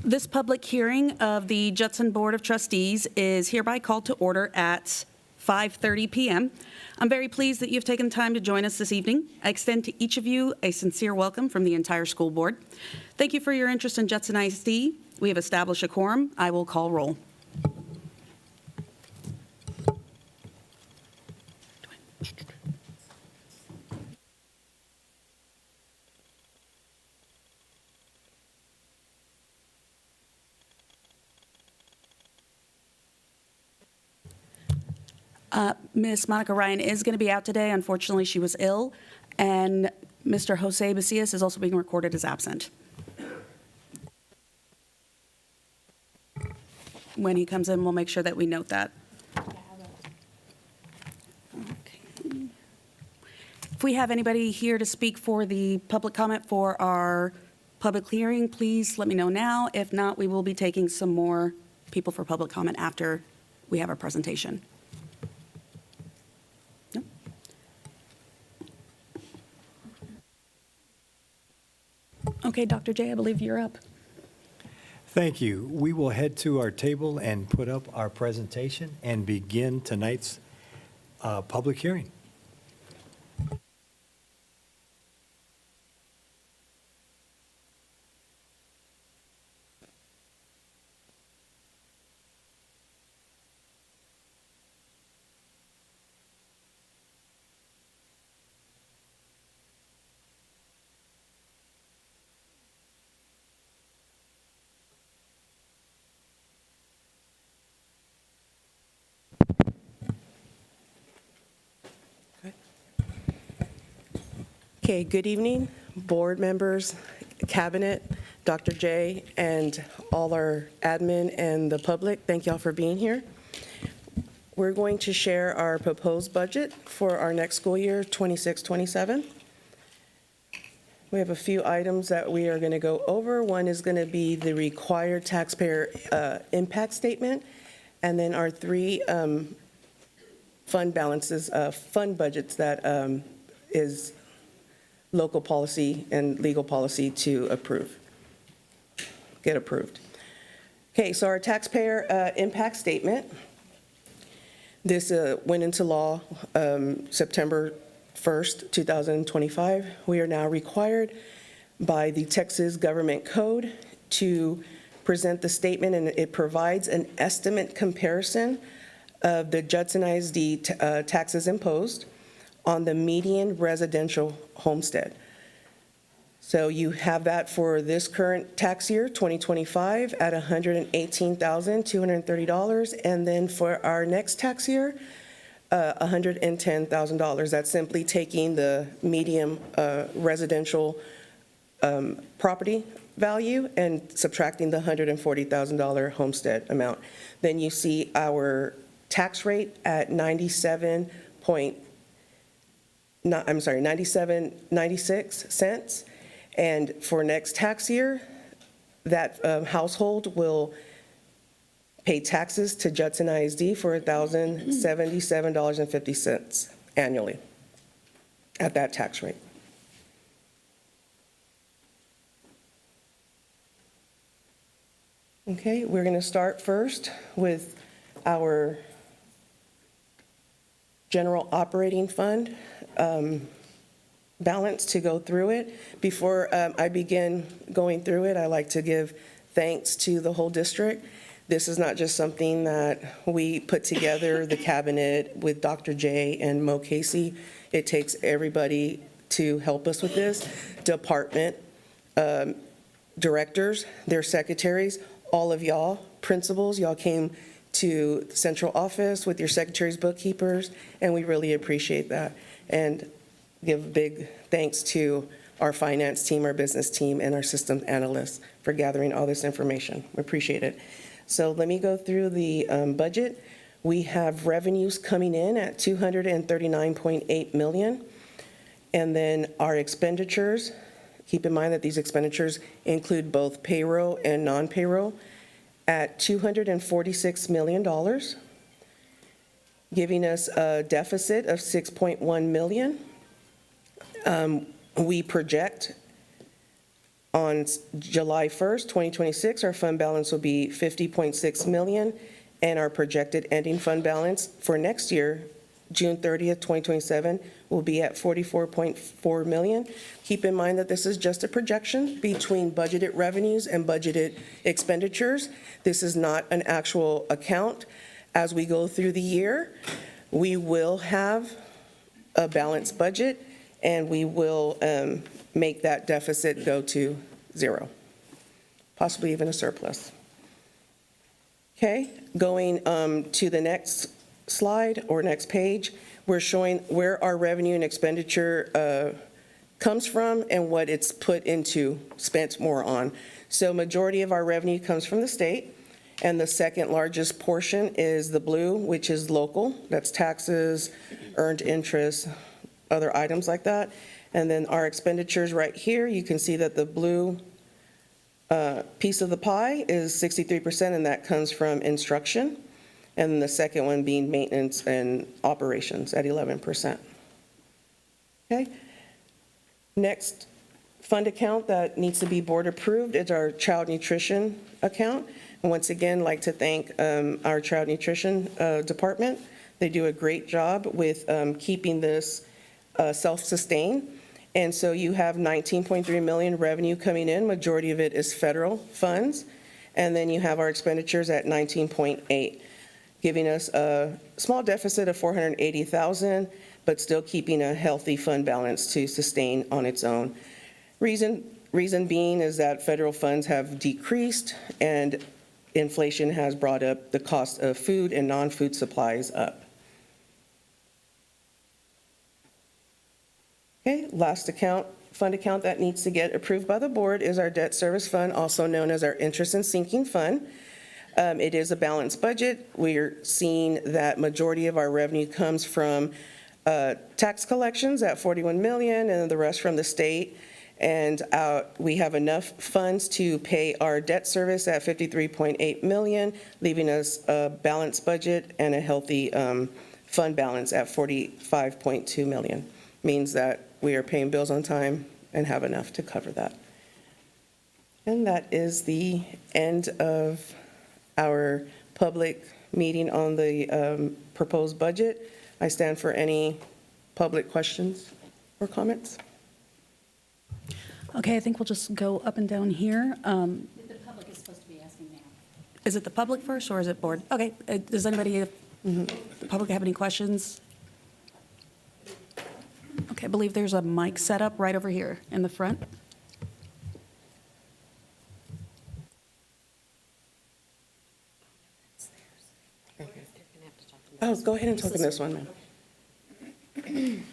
This public hearing of the Judson Board of Trustees is hereby called to order at 5:30 p.m. I'm very pleased that you've taken time to join us this evening. I extend to each of you a sincere welcome from the entire school board. Thank you for your interest in Judson ISD. We have established a quorum. I will call roll. Ms. Monica Ryan is going to be out today. Unfortunately, she was ill. And Mr. Jose Macias is also being recorded as absent. When he comes in, we'll make sure that we note that. Okay. If we have anybody here to speak for the public comment for our public hearing, please let me know now. If not, we will be taking some more people for public comment after we have our presentation. Okay, Dr. J, I believe you're up. Thank you. We will head to our table and put up our presentation and begin tonight's public hearing. Okay, good evening, board members, cabinet, Dr. J, and all our admin and the public. Thank y'all for being here. We're going to share our proposed budget for our next school year, 26-27. We have a few items that we are going to go over. One is going to be the required taxpayer impact statement, and then our three fund balances, fund budgets that is local policy and legal policy to get approved. Okay, so our taxpayer impact statement. This went into law September 1st, 2025. We are now required by the Texas Government Code to present the statement, and it provides an estimate comparison of the Judson ISD taxes imposed on the median residential homestead. So you have that for this current tax year, 2025, at $118,230, and then for our next tax year, $110,000. That's simply taking the median residential property value and subtracting the $140,000 homestead amount. Then you see our tax rate at 97.96 cents. And for next tax year, that household will pay taxes to Judson ISD for $1,077.50 annually at that tax rate. Okay, we're going to start first with our general operating fund balance to go through it. Before I begin going through it, I like to give thanks to the whole district. This is not just something that we put together, the cabinet with Dr. J and Mo Casey. It takes everybody to help us with this. Department directors, their secretaries, all of y'all, principals, y'all came to the central office with your secretaries, bookkeepers, and we really appreciate that. And give big thanks to our finance team, our business team, and our systems analysts for gathering all this information. We appreciate it. So let me go through the budget. We have revenues coming in at $239.8 million. And then our expenditures, keep in mind that these expenditures include both payroll and non-payroll, at $246 million, giving us a deficit of $6.1 million. We project On July 1st, 2026, our fund balance will be $50.6 million, and our projected ending fund balance for next year, June 30th, 2027, will be at $44.4 million. Keep in mind that this is just a projection between budgeted revenues and budgeted expenditures. This is not an actual account. As we go through the year, we will have a balanced budget, and we will make that deficit go to zero, possibly even a surplus. Okay, going to the next slide or next page, we're showing where our revenue and expenditure comes from and what it's put into, spent more on. So majority of our revenue comes from the state, and the second largest portion is the blue, which is local. That's taxes, earned interest, other items like that. And then our expenditures right here, you can see that the blue piece of the pie is 63%, and that comes from instruction. And the second one being maintenance and operations at 11%. Okay. Next fund account that needs to be board approved is our child nutrition account. And once again, like to thank our child nutrition department. They do a great job with keeping this self-sustained. And so you have 19.3 million revenue coming in. Majority of it is federal funds. And then you have our expenditures at 19.8, giving us a small deficit of 480,000, but still keeping a healthy fund balance to sustain on its own. Reason being is that federal funds have decreased, and inflation has brought up the cost of food and non-food supplies up. Okay, last account, fund account that needs to get approved by the board is our debt service fund, also known as our interest and sinking fund. It is a balanced budget. We're seeing that majority of our revenue comes from tax collections at 41 million, and the rest from the state. And we have enough funds to pay our debt service at 53.8 million, leaving us a balanced budget and a healthy fund balance at 45.2 million. Means that we are paying bills on time and have enough to cover that. And that is the end of our public meeting on the proposed budget. I stand for any public questions or comments. Okay, I think we'll just go up and down here. The public is supposed to be asking now. Is it the public first, or is it board? Okay, does anybody, the public have any questions? Okay, I believe there's a mic set up right over here in the front. Oh, go ahead and talk in this one, ma'am.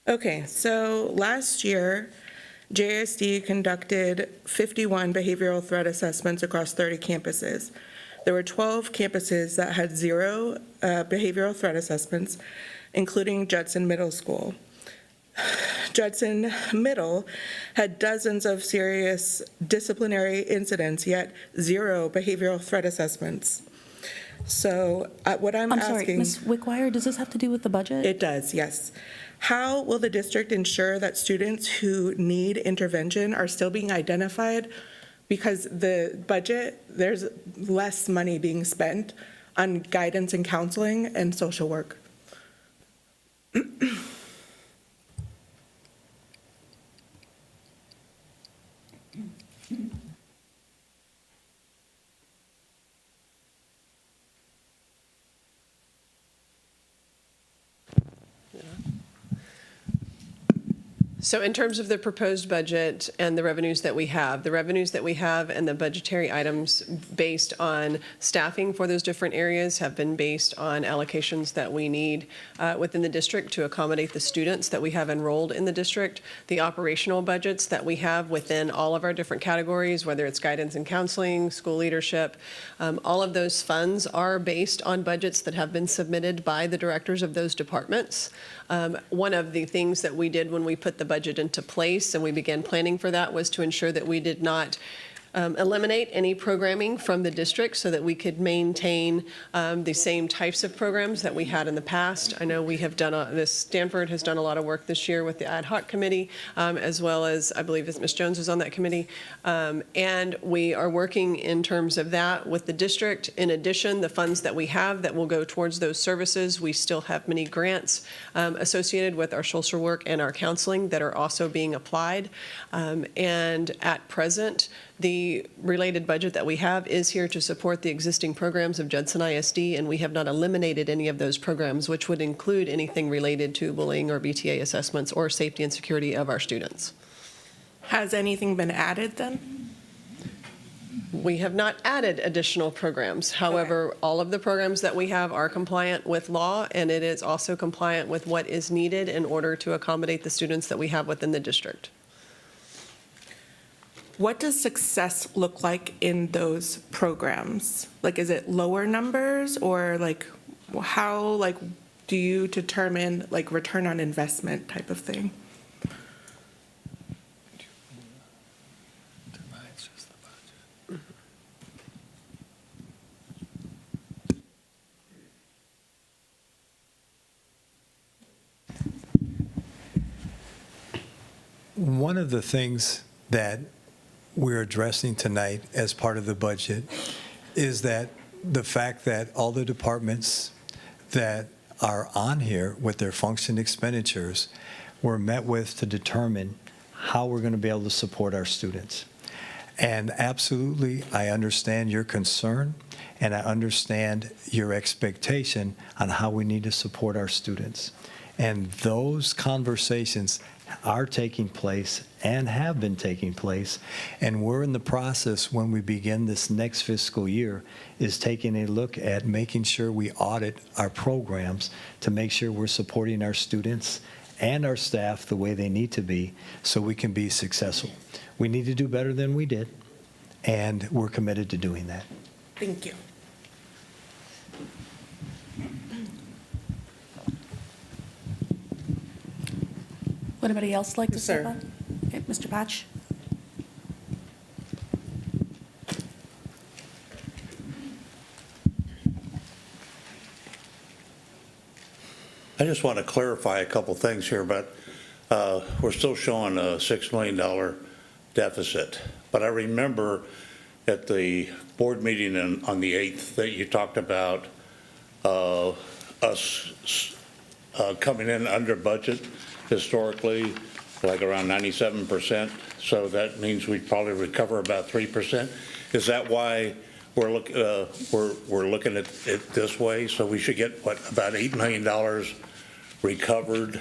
Okay, so last year, JISD conducted 51 behavioral threat assessments across 30 campuses. There were 12 campuses that had 0 behavioral threat assessments, including Judson Middle School. Judson Middle had dozens of serious disciplinary incidents, yet 0 behavioral threat assessments. So what I'm asking... I'm sorry, Ms. Wickwire, does this have to do with the budget? It does, yes. How will the district ensure that students who need intervention are still being identified? Because the budget, there's less money being spent on guidance and counseling and social work. So in terms of the proposed budget and the revenues that we have and the budgetary items based on staffing for those different areas have been based on allocations that we need within the district to accommodate the students that we have enrolled in the district, the operational budgets that we have within all of our different categories, whether it's guidance and counseling, school leadership. All of those funds are based on budgets that have been submitted by the directors of those departments. One of the things that we did when we put the budget into place and we began planning for that was to ensure that we did not eliminate any programming from the district so that we could maintain the same types of programs that we had in the past. I know we have done, Stanford has done a lot of work this year with the ad hoc committee, as well as, I believe Ms. Jones was on that committee. And we are working in terms of that with the district. In addition, the funds that we have that will go towards those services, we still have many grants associated with our social work and our counseling that are also being applied. And at present, the related budget that we have is here to support the existing programs of Judson ISD, and we have not eliminated any of those programs, which would include anything related to bullying or BTA assessments or safety and security of our students. Has anything been added then? We have not added additional programs. However, all of the programs that we have are compliant with law, and it is also compliant with what is needed in order to accommodate the students that we have within the district. What does success look like in those programs? Like, is it lower numbers, or like, how, like, do you determine, like, return on investment type of thing? One of the things that we're addressing tonight as part of the budget is that the fact that all the departments that are on here with their function expenditures were met with to determine how we're going to be able to support our students. And absolutely, I understand your concern, and I understand your expectation on how we need to support our students. And those conversations are taking place and have been taking place, and we're in the process when we begin this next fiscal year is taking a look at making sure we audit our programs to make sure we're supporting our students and our staff the way they need to be so we can be successful. We need to do better than we did, and we're committed to doing that. Thank you. Would anybody else like to Yes, step sir. up? Okay, Mr. Patch? I just want to clarify a couple things here, but we're still showing a $6 million deficit. But I remember at the board meeting on the 8th that you talked about us coming in under budget historically, like around 97%. So that means we'd probably recover about 3%. Is that why we're looking at it this way? So we should get, what, about $8 million recovered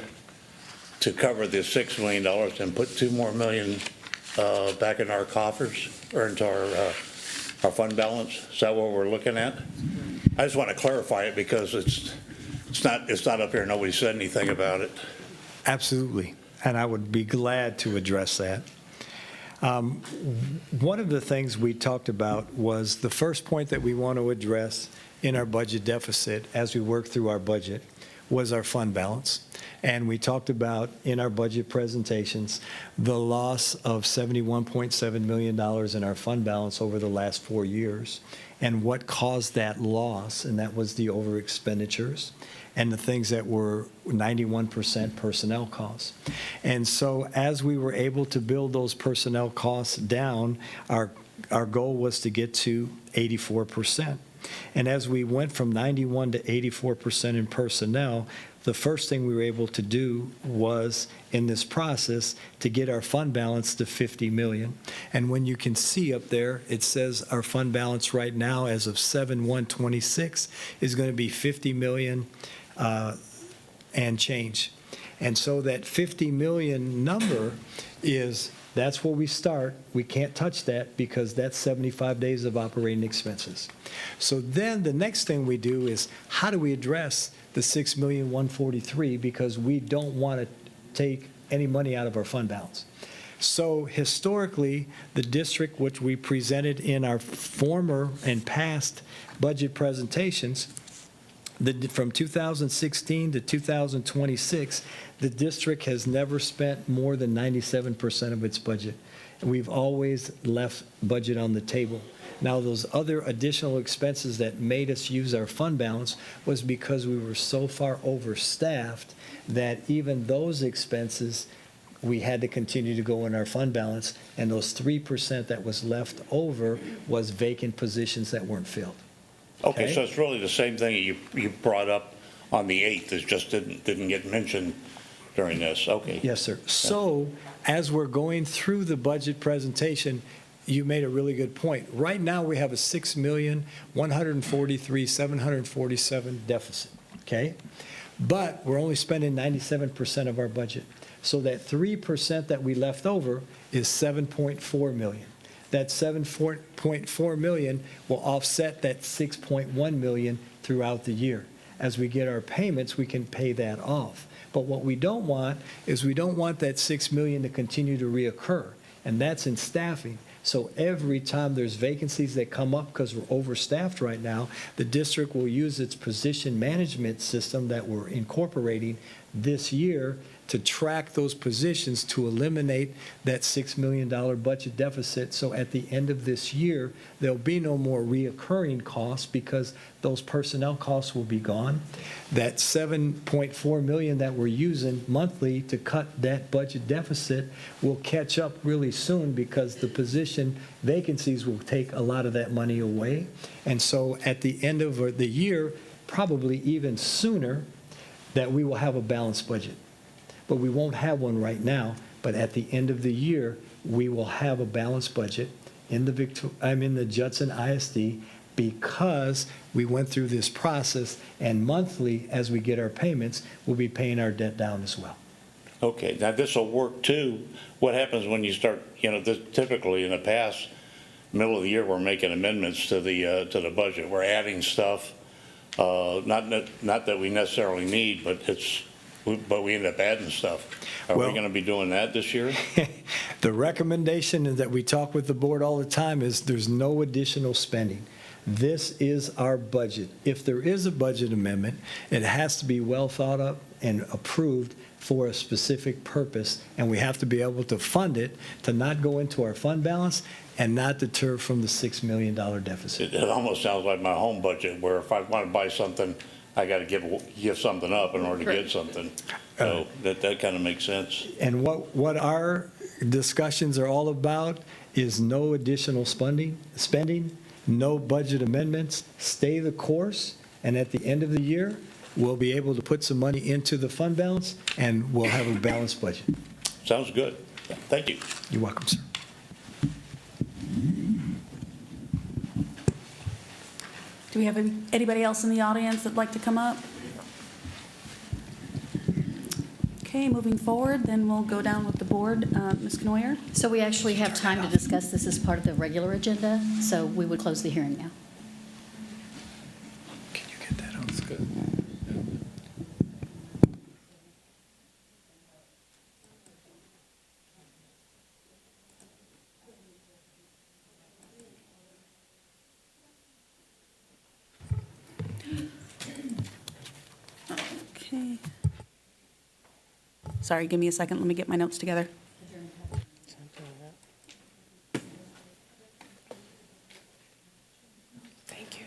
to cover the $6 million and put $2 more million back in our coffers or into our fund balance? Is that what we're looking at? I just want to clarify it because it's not up here. Nobody said anything about it. Absolutely, and I would be glad to address that. One of the things we talked about was the first point that we want to address in our budget deficit as we work through our budget was our fund balance. And we talked about in our budget presentations the loss of $71.7 million in our fund balance over the last 4 years and what caused that loss, and that was the over expenditures and the things that were 91% personnel costs. And so as we were able to build those personnel costs down, our goal was to get to 84%. And as we went from 91 to 84% in personnel, the first thing we were able to do was, in this process, to get our fund balance to 50 million. And when you can see up there, it says our fund balance right now as of 7/1/26 is going to be 50 million and change. And so that 50 million number that's where we start. We can't touch that because that's 75 days of operating expenses. So then the next thing we do is, how do we address the 6,143,000, because we don't want to take any money out of our fund balance. So historically, the district, which we presented in our former and past budget presentations, from 2016 to 2026, the district has never spent more than 97% of its budget. We've always left budget on the table. Now, those other additional expenses that made us use our fund balance was because we were so far overstaffed that even those expenses, we had to continue to go in our fund balance, and those 3% that was left over was vacant positions that weren't filled. Okay, so it's really the same thing you brought up on the 8th, it just didn't get mentioned during this, okay. Yes, sir. So as we're going through the budget presentation, you made a really good point. Right now, we have a $6,143,747 deficit, okay? But we're only spending 97% of our budget. So that 3% that we left over is 7.4 million. That 7.4 million will offset that 6.1 million throughout the year. As we get our payments, we can pay that off. But what we don't want is we don't want that 6 million to continue to reoccur, and that's in staffing. So every time there's vacancies that come up because we're overstaffed right now, the district will use its position management system that we're incorporating this year to track those positions to eliminate that $6 million budget deficit. So at the end of this year, there'll be no more reoccurring costs because those personnel costs will be gone. That 7.4 million that we're using monthly to cut that budget deficit will catch up really soon because the position vacancies will take a lot of that money away. And so at the end of the year, probably even sooner, that we will have a balanced budget. But we won't have one right now. But at the end of the year, we will have a balanced budget in the Judson ISD because we went through this process, and monthly, as we get our payments, we'll be paying our debt down as well. Okay, now this will work too. What happens when you start, typically in the past, middle of the year, we're making amendments to the budget. We're adding stuff, not that we necessarily need, but we end up adding stuff. Are we going to be doing that this year? The recommendation that we talk with the board all the time is there's no additional spending. This is our budget. If there is a budget amendment, it has to be well thought of and approved for a specific purpose, and we have to be able to fund it to not go into our fund balance and not deter from the $6 million deficit. It almost sounds like my home budget, where if I want to buy something, I got to give something up in order to get something. So that kind of makes sense. And what our discussions are all about is no additional spending, no budget amendments, stay the course, and at the end of the year, we'll be able to put some money into the fund balance, and we'll have a balanced budget. Sounds good. Thank you. You're welcome, sir. Do we have anybody else in the audience that'd like to come up? Okay, moving forward, then we'll go down with the board. Ms. Knoyer? So we actually have time to discuss this as part of the regular agenda, so we would close the hearing now. Can you get that on? That's good. Okay. Sorry, give me a second. Let me get my notes together. Thank you.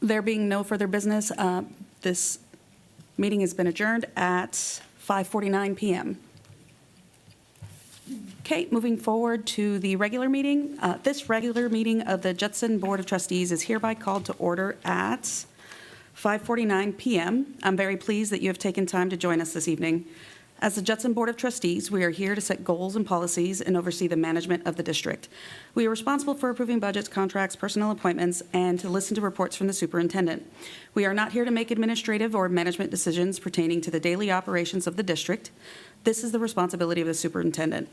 There being no further business, this meeting has been adjourned at 5:49 PM. Okay, moving forward to the regular meeting. This regular meeting of the Judson Board of Trustees is hereby called to order at 5:49 PM. I'm very pleased that you have taken time to join us this evening. As the Judson Board of Trustees, we are here to set goals and policies and oversee the management of the district. We are responsible for approving budgets, contracts, personnel appointments, and to listen to reports from the superintendent. We are not here to make administrative or management decisions pertaining to the daily operations of the district. This is the responsibility of the superintendent.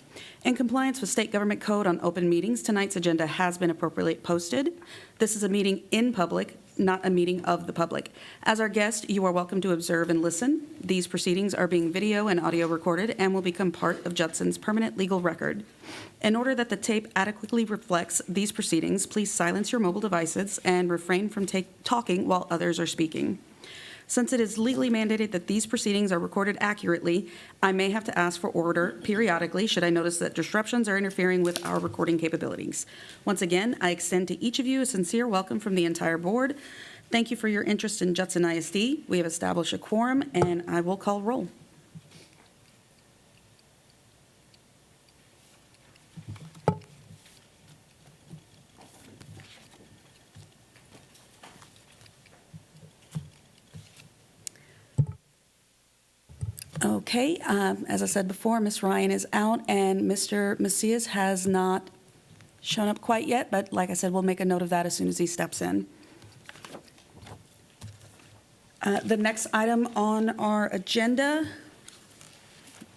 In compliance with State Government Code on open meetings, tonight's agenda has been appropriately posted. This is a meeting in public, not a meeting of the public. As our guest, you are welcome to observe and listen. These proceedings are being video and audio recorded and will become part of Judson's permanent legal record. In order that the tape adequately reflects these proceedings, please silence your mobile devices and refrain from talking while others are speaking. Since it is legally mandated that these proceedings are recorded accurately, I may have to ask for order periodically should I notice that disruptions are interfering with our recording capabilities. Once again, I extend to each of you a sincere welcome from the entire board. Thank you for your interest in Judson ISD. We have established a quorum, and I will call roll. Okay, as I said before, Ms. Ryan is out, and Mr. Macias has not shown up quite yet, but like I said, we'll make a note of that as soon as he steps in. The next item on our agenda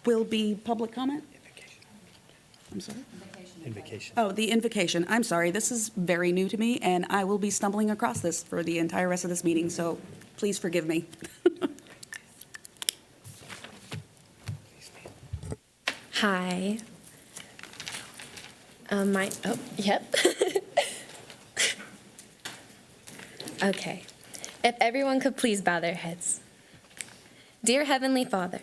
will be public comment? I'm sorry? Invocation. Oh, the invocation. I'm sorry, this is very new to me, and I will be stumbling across this for the entire rest of this meeting, so please forgive me. Hi. Yep. Okay. If everyone could please bow their heads. Dear Heavenly Father,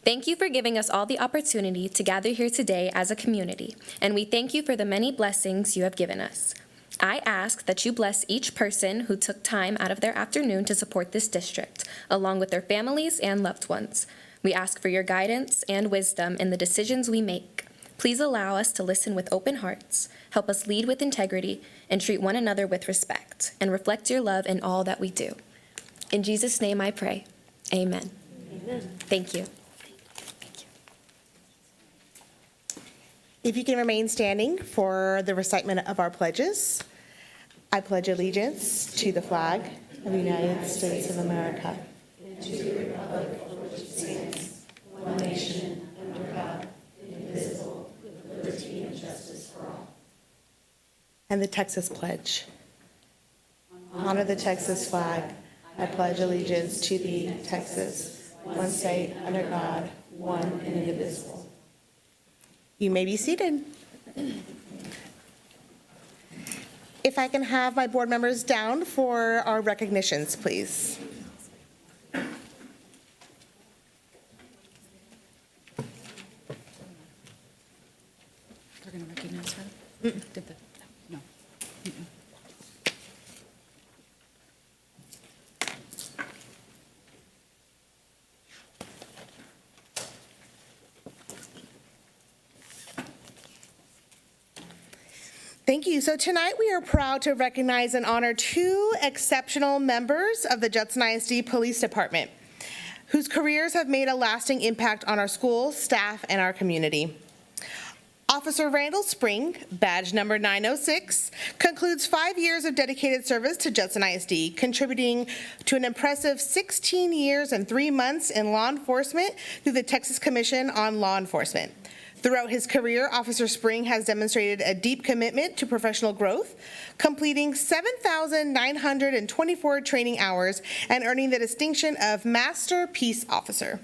thank you for giving us all the opportunity to gather here today as a community, and we thank you for the many blessings you have given us. I ask that you bless each person who took time out of their afternoon to support this district, along with their families and loved ones. We ask for your guidance and wisdom in the decisions we make. Please allow us to listen with open hearts, help us lead with integrity, and treat one another with respect, and reflect your love in all that we do. In Jesus' name I pray. Amen. Amen. Thank you. If you can remain standing for the recitement of our pledges. I pledge allegiance to the flag of the United States of America. And the Texas Pledge. Honor the Texas flag. I pledge allegiance to thee, Texas, one state, under God, one and indivisible. You may be seated. If I can have my board members down for our recognitions, please. They're going to recognize her? No. Thank you. So tonight we are proud to recognize and honor two exceptional members of the Judson ISD Police Department whose careers have made a lasting impact on our schools, staff, and our community. Officer Randall Spring, badge number 906, concludes 5 years of dedicated service to Judson ISD, contributing to an impressive 16 years and 3 months in law enforcement through the Texas Commission on Law Enforcement. Throughout his career, Officer Spring has demonstrated a deep commitment to professional growth, completing 7,924 training hours and earning the distinction of Master Peace Officer.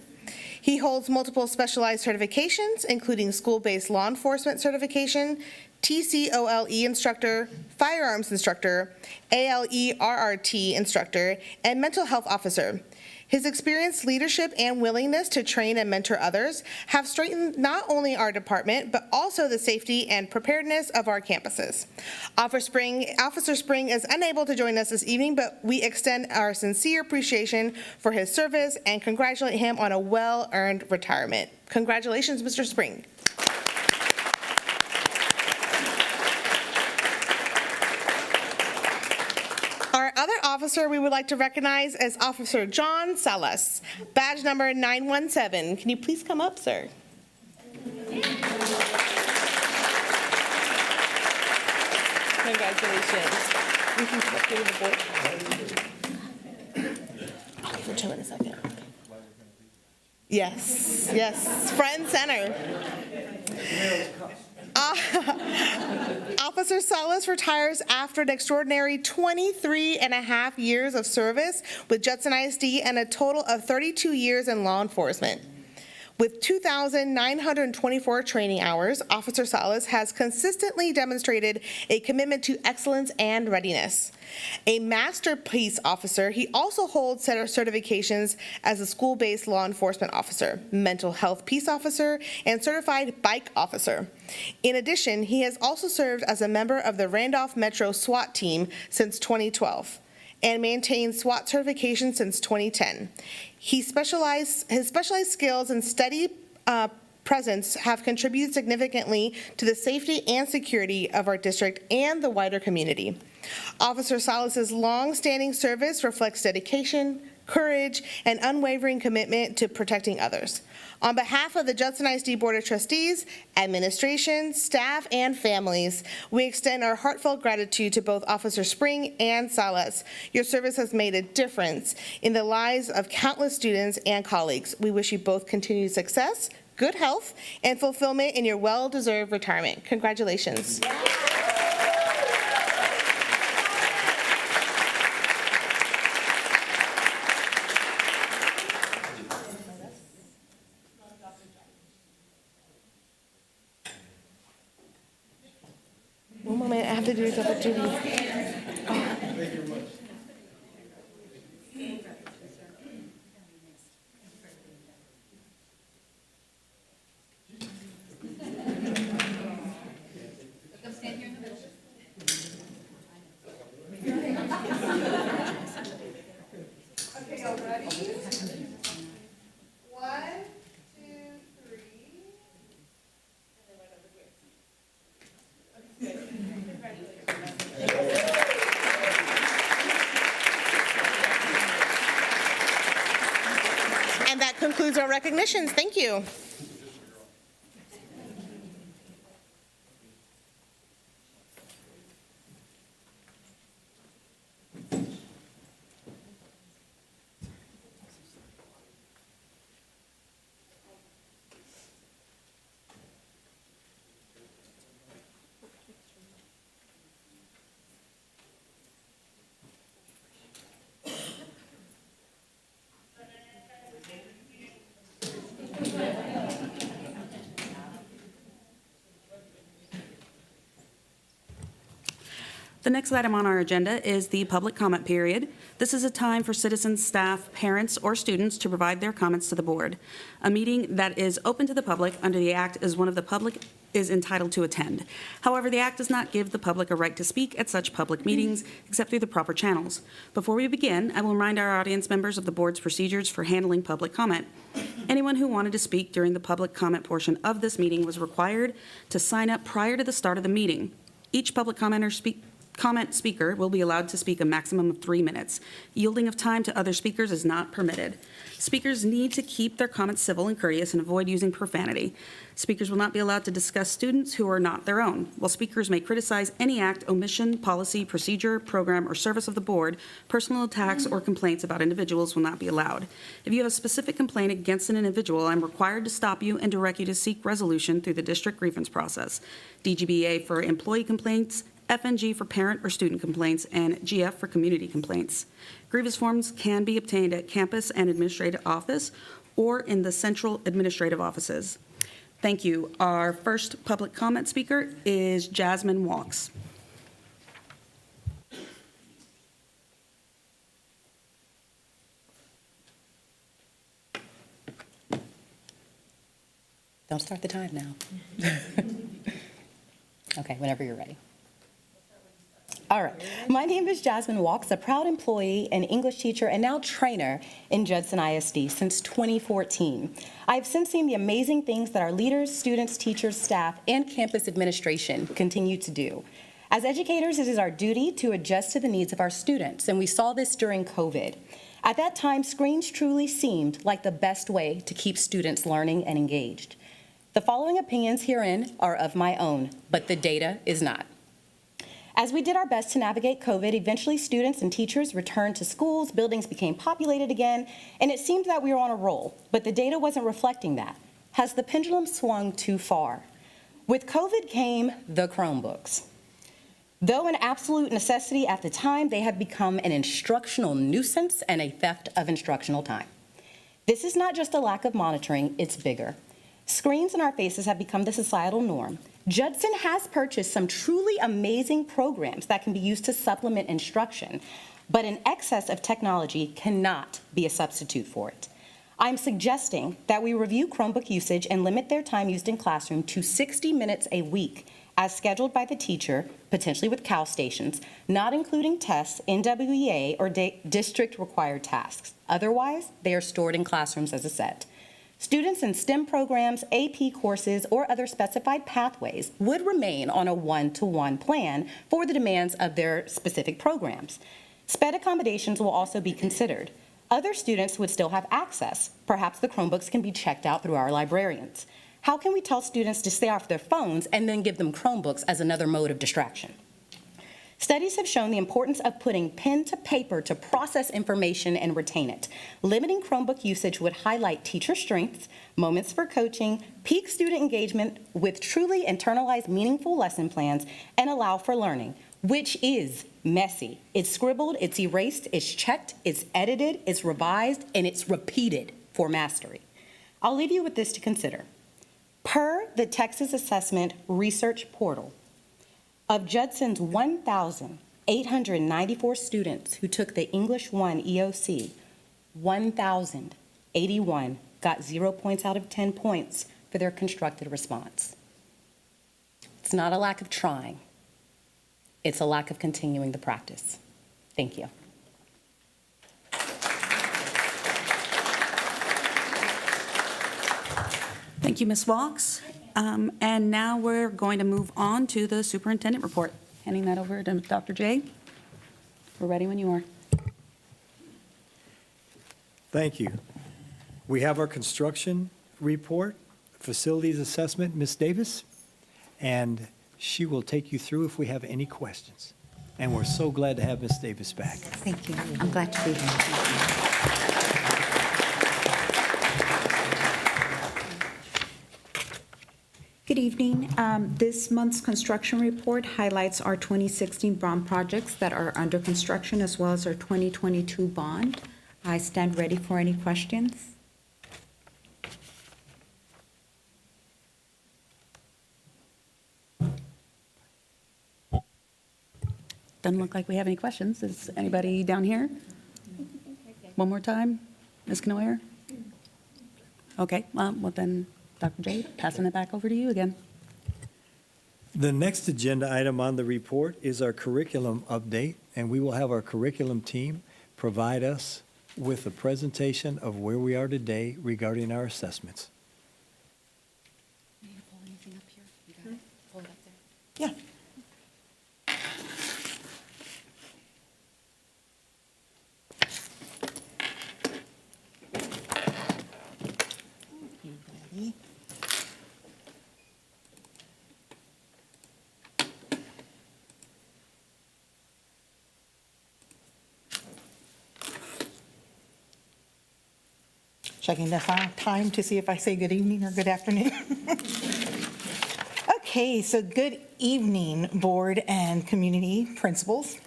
He holds multiple specialized certifications, including school-based law enforcement certification, TCOLE instructor, firearms instructor, ALE-RRT instructor, and mental health officer. His experience, leadership, and willingness to train and mentor others have strengthened not only our department, but also the safety and preparedness of our campuses. Officer Spring is unable to join us this evening, but we extend our sincere appreciation for his service and congratulate him on a well-earned retirement. Congratulations, Mr. Spring. Our other officer we would like to recognize is Officer John Salas, badge number 917. Can you please come up, sir? Congratulations. You can come up here to the board. I'll give it to him in a second. Yes, yes, front and center. Officer Salas retires after an extraordinary 23 and a half years of service with Judson ISD and a total of 32 years in law enforcement. With 2,924 training hours, Officer Salas has consistently demonstrated a commitment to excellence and readiness. A Master Peace Officer, he also holds certifications as a school-based law enforcement officer, mental health peace officer, and certified bike officer. In addition, he has also served as a member of the Randolph Metro SWAT team since 2012 and maintains SWAT certification since 2010. His specialized skills and steady presence have contributed significantly to the safety and security of our district and the wider community. Officer Salas's long-standing service reflects dedication, courage, and unwavering commitment to protecting others. On behalf of the Judson ISD Board of Trustees, administration, staff, and families, we extend our heartfelt gratitude to both Officer Spring and Salas. Your service has made a difference in the lives of countless students and colleagues. We wish you both continued success, good health, and fulfillment in your well-deserved retirement. Congratulations. One moment, I have to do a double duty. And that concludes our recognitions. Thank you. The next item on our agenda is the public comment period. This is a time for citizens, staff, parents, or students to provide their comments to the board. A meeting that is open to the public under the Act is one of the public is entitled to attend. However, the Act does not give the public a right to speak at such public meetings except through the proper channels. Before we begin, I will remind our audience members of the board's procedures for handling public comment. Anyone who wanted to speak during the public comment portion of this meeting was required to sign up prior to the start of the meeting. Each public comment speaker will be allowed to speak a maximum of 3 minutes. Yielding of time to other speakers is not permitted. Speakers need to keep their comments civil and courteous and avoid using profanity. Speakers will not be allowed to discuss students who are not their own. While speakers may criticize any act, omission, policy, procedure, program, or service of the board, personal attacks or complaints about individuals will not be allowed. If you have a specific complaint against an individual, I'm required to stop you and direct you to seek resolution through the district grievance process. DGBA for employee complaints, FNG for parent or student complaints, and GF for community complaints. Grievance forms can be obtained at campus and administrative office or in the central administrative offices. Thank you. Our first public comment speaker is Jasmine Walks. Don't start the time now. Okay, whenever you're ready. All right. My name is Jasmine Walks, a proud employee and English teacher and now trainer in Judson ISD since 2014. I have since seen the amazing things that our leaders, students, teachers, staff, and campus administration continue to do. As educators, it is our duty to adjust to the needs of our students, and we saw this during COVID. At that time, screens truly seemed like the best way to keep students learning and engaged. The following opinions herein are of my own, but the data is not. As we did our best to navigate COVID, eventually students and teachers returned to schools, buildings became populated again, and it seemed that we were on a roll, but the data wasn't reflecting that. Has the pendulum swung too far? With COVID came the Chromebooks. Though an absolute necessity at the time, they have become an instructional nuisance and a theft of instructional time. This is not just a lack of monitoring, it's bigger. Screens in our faces have become the societal norm. Judson has purchased some truly amazing programs that can be used to supplement instruction, but an excess of technology cannot be a substitute for it. I'm suggesting that we review Chromebook usage and limit their time used in classroom to 60 minutes a week, as scheduled by the teacher, potentially with CAL stations, not including tests, NWEA, or district-required tasks. Otherwise, they are stored in classrooms as a set. Students in STEM programs, AP courses, or other specified pathways would remain on a one-to-one plan for the demands of their specific programs. SPED accommodations will also be considered. Other students would still have access. Perhaps the Chromebooks can be checked out through our librarians. How can we tell students to stay off their phones and then give them Chromebooks as another mode of distraction? Studies have shown the importance of putting pen to paper to process information and retain it. Limiting Chromebook usage would highlight teacher strengths, moments for coaching, peak student engagement with truly internalized meaningful lesson plans, and allow for learning, which is messy. It's scribbled, it's erased, it's checked, it's edited, it's revised, and it's repeated for mastery. I'll leave you with this to consider. Per the Texas Assessment Research Portal, of Judson's 1,894 students who took the English 1 EOC, 1,081 got 0 points out of 10 points for their constructed response. It's not a lack of trying. It's a lack of continuing the practice. Thank you. Thank you, Ms. Walks. And now we're going to move on to the superintendent report. Handing that over to Dr. J. We're ready when you are. Thank you. We have our construction report, facilities assessment, Ms. Davis, and she will take you through if we have any questions. And we're so glad to have Ms. Davis back. Thank you. I'm glad to be here. Good evening. This month's construction report highlights our 2016 bond projects that are under construction as well as our 2022 bond. I stand ready for any questions. Doesn't look like we have any questions. Is anybody down here? One more time, Ms. Knoyer? Okay, well then, Dr. J, passing it back over to you again. The next agenda item on the report is our curriculum update, and we will have our curriculum team provide us with a presentation of where we are today regarding our assessments. Need to pull anything up here? You got it? Pull it up there. Yeah. Checking the time to see if I say good evening or good afternoon. Okay, so good evening, board and community principals.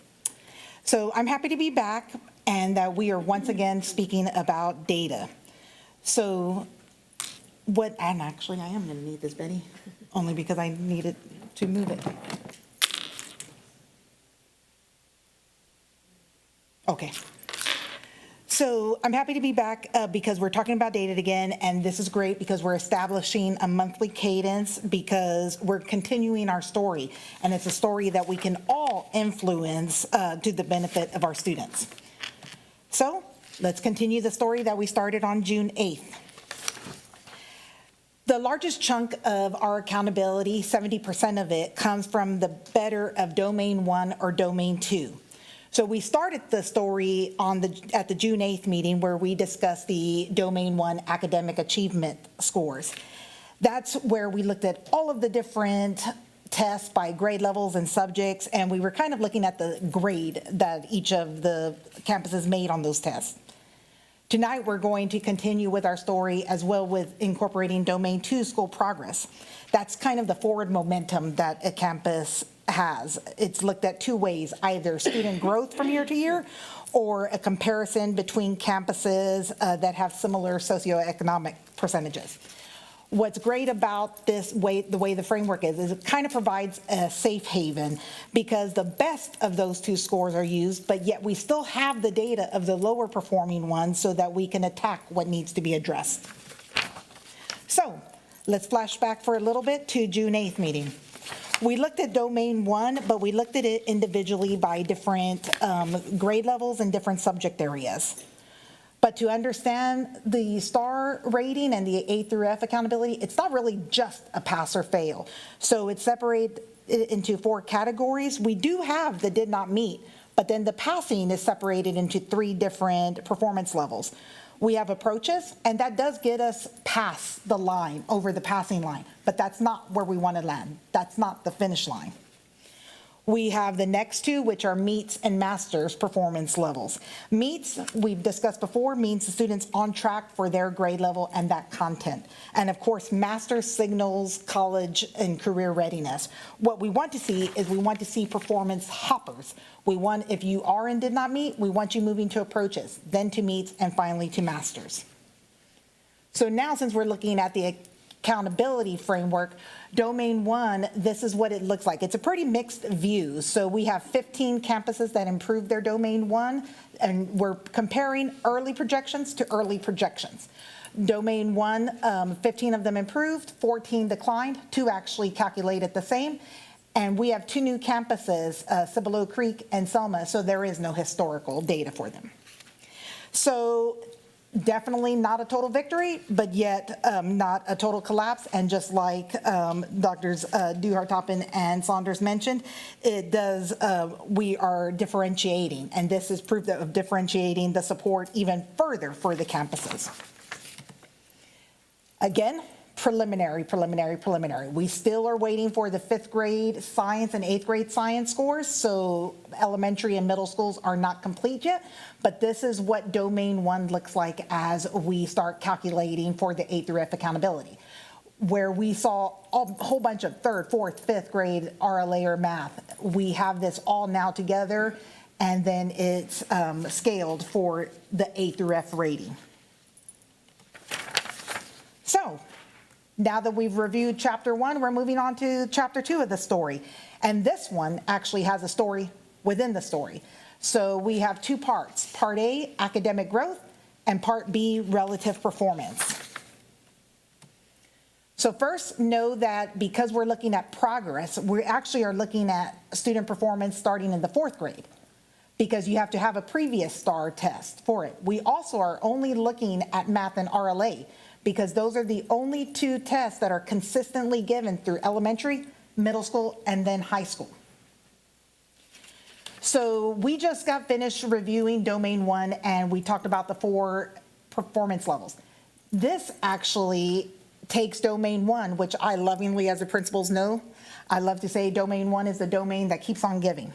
So I'm happy to be back and that we are once again speaking about data. So and actually I am going to need this, Betty, only because I needed to move it. Okay. So I'm happy to be back because we're talking about data again, and this is great because we're establishing a monthly cadence because we're continuing our story, and it's a story that we can all influence to the benefit of our students. So let's continue the story that we started on June 8th. The largest chunk of our accountability, 70% of it, comes from the better of Domain 1 or Domain 2. So we started the story at the June 8th meeting where we discussed the Domain 1 academic achievement scores. That's where we looked at all of the different tests by grade levels and subjects, and we were kind of looking at the grade that each of the campuses made on those tests. Tonight, we're going to continue with our story as well with incorporating Domain 2 school progress. That's kind of the forward momentum that a campus has. It's looked at two ways, either student growth from year to year or a comparison between campuses that have similar socioeconomic percentages. What's great about this way, the way the framework is it kind of provides a safe haven because the best of those two scores are used, but yet we still have the data of the lower performing ones so that we can attack what needs to be addressed. So let's flash back for a little bit to June 8th meeting. We looked at Domain 1, but we looked at it individually by different grade levels and different subject areas. But to understand the STAR rating and the A through F accountability, it's not really just a pass or fail. So it's separated into 4 categories. We do have the did not meet, but then the passing is separated into 3 different performance levels. We have approaches, and that does get us past the line, over the passing line, but that's not where we want to land. That's not the finish line. We have the next 2, which are meets and masters performance levels. Meets, we've discussed before, means the student's on track for their grade level and that content. And of course, masters signals college and career readiness. What we want to see is we want to see performance hoppers. We want, if you are and did not meet, we want you moving to approaches, then to meets, and finally to masters. So now, since we're looking at the accountability framework, Domain 1, this is what it looks like. It's a pretty mixed view. So we have 15 campuses that improved their Domain 1, and we're comparing early projections to early projections. Domain 1, 15 of them improved, 14 declined, 2 actually calculated the same. And we have 2 new campuses, Cibolo Creek and Selma, so there is no historical data for them. So definitely not a total victory, but yet not a total collapse. And just like Drs. Duhar-Toppin and Saunders mentioned, it does, we are differentiating, and this is proof of differentiating the support even further for the campuses. Again, preliminary. We still are waiting for the 5th grade science and 8th grade science scores, so elementary and middle schools are not complete yet, but this is what Domain 1 looks like as we start calculating for the A through F accountability, where we saw a whole bunch of 3rd, 4th, 5th grade RLA or math. We have this all now together, and then it's scaled for the A through F rating. So, now that we've reviewed Chapter 1, we're moving on to Chapter 2 of the story. And this one actually has a story within the story. So we have 2 parts. Part A, academic growth, and Part B, relative performance. So first, know that because we're looking at progress, we actually are looking at student performance starting in the 4th grade, because you have to have a previous STAR test for it. We also are only looking at math and RLA, because those are the only 2 tests that are consistently given through elementary, middle school, and then high school. So we just got finished reviewing Domain 1, and we talked about the 4 performance levels. This actually takes Domain 1, which I lovingly, as the principals know, I love to say Domain 1 is the domain that keeps on giving.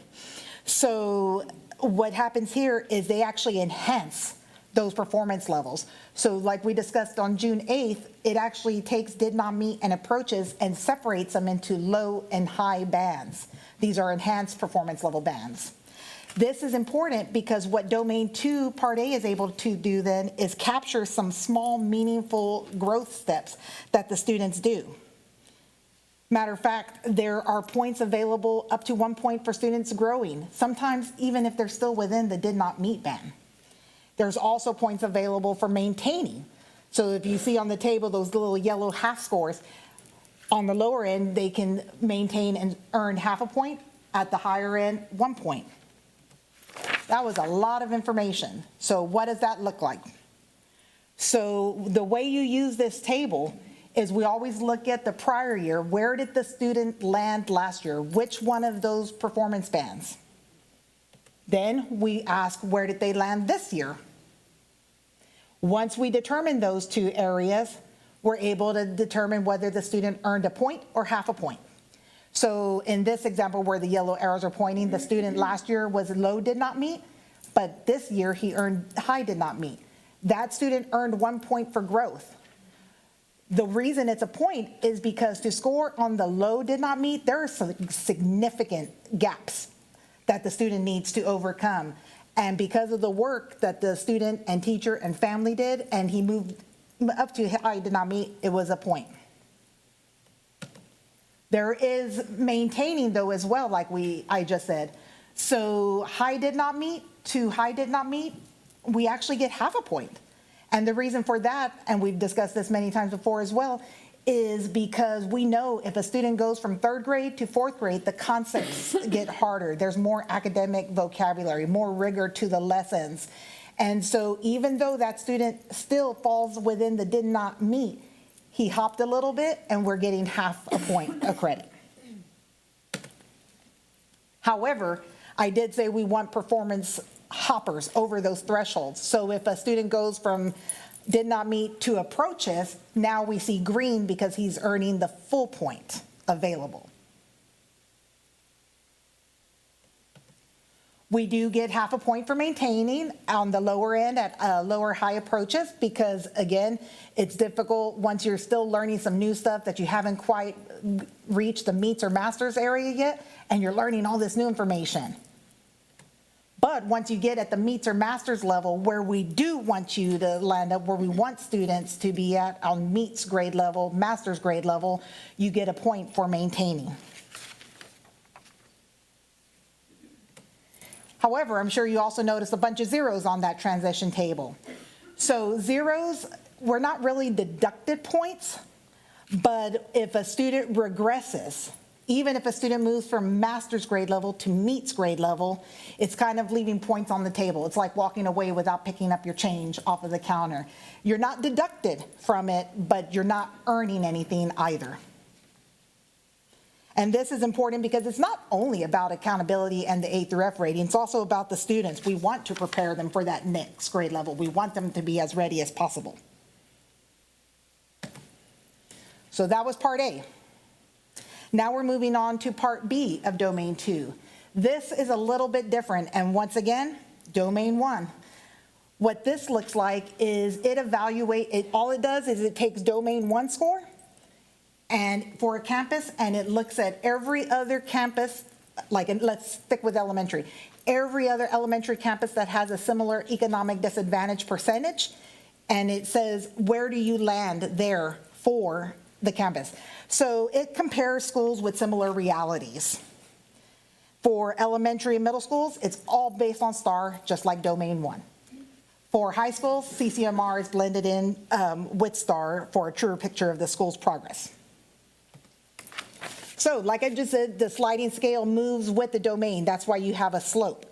So what happens here is they actually enhance those performance levels. So like we discussed on June 8th, it actually takes did not meet and approaches and separates them into low and high bands. These are enhanced performance level bands. This is important because what Domain 2 Part A is able to do then is capture some small meaningful growth steps that the students do. Matter of fact, there are points available up to 1 point for students growing, sometimes even if they're still within the did not meet band. There's also points available for maintaining. So if you see on the table those little yellow half scores, on the lower end, they can maintain and earn half a point. At the higher end, 1 point. That was a lot of information. So what does that look like? So the way you use this table is we always look at the prior year. Where did the student land last year? Which one of those performance bands? Then we ask, where did they land this year? Once we determine those 2 areas, we're able to determine whether the student earned a point or half a point. So in this example where the yellow arrows are pointing, the student last year was low did not meet, but this year he earned high did not meet. That student earned 1 point for growth. The reason it's a point is because to score on the low did not meet, there are some significant gaps that the student needs to overcome. And because of the work that the student and teacher and family did, and he moved up to high did not meet, it was a point. There is maintaining though as well, like I just said. So high did not meet to high did not meet, we actually get half a point. And the reason for that, and we've discussed this many times before as well, is because we know if a student goes from 3rd grade to 4th grade, the concepts get harder. There's more academic vocabulary, more rigor to the lessons. And so even though that student still falls within the did not meet, he hopped a little bit and we're getting half a point of credit. However, I did say we want performance hoppers over those thresholds. So if a student goes from did not meet to approaches, now we see green because he's earning the full point available. We do get half a point for maintaining on the lower end at lower high approaches because, again, it's difficult once you're still learning some new stuff that you haven't quite reached the meets or masters area yet, and you're learning all this new information. But once you get at the meets or masters level where we do want you to land up, where we want students to be at on meets grade level, master's grade level, you get a point for maintaining. However, I'm sure you also notice a bunch of zeros on that transition table. So zeros were not really deducted points, but if a student regresses, even if a student moves from master's grade level to meets grade level, it's kind of leaving points on the table. It's like walking away without picking up your change off of the counter. You're not deducted from it, but you're not earning anything either. And this is important because it's not only about accountability and the A through F rating, it's also about the students. We want to prepare them for that next grade level. We want them to be as ready as possible. So that was part A. Now we're moving on to part B of domain 2. This is a little bit different, and once again, domain 1. What this looks like is all it does is it takes domain 1 score and for a campus, and it looks at every other campus, let's stick with elementary, every other elementary campus that has a similar economic disadvantage percentage, and it says, where do you land there for the campus? So it compares schools with similar realities. For elementary and middle schools, it's all based on STAR, just like domain 1. For high schools, CCMR is blended in with STAR for a truer picture of the school's progress. So like I just said, the sliding scale moves with the domain. That's why you have a slope.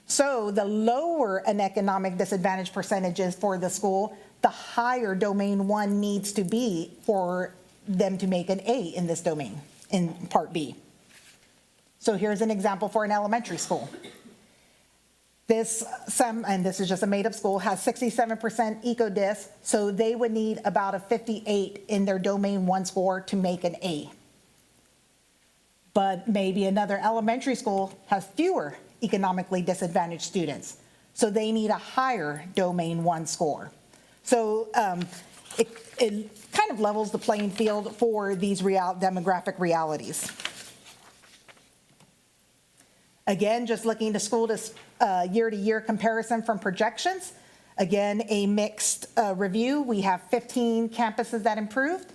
So the lower an economic disadvantage percentage is for the school, the higher domain 1 needs to be for them to make an A in this domain, in part B. So here's an example for an elementary school. This is just a made-up school, has 67% eco-dis, so they would need about a 58 in their domain 1 score to make an A. But maybe another elementary school has fewer economically disadvantaged students, so they need a higher domain 1 score. So it kind of levels the playing field for these demographic realities. Again, just looking to school to year-to-year comparison from projections. Again, a mixed review. We have 15 campuses that improved,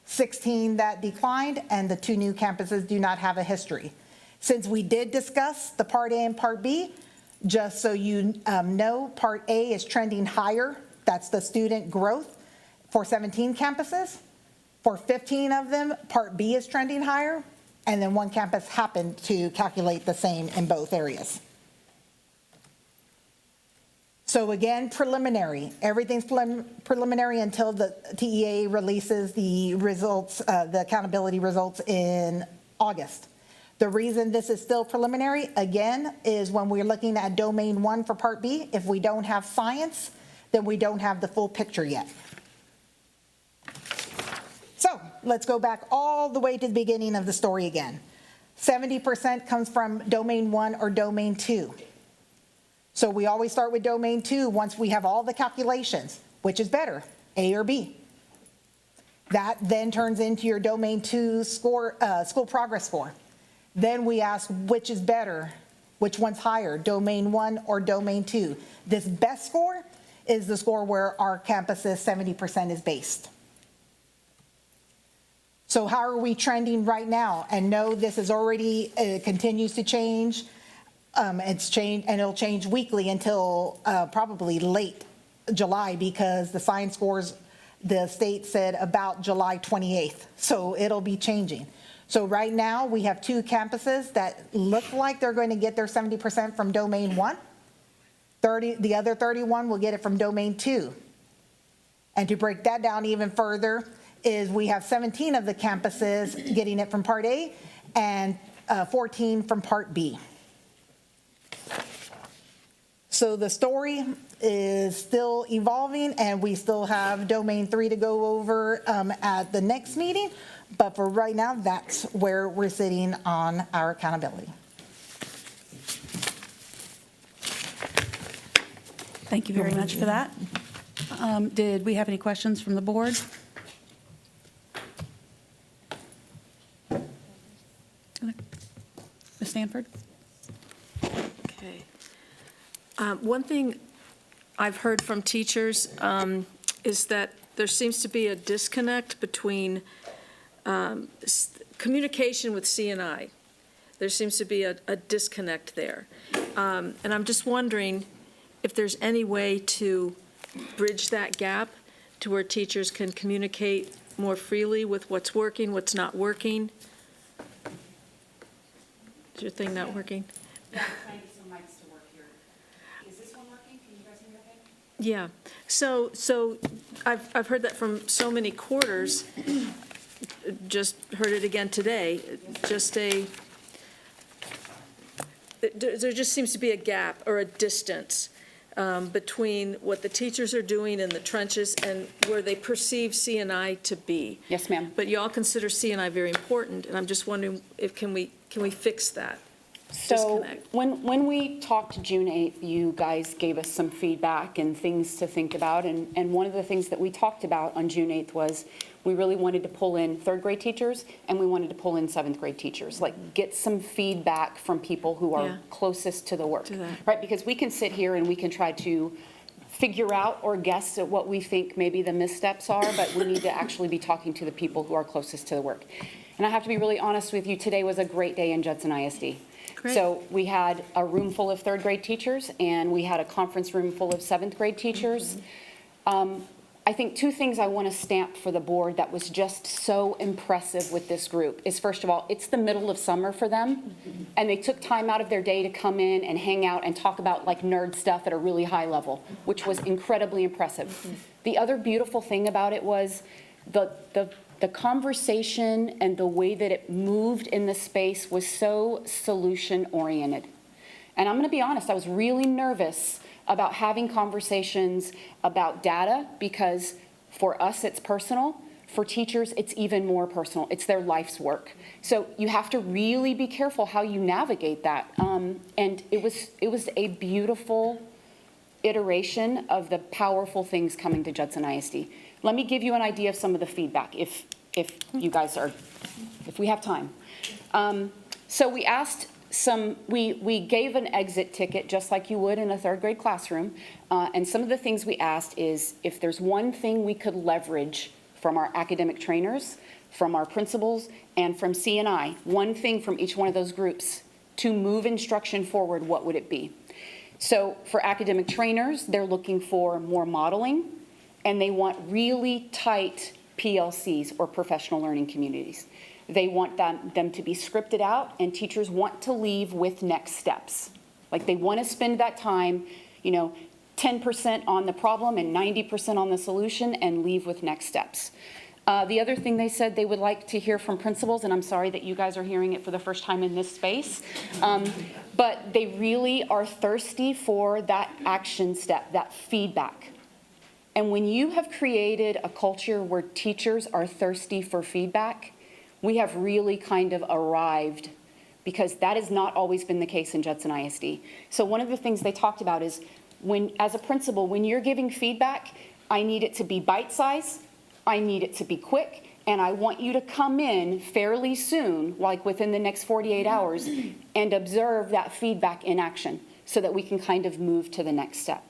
16 that declined, and the 2 new campuses do not have a history. Since we did discuss the Part A and Part B, just so you know, Part A is trending higher. That's the student growth for 17 campuses. For 15 of them, Part B is trending higher, and then 1 campus happened to calculate the same in both areas. So again, preliminary. Everything's preliminary until the TEA releases the results, the accountability results in August. The reason this is still preliminary, again, is when we're looking at domain 1 for Part B, if we don't have science, then we don't have the full picture yet. So let's go back all the way to the beginning of the story again. 70% comes from domain 1 or domain 2. So we always start with domain 2 once we have all the calculations, which is better, A or B. That then turns into your domain 2 score, school progress score. Then we ask which is better, which one's higher, domain 1 or domain 2. This best score is the score where our campus's 70% is based. So how are we trending right now? And no, this is already, it continues to change. It's changed, and it'll change weekly until probably late July, because the science scores, the state said about July 28th. So it'll be changing. So right now, we have 2 campuses that look like they're going to get their 70% from domain 1. The other 31 will get it from domain 2. And to break that down even further is we have 17 of the campuses getting it from Part A and 14 from Part B. So the story is still evolving, and we still have domain 3 to go over at the next meeting. But for right now, that's where we're sitting on our accountability. Thank you very much for that. Did we have any questions from the board? Ms. Stanford? Okay. One thing I've heard from teachers is that there seems to be a disconnect between communication with C&I. There seems to be a disconnect there. And I'm just wondering if there's any way to bridge that gap to where teachers can communicate more freely with what's working, what's not working. Is your thing not working? Trying to get some mics to work here. Is this one working? Can you guys hear me okay? Yeah, so I've heard that from so many quarters, just heard it again today, there just seems to be a gap or a distance between what the teachers are doing in the trenches and where they perceive C&I to be. Yes, ma'am. But you all consider C&I very important, and I'm just wondering if can we fix that So disconnect? when we talked June 8th, you guys gave us some feedback and things to think about. And one of the things that we talked about on June 8th was we really wanted to pull in 3rd grade teachers and we wanted to pull in 7th grade teachers, like get some feedback from people who are Yeah. closest to the work, To that. right? Because we can sit here and we can try to figure out or guess at what we think maybe the missteps are, but we need to actually be talking to the people who are closest to the work. And I have to be really honest with you, today was a great day in Judson ISD. Great. So we had a room full of 3rd grade teachers and we had a conference room full of 7th grade teachers. I think 2 things I want to stamp for the board that was just so impressive with this group is, first of all, it's the middle of summer for them, and they took time out of their day to come in and hang out and talk about like nerd stuff at a really high level, which was incredibly impressive. The other beautiful thing about it was the conversation and the way that it moved in the space was so solution-oriented. And I'm going to be honest, I was really nervous about having conversations about data because for us it's personal, for teachers it's even more personal. It's their life's work. So you have to really be careful how you navigate that. And it was a beautiful iteration of the powerful things coming to Judson ISD. Let me give you an idea of some of the feedback if you guys are, if we have time. So we asked we gave an exit ticket just like you would in a 3rd grade classroom. And some of the things we asked is if there's one thing we could leverage from our academic trainers, from our principals, and from C&I, one thing from each one of those groups to move instruction forward, what would it be? So for academic trainers, they're looking for more modeling, and they want really tight PLCs or professional learning communities. They want them to be scripted out, and teachers want to leave with next steps. Like they want to spend that time, 10% on the problem and 90% on the solution and leave with next steps. The other thing they said they would like to hear from principals, and I'm sorry that you guys are hearing it for the first time in this space, but they really are thirsty for that action step, that feedback. And when you have created a culture where teachers are thirsty for feedback, we have really kind of arrived, because that has not always been the case in Judson ISD. So one of the things they talked about is, when, as a principal, when you're giving feedback, I need it to be bite-sized, I need it to be quick, and I want you to come in fairly soon, like within the next 48 hours, and observe that feedback in action so that we can kind of move to the next step.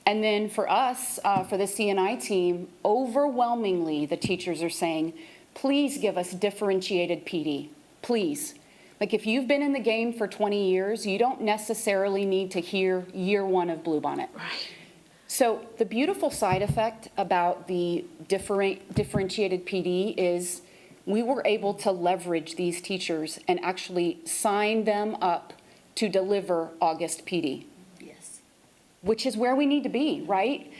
And then for us, for the C&I team, overwhelmingly, the teachers are saying, please give us differentiated PD, please. Like, if you've been in the game for 20 years, you don't necessarily need to hear year one of Bluebonnet. Right. So the beautiful side effect about the differentiated PD is we were able to leverage these teachers and actually sign them up to deliver August PD. Yes. Which is where we need to be, right?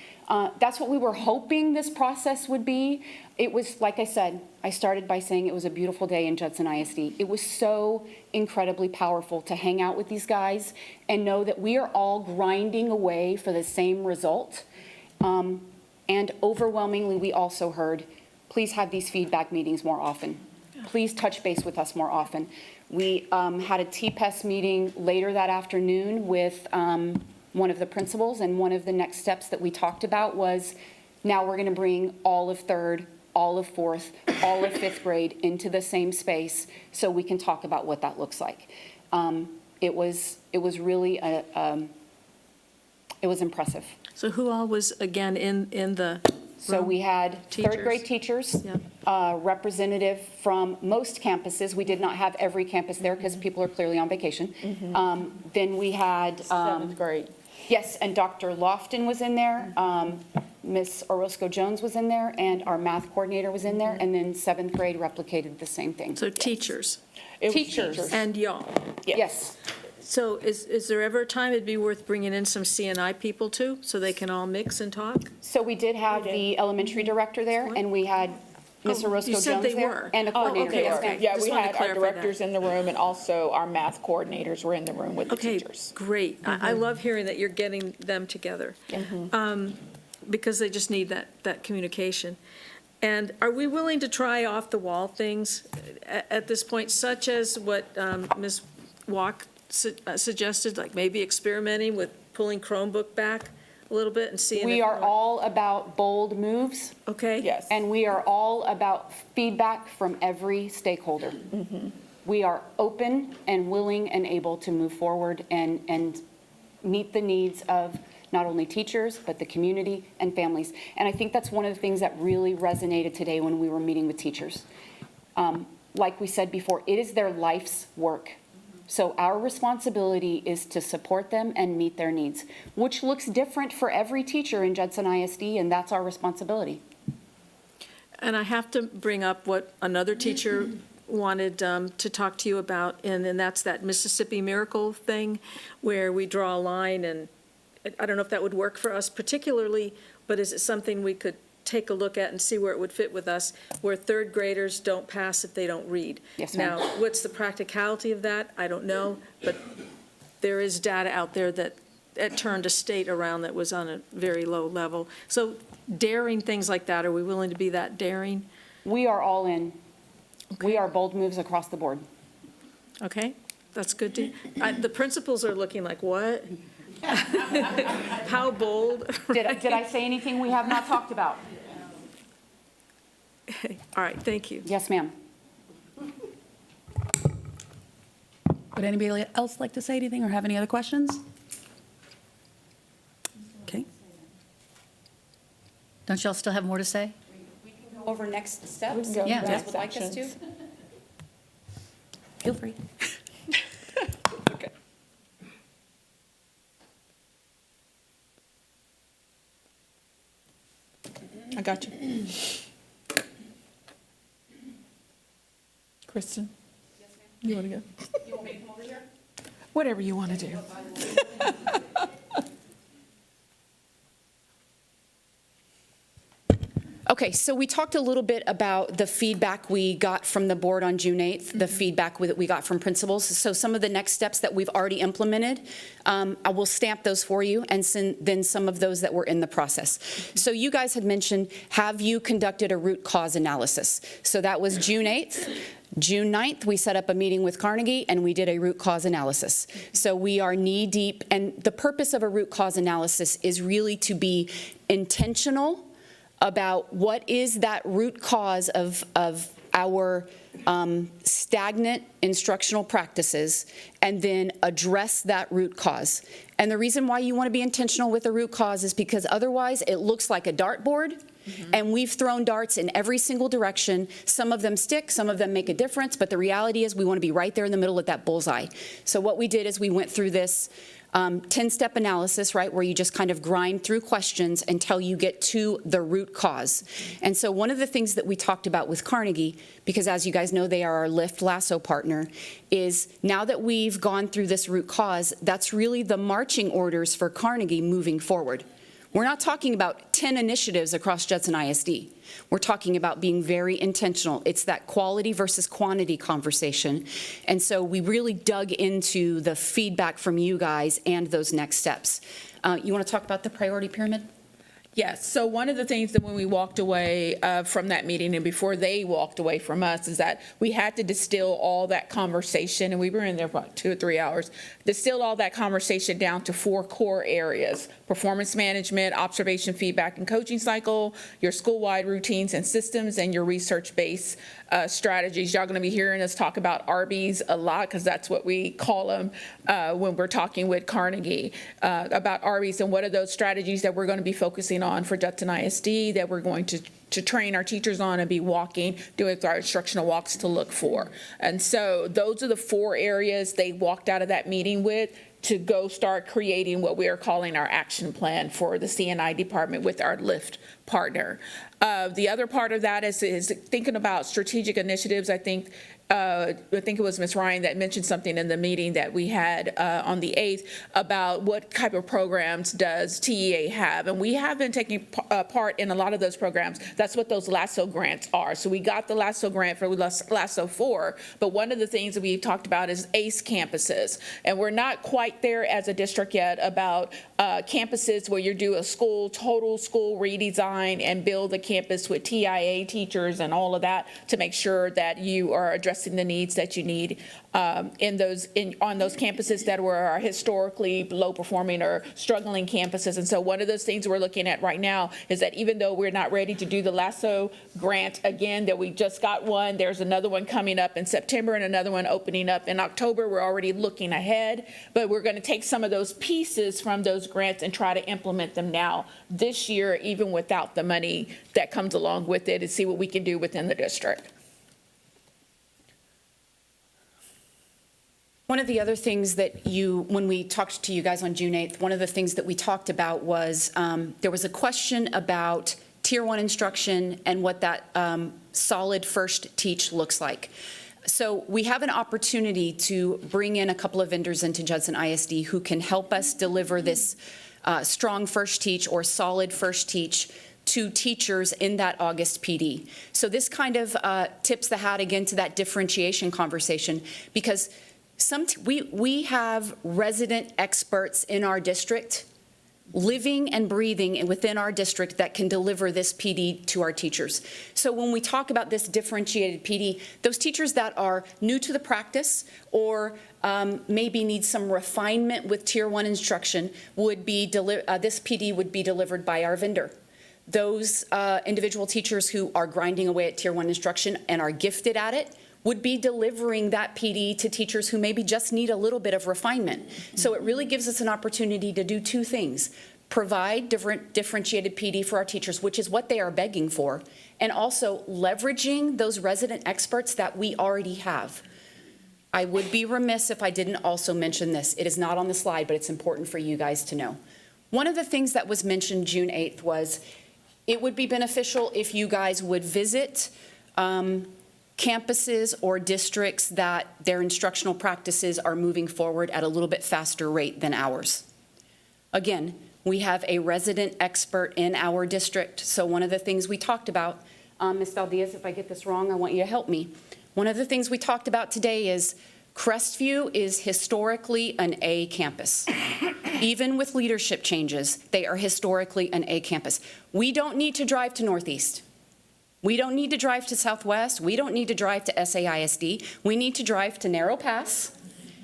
That's what we were hoping this process would be. It was, like I said, I started by saying it was a beautiful day in Judson ISD. It was so incredibly powerful to hang out with these guys and know that we are all grinding away for the same result. And overwhelmingly, we also heard, please have these feedback meetings more often. Please touch base with us more often. We had a TPES meeting later that afternoon with one of the principals, and one of the next steps that we talked about was, now we're going to bring all of third, all of fourth, all of fifth grade into the same space so we can talk about what that looks like. It was really, it was impressive. So who all was, again, in the So we had third grade Teachers. teachers, representative from most campuses. We did not have every campus there because people are clearly on vacation. Then we had. Seventh grade. Yes, and Dr. Lofton was in there. Ms. Orozco Jones was in there, and our math coordinator was in there, and then seventh grade replicated the same thing. So teachers Teachers. and y'all. Yes. So is there ever a time it'd be worth bringing in some CNI people too, so they can all mix and talk? So we did have the elementary director there, and we had Ms. Oh, Orozco you said Jones they there. were. And a Oh, coordinator. okay, Yes, okay. ma'am. Yeah, Just we wanted to had our clarify that. directors in the room, and also our math coordinators were in the room with the Okay, teachers. great. I love hearing that you're getting them together. Because they just need that communication. And are we willing to try off-the-wall things at this point, such as what Ms. Walk suggested, like maybe experimenting with pulling Chromebook back a little bit and seeing? We if- are all about bold moves. Okay. Yes. And we are all about feedback from every stakeholder. We are open and willing and able to move forward and meet the needs of not only teachers, but the community and families. And I think that's one of the things that really resonated today when we were meeting with teachers. Like we said before, it is their life's work. So our responsibility is to support them and meet their needs, which looks different for every teacher in Judson ISD, and that's our responsibility. And I have to bring up what another teacher wanted to talk to you about, and that's that Mississippi Miracle thing, where we draw a line, and I don't know if that would work for us particularly, but is it something we could take a look at and see where it would fit with us, where third graders don't pass if they don't read? Yes, ma'am. Now, what's the practicality of that? I don't know, but there is data out there that turned a state around that was on a very low level. So daring things like that, are we willing to be that daring? We are all in. We are bold moves across the board. Okay, that's good to, the principals are looking like, what? How bold? Did I say anything we have not talked about? All right, thank you. Yes, ma'am. Would anybody else like to say anything or have any other questions? Okay. Don't y'all still have more to say? Over next steps? go Yeah. You guys next would like us to? actions. Feel free. Okay. I got you. Kristen? You want to go? You want me to come over here? Whatever you want to do. Okay, so we talked a little bit about the feedback we got from the board on June 8th, the feedback that we got from principals. So some of the next steps that we've already implemented, I will stamp those for you, and then some of those that were in the process. So you guys had mentioned, have you conducted a root cause analysis? So that was June 8th. June 9th, we set up a meeting with Carnegie and we did a root cause analysis. So we are knee deep, and the purpose of a root cause analysis is really to be intentional about what is that root cause of our stagnant instructional practices, and then address that root cause. And the reason why you want to be intentional with the root cause is because otherwise it looks like a dartboard, and we've thrown darts in every single direction. Some of them stick, some of them make a difference, but the reality is we want to be right there in the middle at that bullseye. So what we did is we went through this 10-step analysis, right, where you just kind of grind through questions until you get to the root cause. And so one of the things that we talked about with Carnegie, because as you guys know, they are our Lift Lasso partner, is now that we've gone through this root cause, that's really the marching orders for Carnegie moving forward. We're not talking about 10 initiatives across Judson ISD. We're talking about being very intentional. It's that quality versus quantity conversation. And so we really dug into the feedback from you guys and those next steps. You want to talk about the priority pyramid? Yes, so one of the things that when we walked away from that meeting and before they walked away from us is that we had to distill all that conversation, and we were in there for about 2 or 3 hours, distill all that conversation down to 4 core areas: performance management, observation, feedback, and coaching cycle, your school-wide routines and systems, and your research-based strategies. Y'all going to be hearing us talk about RBs a lot, because that's what we call them when we're talking with Carnegie about RBs and what are those strategies that we're going to be focusing on for Judson ISD, that we're going to train our teachers on and be doing our instructional walks to look for. And so those are the 4 areas they walked out of that meeting with to go start creating what we are calling our action plan for the CNI department with our Lift partner. The other part of that is thinking about strategic initiatives. I think it was Ms. Ryan that mentioned something in the meeting that we had on the 8th about what type of programs does TEA have. And we have been taking part in a lot of those programs. That's what those LASSO grants are. So we got the LASSO grant for LASSO 4, but one of the things that we talked about is ACE campuses. And we're not quite there as a district yet about campuses where you do a total school redesign and build a campus with TIA teachers and all of that to make sure that you are addressing the needs that you need on those campuses that were our historically low performing or struggling campuses. And so one of those things we're looking at right now is that even though we're not ready to do the LASSO grant again, that we just got one, there's another one coming up in September and another one opening up in October. We're already looking ahead, but we're going to take some of those pieces from those grants and try to implement them now this year, even without the money that comes along with it, and see what we can do within the district. One of the other things that when we talked to you guys on June 8th, one of the things that we talked about was there was a question about Tier 1 instruction and what that solid first teach looks like. So we have an opportunity to bring in a couple of vendors into Judson ISD who can help us deliver this strong first teach or solid first teach to teachers in that August PD. So this kind of tips the hat again to that differentiation conversation, because we have resident experts in our district living and breathing within our district that can deliver this PD to our teachers. So when we talk about this differentiated PD, those teachers that are new to the practice or maybe need some refinement with Tier 1 instruction would be this PD would be delivered by our vendor. Those individual teachers who are grinding away at Tier 1 instruction and are gifted at it would be delivering that PD to teachers who maybe just need a little bit of refinement. So it really gives us an opportunity to do 2 things: provide differentiated PD for our teachers, which is what they are begging for, and also leveraging those resident experts that we already have. I would be remiss if I didn't also mention this. It is not on the slide, but it's important for you guys to know. One of the things that was mentioned June 8th was it would be beneficial if you guys would visit campuses or districts that their instructional practices are moving forward at a little bit faster rate than ours. Again, We have a resident expert in our district. So one of the things we talked about, Ms. Valdez, if I get this wrong, I want you to help me. One of the things we talked about today is Crestview is historically an A campus. Even with leadership changes, they are historically an A campus. We don't need to drive to Northeast. We don't need to drive to Southwest. We don't need to drive to SAISD. We need to drive to Narrow Pass.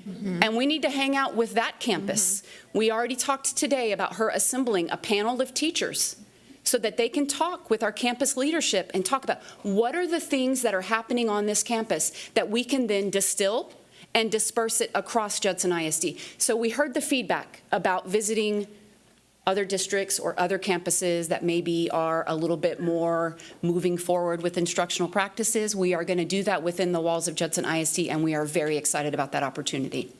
And we need to hang out with that campus. We already talked today about her assembling a panel of teachers so that they can talk with our campus leadership and talk about what are the things that are happening on this campus that we can then distill and disperse it across Judson ISD. So we heard the feedback about visiting other districts or other campuses that maybe are a little bit more moving forward with instructional practices. We are going to do that within the walls of Judson ISD, and we are very excited about that opportunity.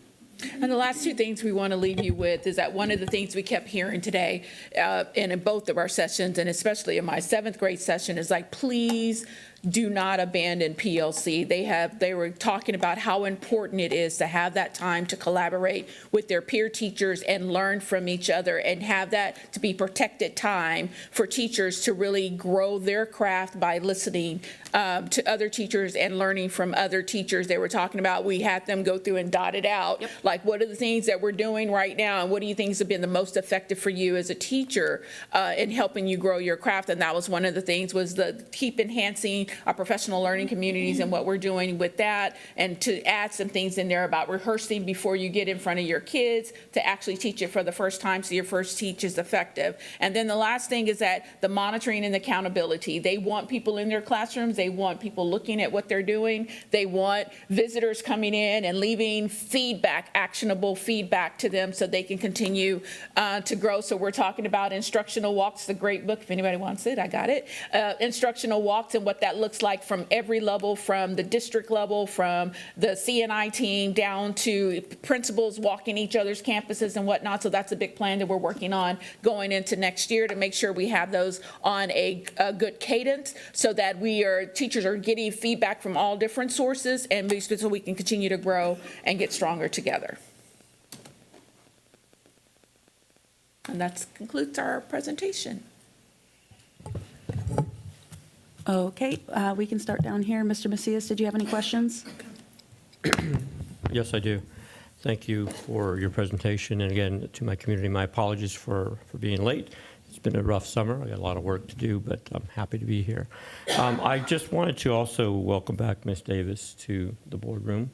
And the last two things we want to leave you with is that one of the things we kept hearing today, and in both of our sessions, and especially in my 7th grade session, is like, please do not abandon PLC. They were talking about how important it is to have that time to collaborate with their peer teachers and learn from each other, and have that to be protected time for teachers to really grow their craft by listening to other teachers and learning from other teachers. They were talking about, we had them go through and dot it out, like what are the things that we're doing right now, and what do you think have been the most effective for you as a teacher in helping you grow your craft. And that was one of the things, was the keep enhancing our professional learning communities and what we're doing with that, and to add some things in there about rehearsing before you get in front of your kids to actually teach it for the first time so your first teach is effective. And then the last thing is that the monitoring and accountability. They want people in their classrooms. They want people looking at what they're doing. They want visitors coming in and leaving feedback, actionable feedback to them so they can continue to grow. So we're talking about instructional walks, the great book. If anybody wants it, I got it. Instructional walks and what that looks like from every level, from the district level, from the CNI team down to principals walking each other's campuses and whatnot. So that's a big plan that we're working on going into next year to make sure we have those on a good cadence so that teachers are getting feedback from all different sources, and so we can continue to grow and get stronger together. And that concludes our presentation. Okay, we can start down here. Mr. Macias, did you have any questions? Yes, I do. Thank you for your presentation. And again, to my community, my apologies for being late. It's been a rough summer. I got a lot of work to do, but I'm happy to be here. I just wanted to also welcome back Ms. Davis to the boardroom,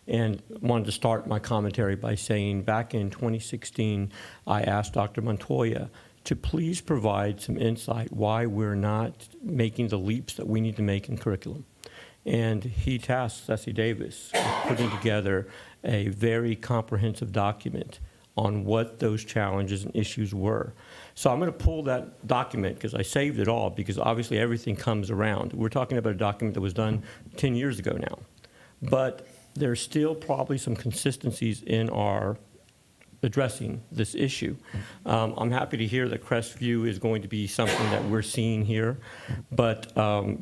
and wanted to start my commentary by saying back in 2016, I asked Dr. Montoya to please provide some insight why we're not making the leaps that we need to make in curriculum. And he tasked Ceci Davis with putting together a very comprehensive document on what those challenges and issues were. So I'm going to pull that document because I saved it all, because obviously everything comes around. We're talking about a document that was done 10 years ago now. But there's still probably some consistencies in our addressing this issue. I'm happy to hear that Crestview is going to be something that we're seeing here, but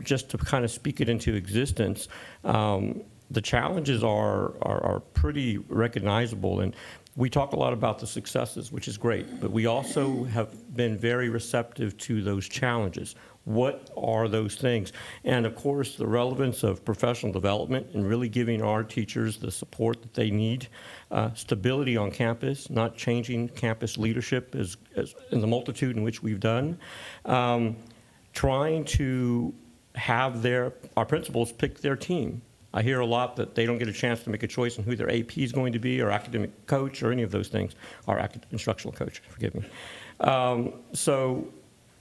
just to kind of speak it into existence, the challenges are pretty recognizable, and we talk a lot about the successes, which is great, but we also have been very receptive to those challenges. What are those things? And of course, the relevance of professional development and really giving our teachers the support that they need, stability on campus, not changing campus leadership as in the multitude in which we've done, trying to have our principals pick their team. I hear a lot that they don't get a chance to make a choice on who their AP is going to be, or academic coach, or any of those things, or instructional coach, forgive me. So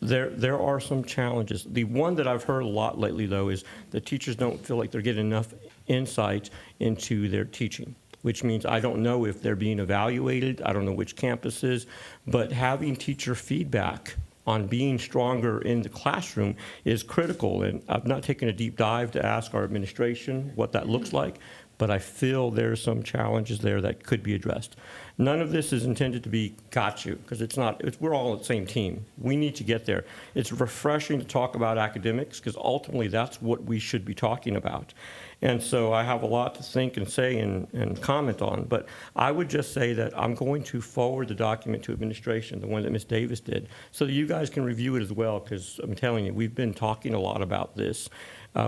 there are some challenges. The one that I've heard a lot lately, though, is that teachers don't feel like they're getting enough insight into their teaching, which means I don't know if they're being evaluated, I don't know which campuses, but having teacher feedback on being stronger in the classroom is critical. And I've not taken a deep dive to ask our administration what that looks like, but I feel there's some challenges there that could be addressed. None of this is intended to be got you, because it's not. We're all on the same team. We need to get there. It's refreshing to talk about academics, because ultimately that's what we should be talking about. And so I have a lot to think and say and comment on, but I would just say that I'm going to forward the document to administration, the one that Ms. Davis did, so that you guys can review it as well, because I'm telling you, we've been talking a lot about this.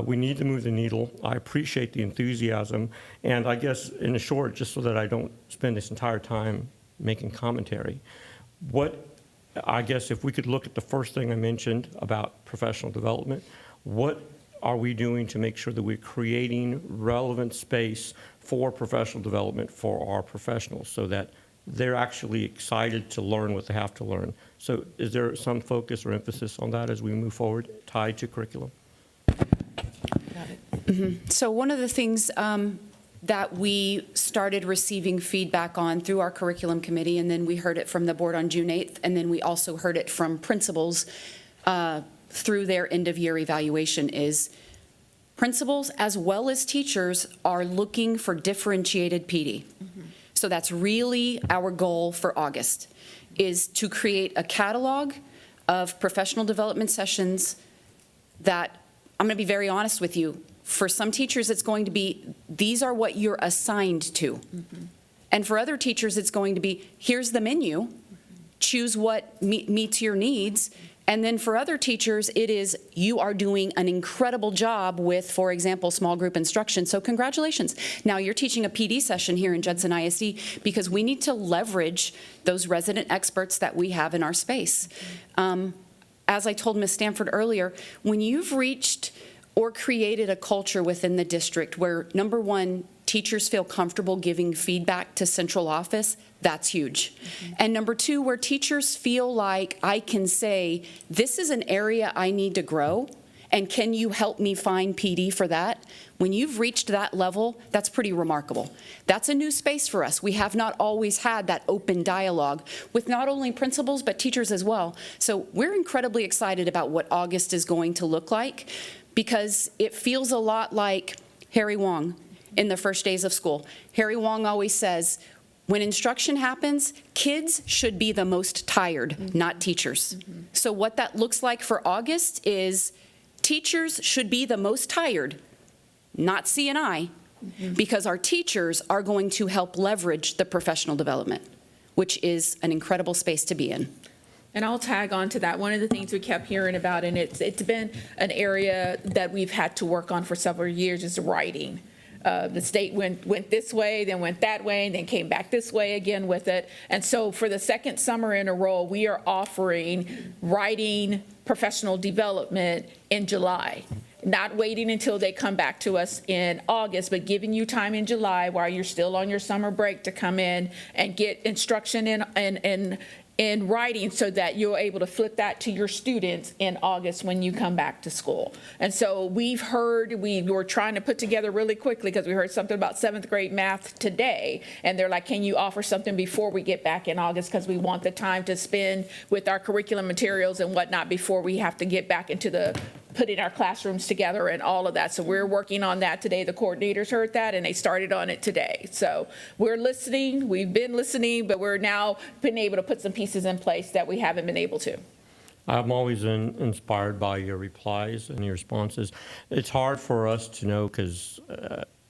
We need to move the needle. I appreciate the enthusiasm, and I guess in a short, just so that I don't spend this entire time making commentary, I guess if we could look at the first thing I mentioned about professional development, what are we doing to make sure that we're creating relevant space for professional development for our professionals so that they're actually excited to learn what they have to learn? So is there some focus or emphasis on that as we move forward tied to curriculum? So one of the things that we started receiving feedback on through our curriculum committee, and then we heard it from the board on June 8th, and then we also heard it from principals through their end-of-year evaluation, is principals as well as teachers are looking for differentiated PD. So that's really our goal for August, is to create a catalog of professional development sessions that, I'm going to be very honest with you, for some teachers it's going to be, these are what you're assigned to. And for other teachers it's going to be, here's the menu, choose what meets your needs. And then for other teachers, it is, you are doing an incredible job with, for example, small group instruction, so congratulations. Now you're teaching a PD session here in Judson ISD because we need to leverage those resident experts that we have in our space. As I told Ms. Stanford earlier, when you've reached or created a culture within the district where, number one, teachers feel comfortable giving feedback to central office, that's huge. And number two, where teachers feel like I can say, this is an area I need to grow, and can you help me find PD for that? When you've reached that level, that's pretty remarkable. That's a new space for us. We have not always had that open dialogue with not only principals, but teachers as well. So we're incredibly excited about what August is going to look like, because it feels a lot like Harry Wong in the first days of school. Harry Wong always says, when instruction happens, kids should be the most tired, not teachers. So what that looks like for August is teachers should be the most tired, not C&I, because our teachers are going to help leverage the professional development, which is an incredible space to be in. And I'll tag on to that. One of the things we kept hearing about, and it's been an area that we've had to work on for several years, is writing. The state went this way, then went that way, and then came back this way again with it. And so for the second summer in a row, we are offering writing professional development in July. Not waiting until they come back to us in August, but giving you time in July while you're still on your summer break to come in and get instruction in writing so that you're able to flip that to your students in August when you come back to school. And so we were trying to put together really quickly because we heard something about 7th grade math today. And they're like, can you offer something before we get back in August? Because we want the time to spend with our curriculum materials and whatnot before we have to get back into putting our classrooms together and all of that. So we're working on that today. The coordinators heard that and they started on it today. So we're listening, we've been listening, but we're now been able to put some pieces in place that we haven't been able to. I'm always inspired by your replies and your responses. It's hard for us to know because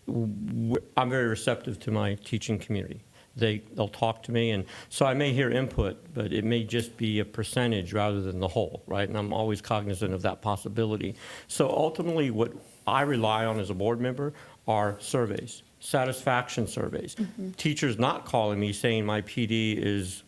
I'm very receptive to my teaching community. They'll talk to me, and so I may hear input, but it may just be a percentage rather than the whole, right? And I'm always cognizant of that possibility. So ultimately, what I rely on as a board member are surveys, satisfaction surveys. Teachers not calling me saying my PD is,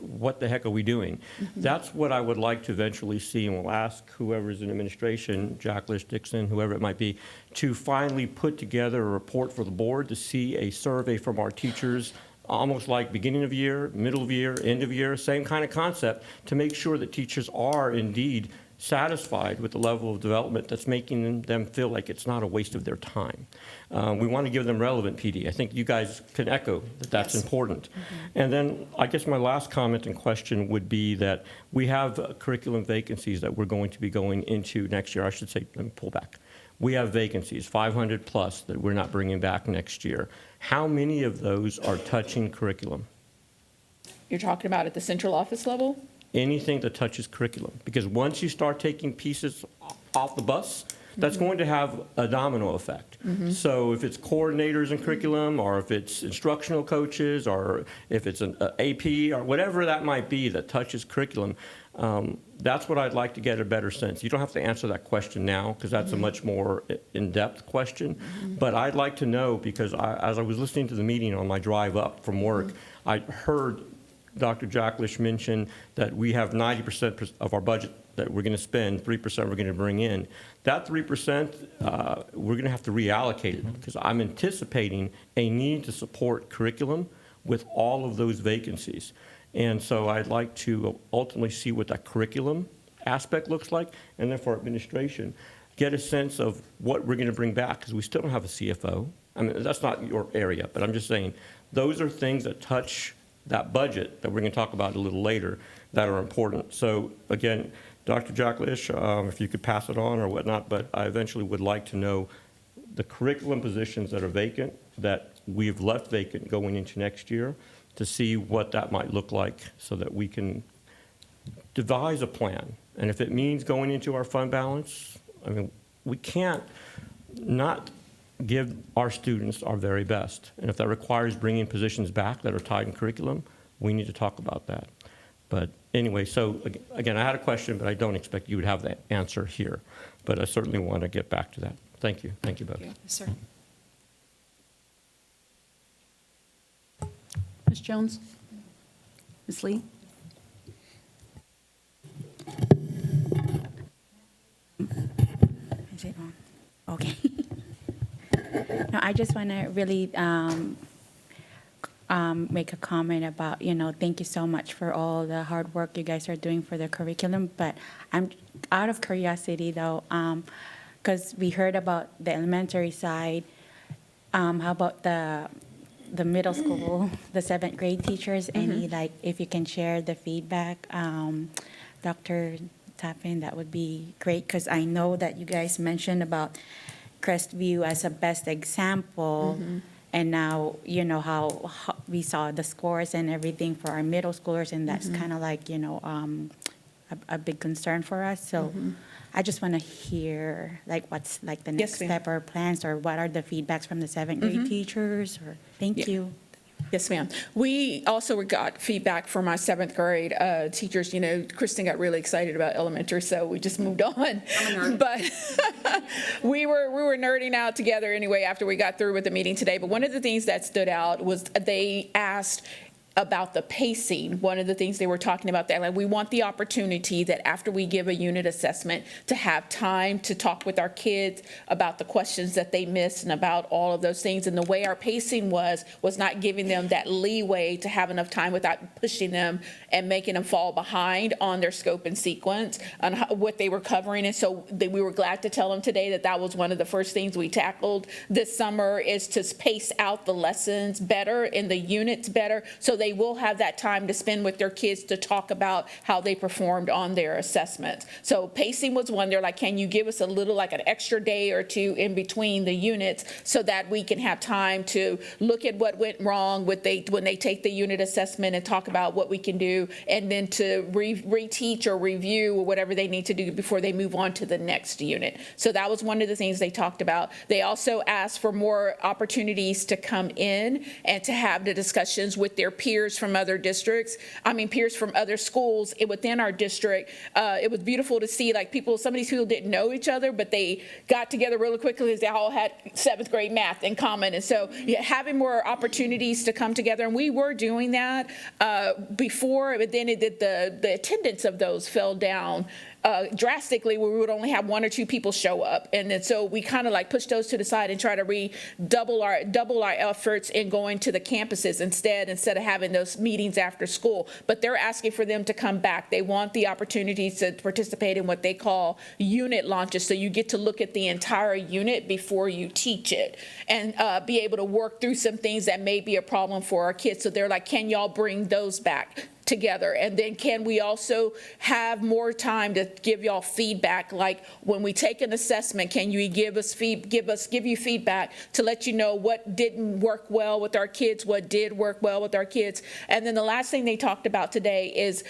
what the heck are we doing? That's what I would like to eventually see, and we'll ask whoever's in administration, Jaklich, Dixon, whoever it might be, to finally put together a report for the board to see a survey from our teachers, almost like beginning of year, middle of year, end of year, same kind of concept, to make sure that teachers are indeed satisfied with the level of development that's making them feel like it's not a waste of their time. We want to give them relevant PD. I think you guys can echo that that's important. And then I guess my last comment and question would be that we have curriculum vacancies that we're going to be going into next year. I should say, let me pull back. we have vacancies, 500 plus, that we're not bringing back next year. How many of those are touching curriculum? You're talking about at the central office level? Anything that touches curriculum. Because once you start taking pieces off the bus, that's going to have a domino effect. So if it's coordinators in curriculum, or if it's instructional coaches, or if it's an AP, or whatever that might be that touches curriculum, that's what I'd like to get a better sense. You don't have to answer that question now, because that's a much more in-depth question. But I'd like to know, because as I was listening to the meeting on my drive up from work, I heard Dr. Jaklich mention that we have 90% of our budget that we're going to spend, 3% we're going to bring in. That 3%, we're going to have to reallocate it, because I'm anticipating a need to support curriculum with all of those vacancies. And so I'd like to ultimately see what that curriculum aspect looks like, and then for administration, get a sense of what we're going to bring back, because we still don't have a CFO. I mean, that's not your area, but I'm just saying, those are things that touch that budget that we're going to talk about a little later that are important. So again, Dr. Jaklich, if you could pass it on or whatnot, but I eventually would like to know the curriculum positions that are vacant, that we've left vacant going into next year, to see what that might look like, so that we can devise a plan. And if it means going into our fund balance, I mean, we can't not give our students our very best. And if that requires bringing positions back that are tied in curriculum, we need to talk about that. But anyway, so again, I had a question, but I don't expect you would have the answer here. But I certainly want to get back to that. Thank you. Thank you both. Yes, sir. Ms. Jones? Ms. Lee? Is it on? Okay. No, I just want to really make a comment about, thank you so much for all the hard work you guys are doing for the curriculum. But I'm out of curiosity, though, because we heard about the elementary side. How about the middle school, the 7th grade teachers? Any, if you can share the feedback, Dr. Tappan, that would be great, because I know that you guys mentioned about Crestview as a best example, and now how we saw the scores and everything for our middle schoolers, and that's kind of like a big concern for us. So I just want to hear what's the next step or plans, or what are the feedbacks from the 7th grade teachers, or thank you. Yes, ma'am. We also got feedback from our 7th grade teachers. Kristen got really excited about elementary, so we just moved on. But we were nerding out together anyway after we got through with the meeting today. But one of the things that stood out was they asked about the pacing. One of the things they were talking about that, we want the opportunity that after we give a unit assessment to have time to talk with our kids about the questions that they missed and about all of those things. And the way our pacing was not giving them that leeway to have enough time without pushing them and making them fall behind on their scope and sequence on what they were covering. And so we were glad to tell them today that was one of the first things we tackled this summer, is to pace out the lessons better and the units better, so they will have that time to spend with their kids to talk about how they performed on their assessments. So pacing was one. They're like, can you give us a little, an extra day or two in between the units, so that we can have time to look at what went wrong when they take the unit assessment and talk about what we can do, and then to reteach or review or whatever they need to do before they move on to the next unit. So that was one of the things they talked about. They also asked for more opportunities to come in and to have the discussions with their peers from other districts, peers from other schools within our district. It was beautiful to see, some of these people didn't know each other, but they got together really quickly because they all had 7th grade math in common. And so having more opportunities to come together, and we were doing that before, but then the attendance of those fell down drastically, where we would only have 1 or 2 people show up. And then so we kind of pushed those to the side and try to double our efforts in going to the campuses instead of having those meetings after school. But they're asking for them to come back. They want the opportunity to participate in what they call unit launches. So you get to look at the entire unit before you teach it, and be able to work through some things that may be a problem for our kids. So they're like, can y'all bring those back? together? And then can we also have more time to give y'all feedback? Like when we take an assessment, can you give you feedback to let you know what didn't work well with our kids, what did work well with our kids? And then the last thing they talked about today is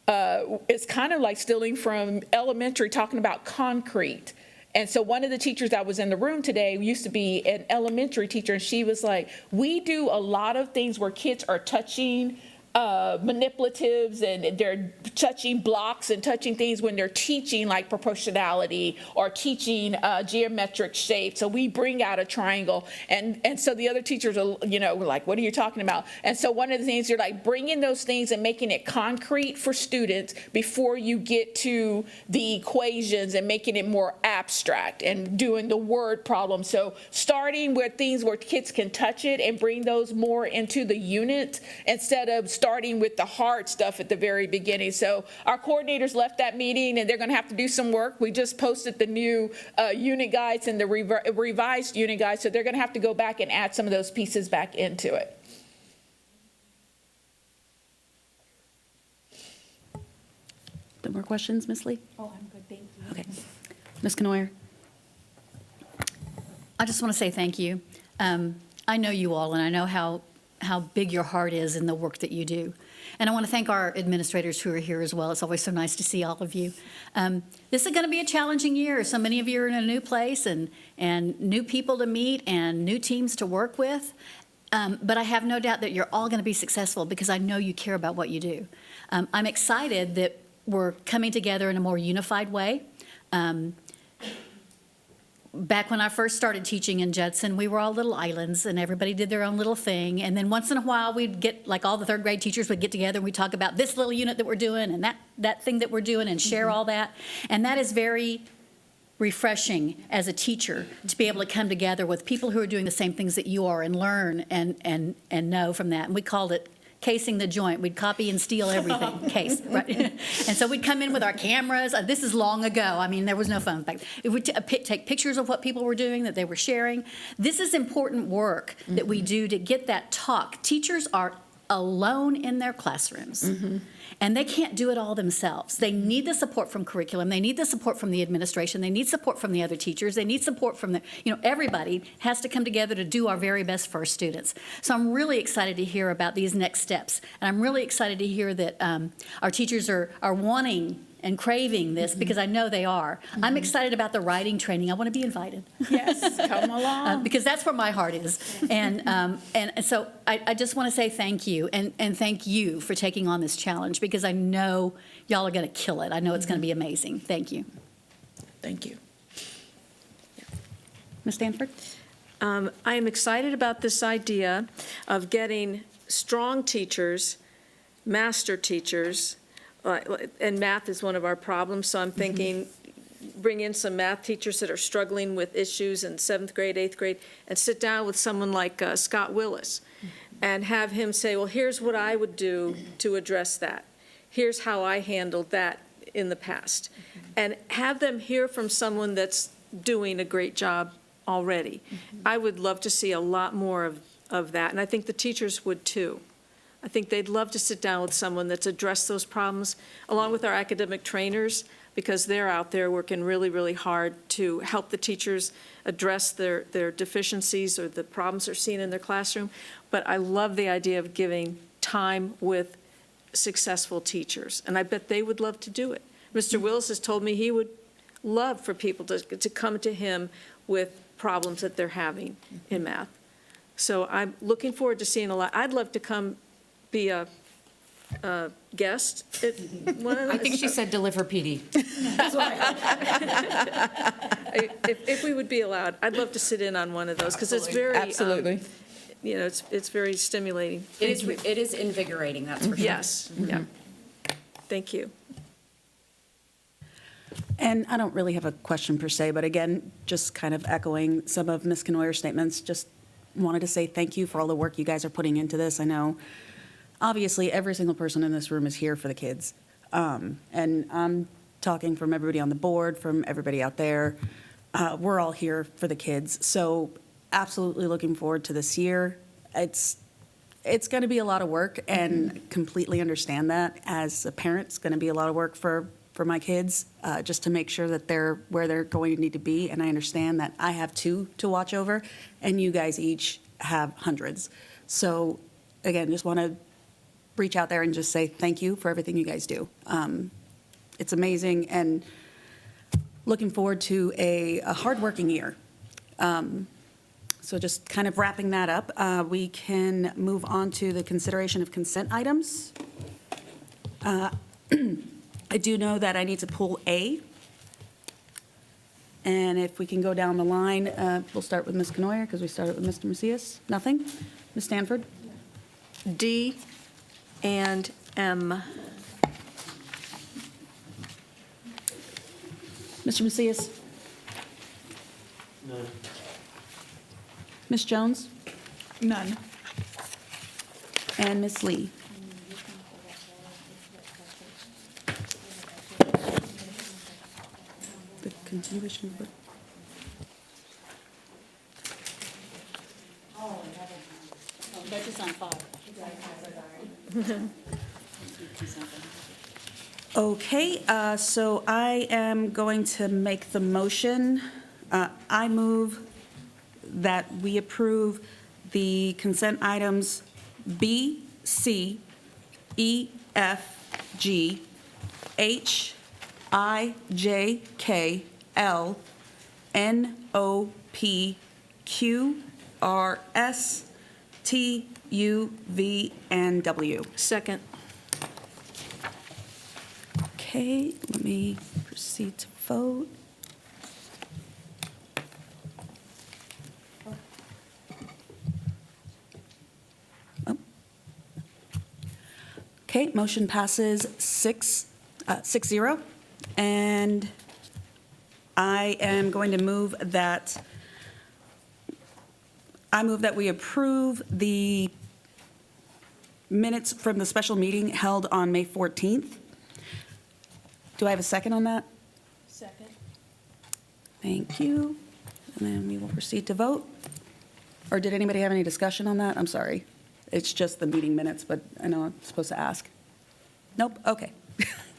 it's kind of like stealing from elementary, talking about concrete. And so one of the teachers that was in the room today used to be an elementary teacher, and she was like, we do a lot of things where kids are touching manipulatives and they're touching blocks and touching things when they're teaching like proportionality or teaching geometric shapes. So we bring out a triangle, and so the other teachers are, were like, what are you talking about? And so one of the things, you're like bringing those things and making it concrete for students before you get to the equations and making it more abstract and doing the word problem. So starting with things where kids can touch it and bring those more into the unit instead of starting with the hard stuff at the very beginning. So our coordinators left that meeting and they're going to have to do some work. We just posted the new unit guides and the revised unit guides, so they're going to have to go back and add some of those pieces back into it. No more questions, Ms. Lee? Oh, I'm good, thank you. Okay. Ms. Knoyer? I just want to say thank you. I know you all, and I know how big your heart is in the work that you do. And I want to thank our administrators who are here as well. It's always so nice to see all of you. This is going to be a challenging year. So many of you are in a new place and new people to meet and new teams to work with. But I have no doubt that you're all going to be successful because I know you care about what you do. I'm excited that we're coming together in a more unified way. Back when I first started teaching in Judson, we were all little islands and everybody did their own little thing. And then once in a while we'd get, like all the third grade teachers would get together and we'd talk about this little unit that we're doing and that thing that we're doing and share all that. And that is very refreshing as a teacher to be able to come together with people who are doing the same things that you are and learn and know from that. And we called it casing the joint. We'd copy and steal everything, case, right? And so we'd come in with our cameras. This is long ago. I mean, there was no phone back then. We'd take pictures of what people were doing, that they were sharing. This is important work that we do to get that talk. Teachers are alone in their classrooms. And they can't do it all themselves. They need the support from curriculum. They need the support from the administration. They need support from the other teachers. They need support from the, everybody has to come together to do our very best for our students. So I'm really excited to hear about these next steps. And I'm really excited to hear that our teachers are wanting and craving this because I know they are. I'm excited about the writing training. I want to be invited. Yes, come along. Because that's where my heart is. And so I just want to say thank you and thank you for taking on this challenge because I know y'all are going to kill it. I know it's going to be amazing. Thank you. Thank you. Ms. Stanford? I am excited about this idea of getting strong teachers, master teachers, and math is one of our problems, so I'm thinking bring in some math teachers that are struggling with issues in 7th grade, 8th grade, and sit down with someone like Scott Willis and have him say, well, here's what I would do to address that. Here's how I handled that in the past. And have them hear from someone that's doing a great job already. I would love to see a lot more of that, and I think the teachers would too. I think they'd love to sit down with someone that's addressed those problems, along with our academic trainers, because they're out there working really, really hard to help the teachers address their deficiencies or the problems they're seeing in their classroom. But I love the idea of giving time with successful teachers, and I bet they would love to do it. Mr. Willis has told me he would love for people to come to him with problems that they're having in math. So I'm looking forward to seeing a lot. I'd love to come be a guest at one of those. I think she said deliver PD. If we would be allowed, I'd love to sit in on one of those because it's very, Absolutely. It's very stimulating. It is invigorating, that's for sure. Yes, yeah. Thank you. And I don't really have a question per se, but again, just kind of echoing some of Ms. Knoyer's statements, just wanted to say thank you for all the work you guys are putting into this. I know, obviously, every single person in this room is here for the kids. And I'm talking from everybody on the board, from everybody out there. We're all here for the kids. So absolutely looking forward to this year. It's it's going to be a lot of work, and completely understand that. As a parent, it's going to be a lot of work for my kids, just to make sure that they're where they're going to need to be. And I understand that I have 2 to watch over, and you guys each have hundreds. So again, just want to reach out there and just say thank you for everything you guys do. It's amazing, and looking forward to a hardworking year. So just kind of wrapping that up, we can move on to the consideration of consent items. I do know that I need to pull A. And if we can go down the line, we'll start with Ms. Canoyer, because we started with Mr. Macias. Nothing? Ms. Stanford? D and M. Mr. Macias? None. Ms. Jones? None. And Ms. Lee? The continuation of what? Budget's on 5. Okay, so I am going to make the motion. I move that we approve the consent items B, C, E, F, G, H, I, J, K, L, N, O, P, Q, R, S, T, U, V, and W. Second. Okay, let me proceed to vote. Oh. Okay, motion passes 6-0. And I am going to move that, we approve the minutes from the special meeting held on May 14th. Do I have a second on that? Second. Thank you. And then we will proceed to vote. Or did anybody have any discussion on that? I'm sorry. It's just the meeting minutes, but I know I'm supposed to ask. Nope, okay.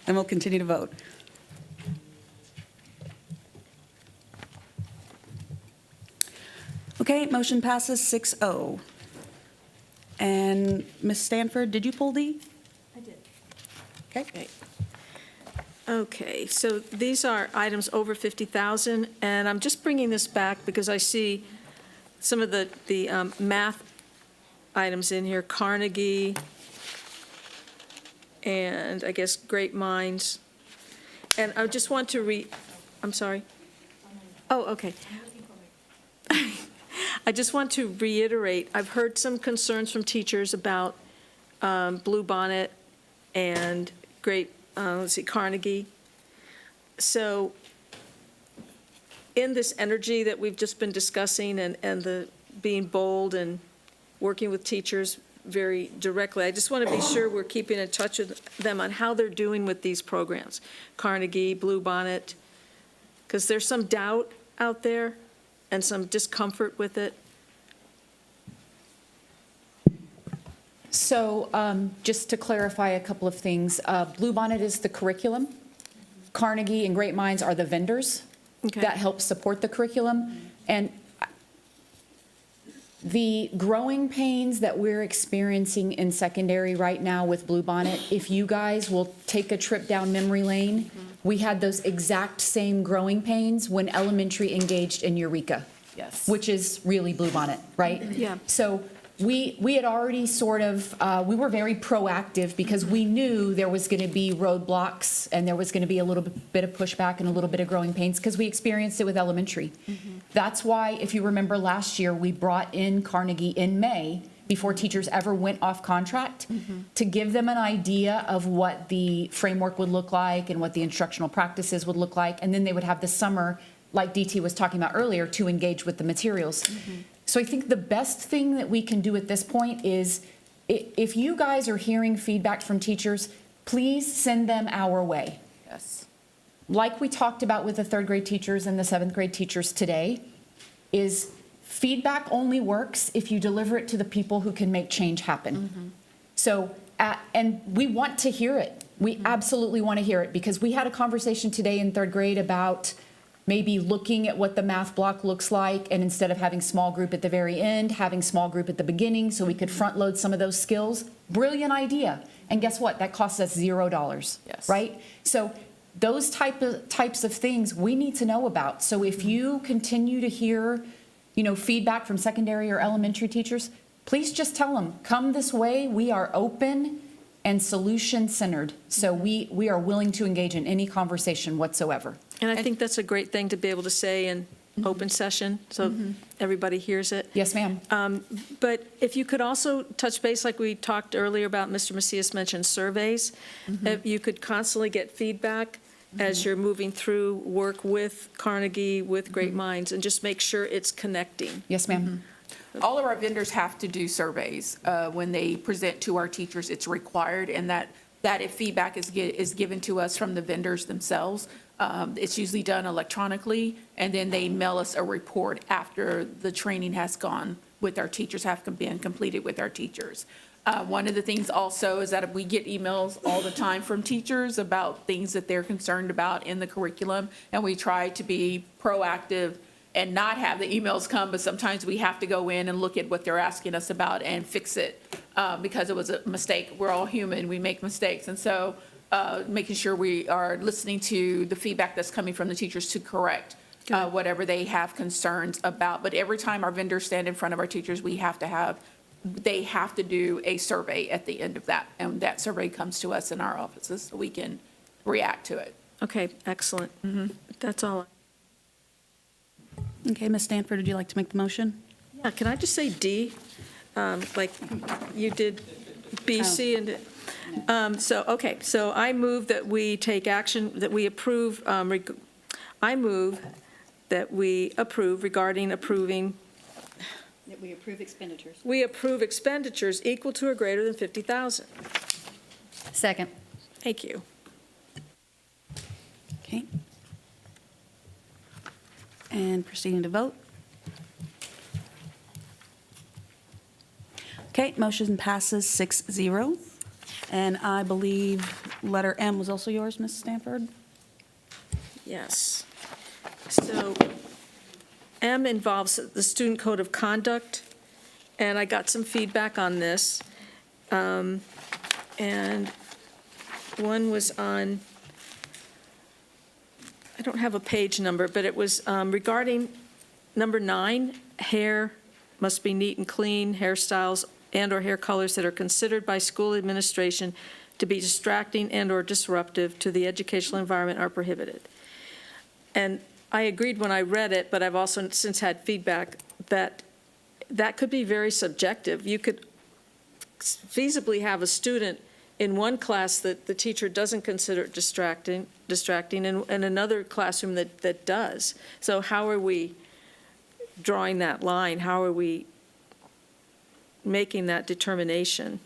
Then we'll continue to vote. Okay, motion passes 6-0. And Ms. Stanford, did you pull D? I did. Okay. Okay, so these are items over 50,000, and I'm just bringing this back because I see some of the math items in here, Carnegie, and I guess Great Minds. And I just want to I'm sorry? Oh, okay. I just want to reiterate, I've heard some concerns from teachers about Blue Bonnet and Carnegie. So in this energy that we've just been discussing and the being bold and working with teachers very directly, I just want to be sure we're keeping in touch with them on how they're doing with these programs, Carnegie, Blue Bonnet, because there's some doubt out there and some discomfort with it. So just to clarify a couple of things, Blue Bonnet is the curriculum. Carnegie and Great Minds are the vendors that help support the curriculum. And the growing pains that we're experiencing in secondary right now with Blue Bonnet, if you guys will take a trip down memory lane, we had those exact same growing pains when elementary engaged in Eureka. Yes. Which is really Blue Bonnet, right? Yeah. So we had already sort of, we were very proactive because we knew there was going to be roadblocks and there was going to be a little bit of pushback and a little bit of growing pains because we experienced it with elementary. That's why, if you remember last year, we brought in Carnegie in May before teachers ever went off contract to give them an idea of what the framework would look like and what the instructional practices would look like. And then they would have the summer, like DT was talking about earlier, to engage with the materials. So I think the best thing that we can do at this point is, if you guys are hearing feedback from teachers, please send them our way. Yes. Like we talked about with the third grade teachers and the seventh grade teachers today, is feedback only works if you deliver it to the people who can make change happen. So, and we want to hear it. We absolutely want to hear it, because we had a conversation today in third grade about maybe looking at what the math block looks like, and instead of having small group at the very end, having small group at the beginning so we could front load some of those skills. Brilliant idea. And guess what? That costs us $0, Yes. right? So those types of things we need to know about. So if you continue to hear, feedback from secondary or elementary teachers, please just tell them, come this way. We are open and solution-centered. So we are willing to engage in any conversation whatsoever. And I think that's a great thing to be able to say in open session, so everybody hears it. Yes, ma'am. But if you could also touch base, like we talked earlier about, Mr. Macias mentioned surveys. If you could constantly get feedback as you're moving through work with Carnegie, with Great Minds, and just make sure it's connecting. Yes, ma'am. All of our vendors have to do surveys when they present to our teachers. It's required, and that if feedback is given to us from the vendors themselves, it's usually done electronically, and then they mail us a report after the training has gone with our teachers, have been completed with our teachers. One of the things also is that we get emails all the time from teachers about things that they're concerned about in the curriculum, and we try to be proactive and not have the emails come, but sometimes we have to go in and look at what they're asking us about and fix it because it was a mistake. We're all human, we make mistakes. And so making sure we are listening to the feedback that's coming from the teachers to correct whatever they have concerns about. But every time our vendors stand in front of our teachers, they have to do a survey at the end of that. And that survey comes to us in our offices so we can react to it. Okay, excellent. That's all. Okay, Ms. Stanford, would you like to make the motion? Yeah, can I just say D, like you did B, C, and, so I move that we take action, that we approve, I move that we approve regarding approving. That we approve expenditures. We approve expenditures equal to or greater than 50,000. Second. Thank you. Okay. And proceeding to vote. Okay, motion passes 6-0. And I believe letter M was also yours, Ms. Stanford? Yes. So M involves the Student Code of Conduct, and I got some feedback on this. And one was on, I don't have a page number, but it was regarding number 9, hair must be neat and clean, hairstyles and/or hair colors that are considered by school administration to be distracting and/or disruptive to the educational environment are prohibited. And I agreed when I read it, but I've also since had feedback that that could be very subjective. You could feasibly have a student in one class that the teacher doesn't consider it distracting, and another classroom that does. So how are we drawing that line? How are we making that determination?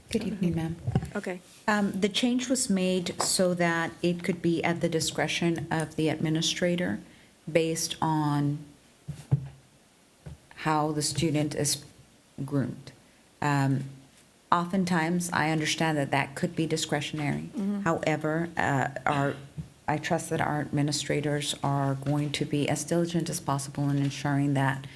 Good evening, ma'am. Okay. The change was made so that it could be at the discretion of the administrator based on how the student is groomed. Oftentimes, I understand that that could be discretionary. However, I trust that our administrators are going to be as diligent as possible in ensuring that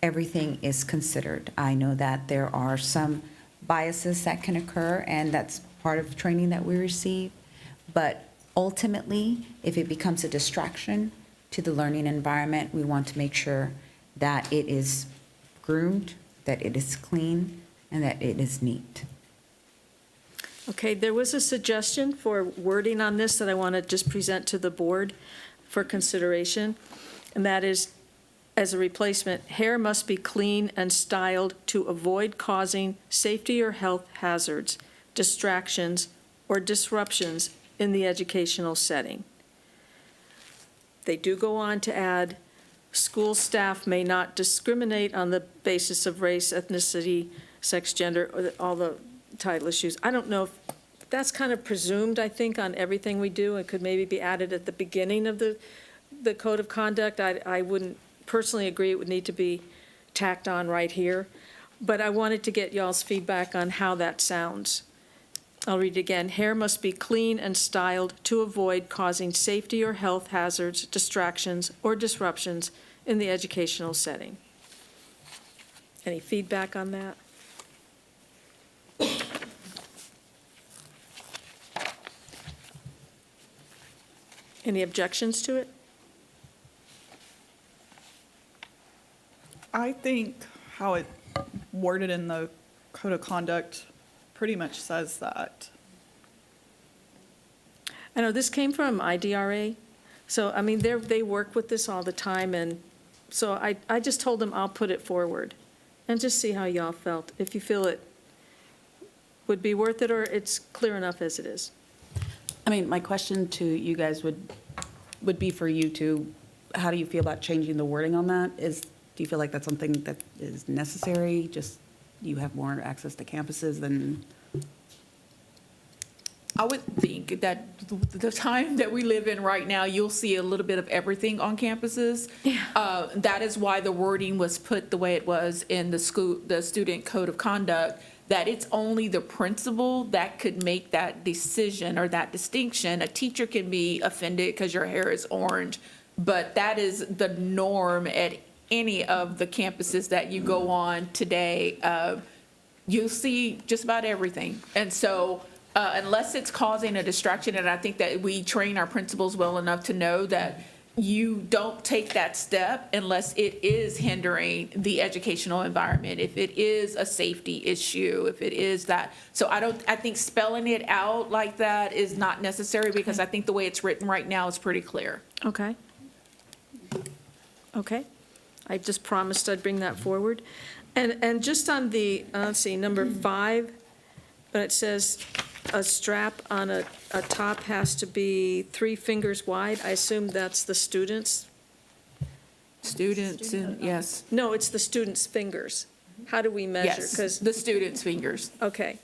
everything is considered. I know that there are some biases that can occur, and that's part of the training that we receive. But ultimately, if it becomes a distraction to the learning environment, we want to make sure that it is groomed, that it is clean, and that it is neat. Okay, there was a suggestion for wording on this that I want to just present to the board for consideration, and that is, as a replacement, hair must be clean and styled to avoid causing safety or health hazards, distractions, or disruptions in the educational setting. They do go on to add, school staff may not discriminate on the basis of race, ethnicity, sex, gender, or all the title issues. I don't know if that's kind of presumed, I think, on everything we do. It could maybe be added at the beginning of the code of conduct. I wouldn't personally agree it would need to be tacked on right here, but I wanted to get y'all's feedback on how that sounds. I'll read it again. Hair must be clean and styled to avoid causing safety or health hazards, distractions, or disruptions in the educational setting. Any feedback on that? Any objections to it? I think how it worded in the code of conduct pretty much says that. I know this came from IDRA, so, I mean, they work with this all the time, and so I just told them I'll put it forward and just see how y'all felt, if you feel it would be worth it or it's clear enough as it is. I mean, my question to you guys would be for you to, how do you feel about changing the wording on that? Do you feel like that's something that is necessary? Just you have more access to campuses than? I would think that the time that we live in right now, you'll see a little bit of everything on campuses. That is why the wording was put the way it was in the student code of conduct, that it's only the principal that could make that decision or that distinction. A teacher can be offended because your hair is orange, but that is the norm at any of the campuses that you go on today. You'll see just about everything. And so unless it's causing a distraction, and I think that we train our principals well enough to know that you don't take that step unless it is hindering the educational environment, if it is a safety issue, if it is that. So I think spelling it out like that is not necessary, because I think the way it's written right now is pretty clear. Okay. Okay. I just promised I'd bring that forward. And just on the, let's see, number 5, when it says a strap on a top has to be 3 fingers wide, I assume that's the students? Students, and yes. No, it's the students' fingers. How do we measure? Yes, 'Cause- the students' fingers. Okay,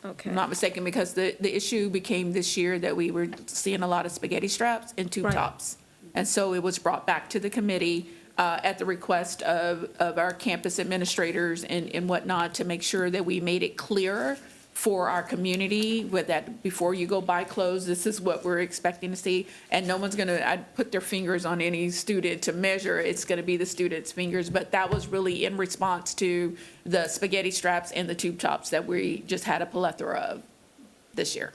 okay. I'm not mistaken, because the issue became this year that we were seeing a lot of spaghetti straps and tube Right. tops. And so it was brought back to the committee at the request of our campus administrators and whatnot, to make sure that we made it clearer for our community, with that before you go buy clothes, this is what we're expecting to see. And no one's gonna put their fingers on any student to measure, it's gonna be the student's fingers. But that was really in response to the spaghetti straps and the tube tops that we just had a plethora of this year.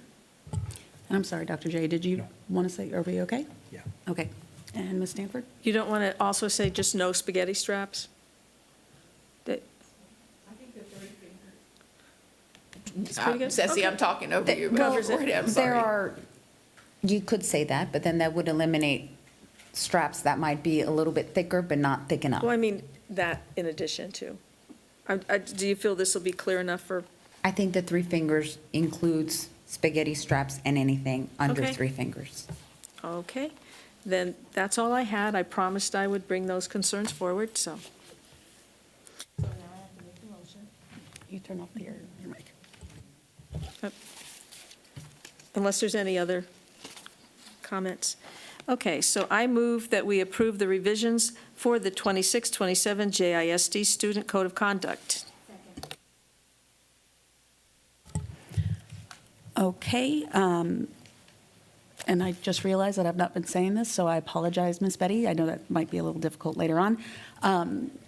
And I'm sorry, Dr. J, did you want to say, are we okay? Yeah. Okay. And Ms. Stanford? You don't want to also say just no spaghetti straps? That- It's pretty good? Ceci, Okay. I'm talking over you, but Covers it. I'm sorry. You could say that, but then that would eliminate straps that might be a little bit thicker, but not thick enough. Well, I mean, that in addition to. Do you feel this will be clear enough for, I think the 3 fingers includes spaghetti straps and anything under Okay. 3 fingers. okay, then that's all I had. I promised I would bring those concerns forward, so. You turn off your mic. Unless there's any other comments. Okay, so I move that we approve the revisions for the 26-27 JISD Student Code of Conduct. Okay, and I just realized that I've not been saying this, so I apologize, Ms. Betty. I know that might be a little difficult later on.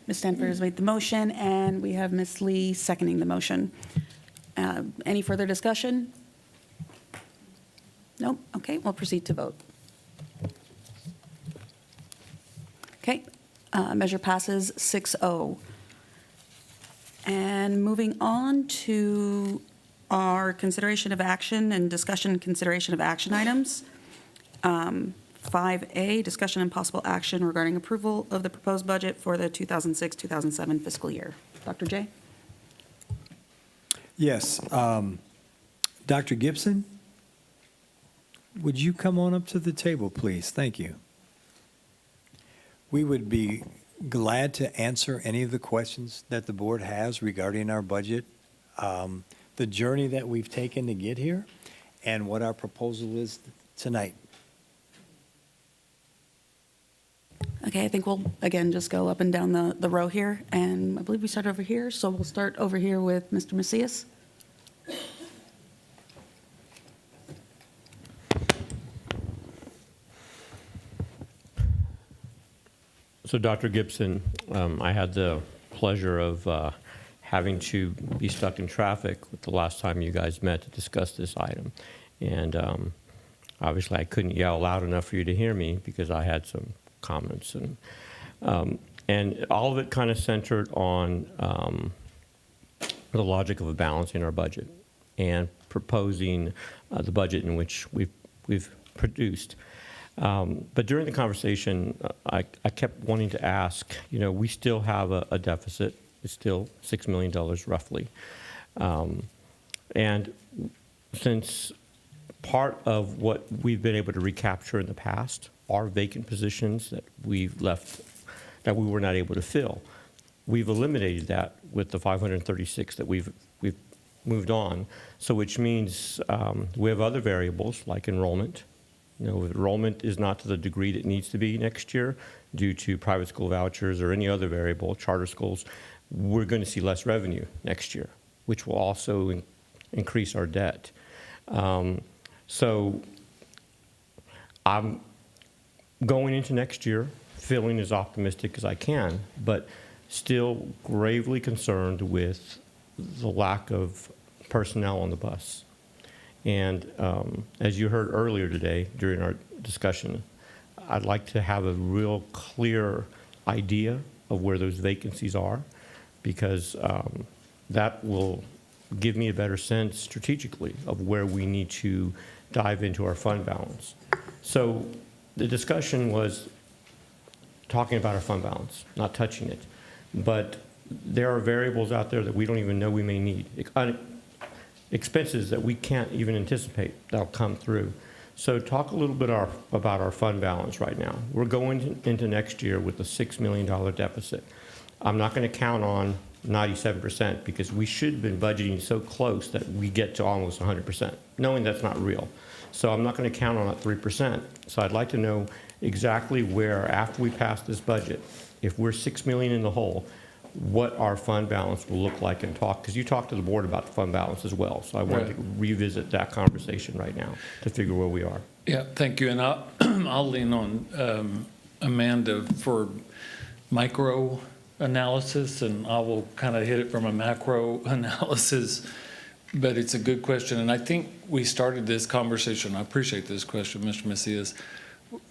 Ms. Stanford has made the motion, and we have Ms. Lee seconding the motion. Any further discussion? Nope, okay, we'll proceed to vote. Okay, measure passes 6-0. And moving on to our consideration of action and discussion and consideration of action items. 5A, discussion and possible action regarding approval of the proposed budget for the 2006-2007 fiscal year. Dr. J? Yes. Dr. Gibson, would you come on up to the table, please? Thank you. We would be glad to answer any of the questions that the board has regarding our budget, the journey that we've taken to get here, and what our proposal is tonight. Okay, I think we'll, again, just go up and down the row here, and I believe we start over here, so we'll start over here with Mr. Macias. So Dr. Gibson, I had the pleasure of having to be stuck in traffic with the last time you guys met to discuss this item. And obviously I couldn't yell loud enough for you to hear me because I had some comments. And all of it kind of centered on the logic of a balancing our budget and proposing the budget in which we've produced. But during the conversation, I kept wanting to ask, we still have a deficit. It's still $6 million roughly. And since part of what we've been able to recapture in the past are vacant positions that we've left, that we were not able to fill, we've eliminated that with the 536 that we've moved on. So which means we have other variables like enrollment. Enrollment is not to the degree that it needs to be next year due to private school vouchers or any other variable, charter schools. We're going to see less revenue next year, which will also increase our debt. So I'm going into next year feeling as optimistic as I can, but still gravely concerned with the lack of personnel on the bus. And as you heard earlier today during our discussion, I'd like to have a real clear idea of where those vacancies are, because that will give me a better sense strategically of where we need to dive into our fund balance. So the discussion was talking about our fund balance, not touching it. But there are variables out there that we don't even know we may need. Expenses that we can't even anticipate that'll come through. So talk a little bit about our fund balance right now. We're going into next year with a $6 million deficit. I'm not going to count on 97% because we should have been budgeting so close that we get to almost 100%, knowing that's not real. So I'm not going to count on that 3%. So I'd like to know exactly where, after we pass this budget, if we're $6 million in the hole, what our fund balance will look like, and talk, because you talked to the board about the fund balance as well. So I wanted to revisit that conversation right now to figure where we are. Yeah, thank you. And I'll lean on Amanda for micro analysis, and I will kind of hit it from a macro analysis. But it's a good question. And I think we started this conversation, I appreciate this question, Mr. Macias,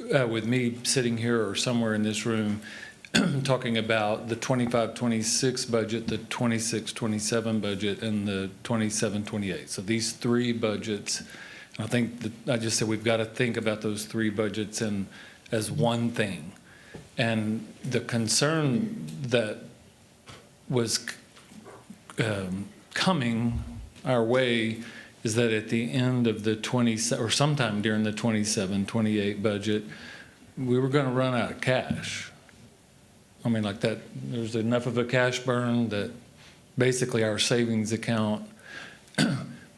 with me sitting here or somewhere in this room talking about the 25-26 budget, the 26-27 budget, and the 27-28. So these three budgets, I think that I just said we've got to think about those three budgets as one thing. And the concern that was coming our way is that at the end of the or sometime during the 27-28 budget, we were going to run out of cash. I mean, like that, there's enough of a cash burn that basically our savings account,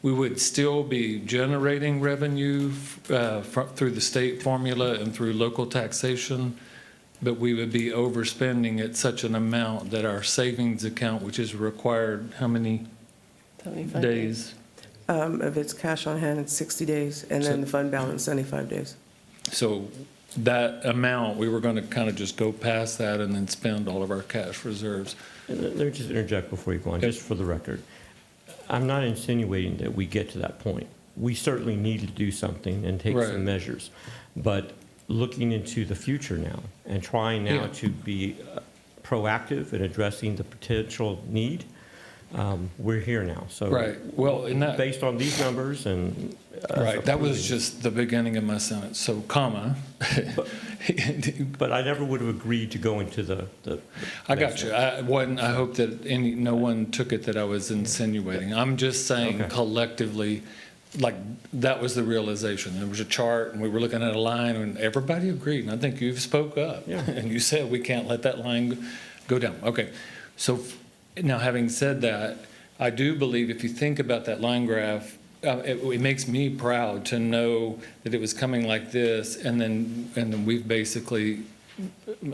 we would still be generating revenue through the state formula and through local taxation, but we would be overspending at such an amount that our savings account, which is required, how many 75 days? If it's cash on hand, it's 60 days, and then the fund balance, 75 days. So that amount, we were going to kind of just go past that and then spend all of our cash reserves. And let me just interject before you go on, just for the record. I'm not insinuating that we get to that point. We certainly need to do something and take some measures. But looking into the future now and trying now to be proactive in addressing the potential need, we're here now. So well, in that, based on these numbers and that was just the beginning of my sentence. So comma. but I never would have agreed to go into the I got you. I hope that no one took it that I was insinuating. I'm just saying collectively, like that was the realization. There was a chart and we were looking at a line and everybody agreed. And I think you spoke up and you said we can't let that line go down. Okay. So now, having said that, I do believe if you think about that line graph, it makes me proud to know that it was coming like this, and then we've basically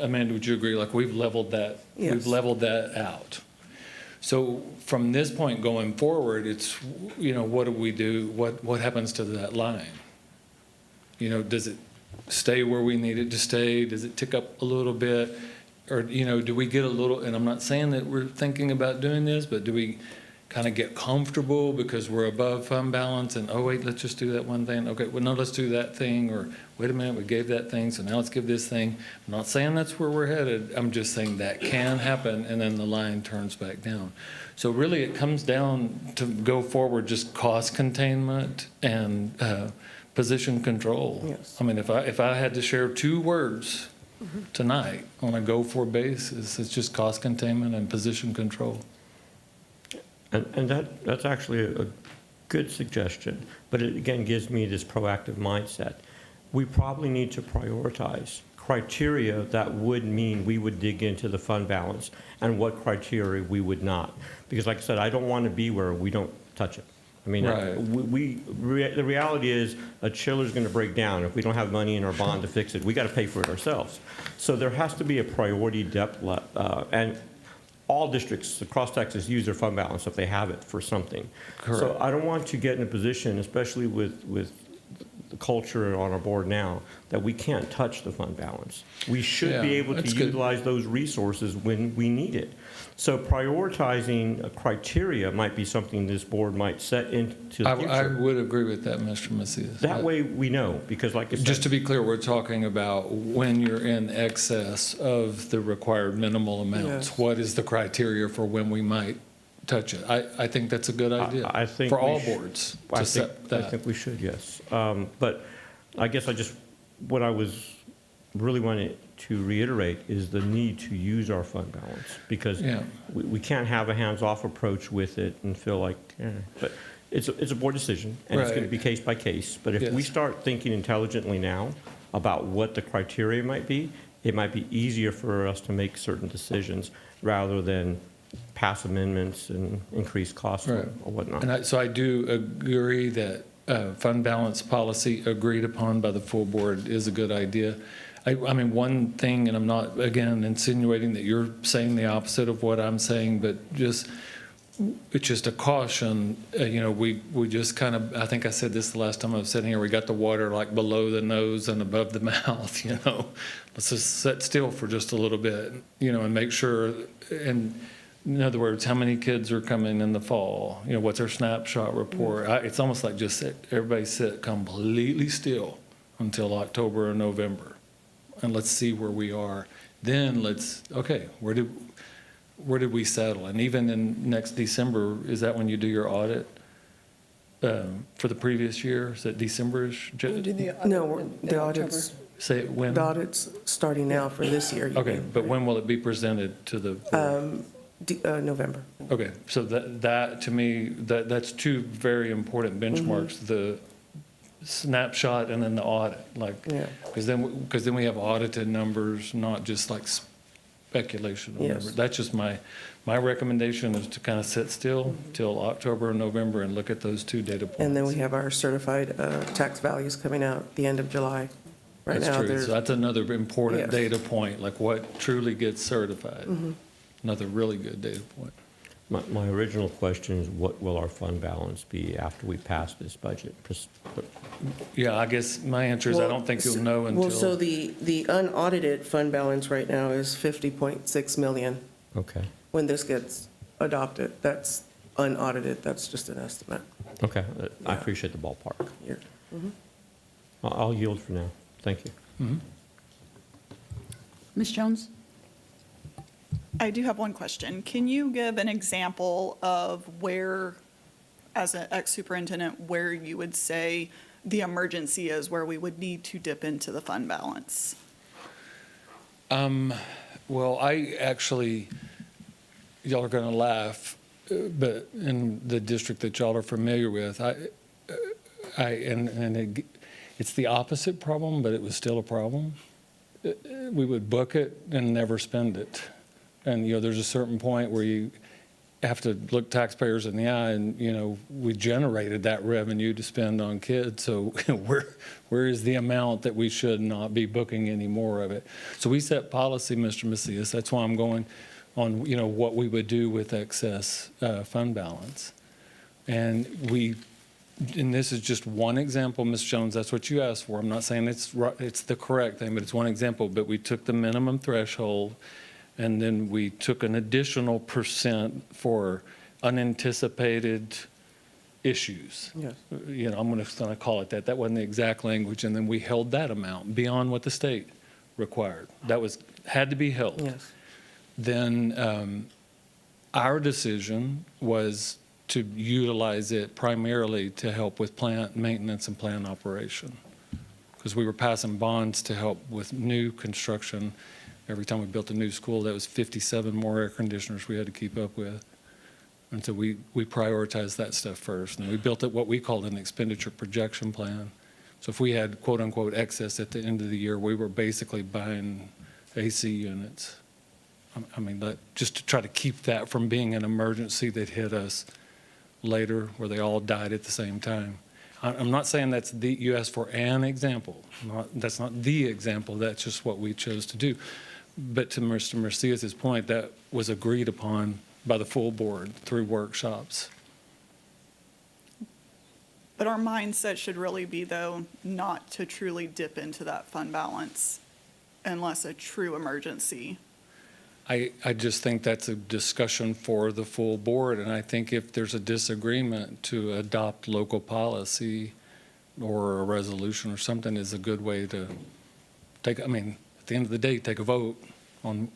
Amanda, would you agree, like, we've leveled that? Yes. We've leveled that out. So from this point going forward, it's, what do we do? What happens to that line? Does it stay where we need it to stay? Does it tick up a little bit? Or, do we get a little, and I'm not saying that we're thinking about doing this, but do we kind of get comfortable because we're above fund balance and, oh, wait, let's just do that one thing. Okay, well, no, let's do that thing. Or wait a minute, we gave that thing, so now let's give this thing. I'm not saying that's where we're headed. I'm just saying that can happen, and then the line turns back down. So really, it comes down to go forward, just cost containment and position control. Yes. I mean, if I had to share 2 words tonight on a go-forward basis, it's just cost containment and position control. And that's actually a good suggestion, but it again gives me this proactive mindset. We probably need to prioritize criteria that would mean we would dig into the fund balance and what criteria we would not. Because like I said, I don't want to be where we don't touch it. I mean, Right. the reality is a chiller's going to break down. If we don't have money in our bond to fix it, we got to pay for it ourselves. So there has to be a priority depth, and all districts across Texas use their fund balance if they have it for something. Correct. So I don't want to get in a position, especially with the culture on our board now, that we can't touch the fund balance. We should be Yeah, able to that's good. utilize those resources when we need it. So prioritizing a criteria might be something this board might set into the future. I would agree with that, Mr. Macias. That way we know, because like I said. Just to be clear, we're talking about when you're in excess of the required minimal amounts. Yes. What is the criteria for when we might touch it? I think that's a good idea. I think for we all should- boards I to think, set I that. think we should, yes. But I guess what I was really wanting to reiterate is the need to use our fund balance, because Yeah. we can't have a hands-off approach with it and feel like, but it's a board decision, and it's going to Right. be case by case. But if we Yes. start thinking intelligently now about what the criteria might be, it might be easier for us to make certain decisions rather than pass amendments and increase costs or Right. whatnot. And so I do agree that fund balance policy agreed upon by the full board is a good idea. I mean, one thing, and I'm not, again, insinuating that you're saying the opposite of what I'm saying, but it's just a caution. We just kind of, I think I said this the last time I was sitting here, we got the water like below the nose and above the mouth, Let's just sit still for just a little bit, and make sure, and in other words, how many kids are coming in the fall? What's our snapshot report? It's almost like just everybody sit completely still until October or November, and let's see where we are. Then okay, where did we settle? And even in next December, is that when you do your audit for the previous year? Is that December-ish? No, the audit's, Say it when? the audit's starting now for this year. Okay, but when will it be presented to the board? November. Okay, so that to me, that's 2 very important benchmarks, the snapshot and then the audit, Yeah. because then we have audited numbers, not just like speculation or whatever. Yes. That's just my recommendation is to kind of sit still till October or November and look at those 2 data points. And then we have our certified tax values coming out the end of July. Right That's now, true. they're, So that's another important Yes. data point, like what truly gets certified. Mm-hmm. Another really good data point. My original question is, what will our fund balance be after we pass this budget? Yeah, I guess my answer is I don't think you'll know until. Well, so the unaudited fund balance right now is 50.6 million. Okay, When this gets adopted, that's unaudited, that's just an estimate. okay, I Yeah. appreciate the ballpark. Here. I'll yield for now. Thank you. Mhm. Ms. Jones? I do have one question. Can you give an example of where, as an ex-superintendent, where you would say the emergency is, where we would need to dip into the fund balance? Well, I actually, y'all are going to laugh, but in the district that y'all are familiar with, it's the opposite problem, but it was still a problem. We would book it and never spend it. And, there's a certain point where have to look taxpayers in the eye and, we generated that revenue to spend on kids. So where is the amount that we should not be booking any more of it? So we set policy, Mr. Macias. That's why I'm going on, what we would do with excess fund balance. And this is just one example, Ms. Jones, that's what you asked for. I'm not saying it's the correct thing, but it's one example. But we took the minimum threshold, and then we took an additional % for unanticipated issues. Yes. I'm going to call it that. That wasn't the exact language. And then we held that amount beyond what the state required. That had to be held. Yes. Then our decision was to utilize it primarily to help with plant maintenance and plant operation, because we were passing bonds to help with new construction. Every time we built a new school, that was 57 more air conditioners we had to keep up with. And so we prioritized that stuff first. And we built what we called an expenditure projection plan. So if we had quote unquote excess at the end of the year, we were basically buying AC units. I mean, just to try to keep that from being an emergency that hit us later where they all died at the same time. I'm not saying you asked for an example. That's not the example. That's just what we chose to do. But to Mr. Macias's point, that was agreed upon by the full board through workshops. But our mindset should really be, though, not to truly dip into that fund balance unless a true emergency. I just think that's a discussion for the full board, and I think if there's a disagreement, to adopt local policy or a resolution or something is a good way to at the end of the day, take a vote on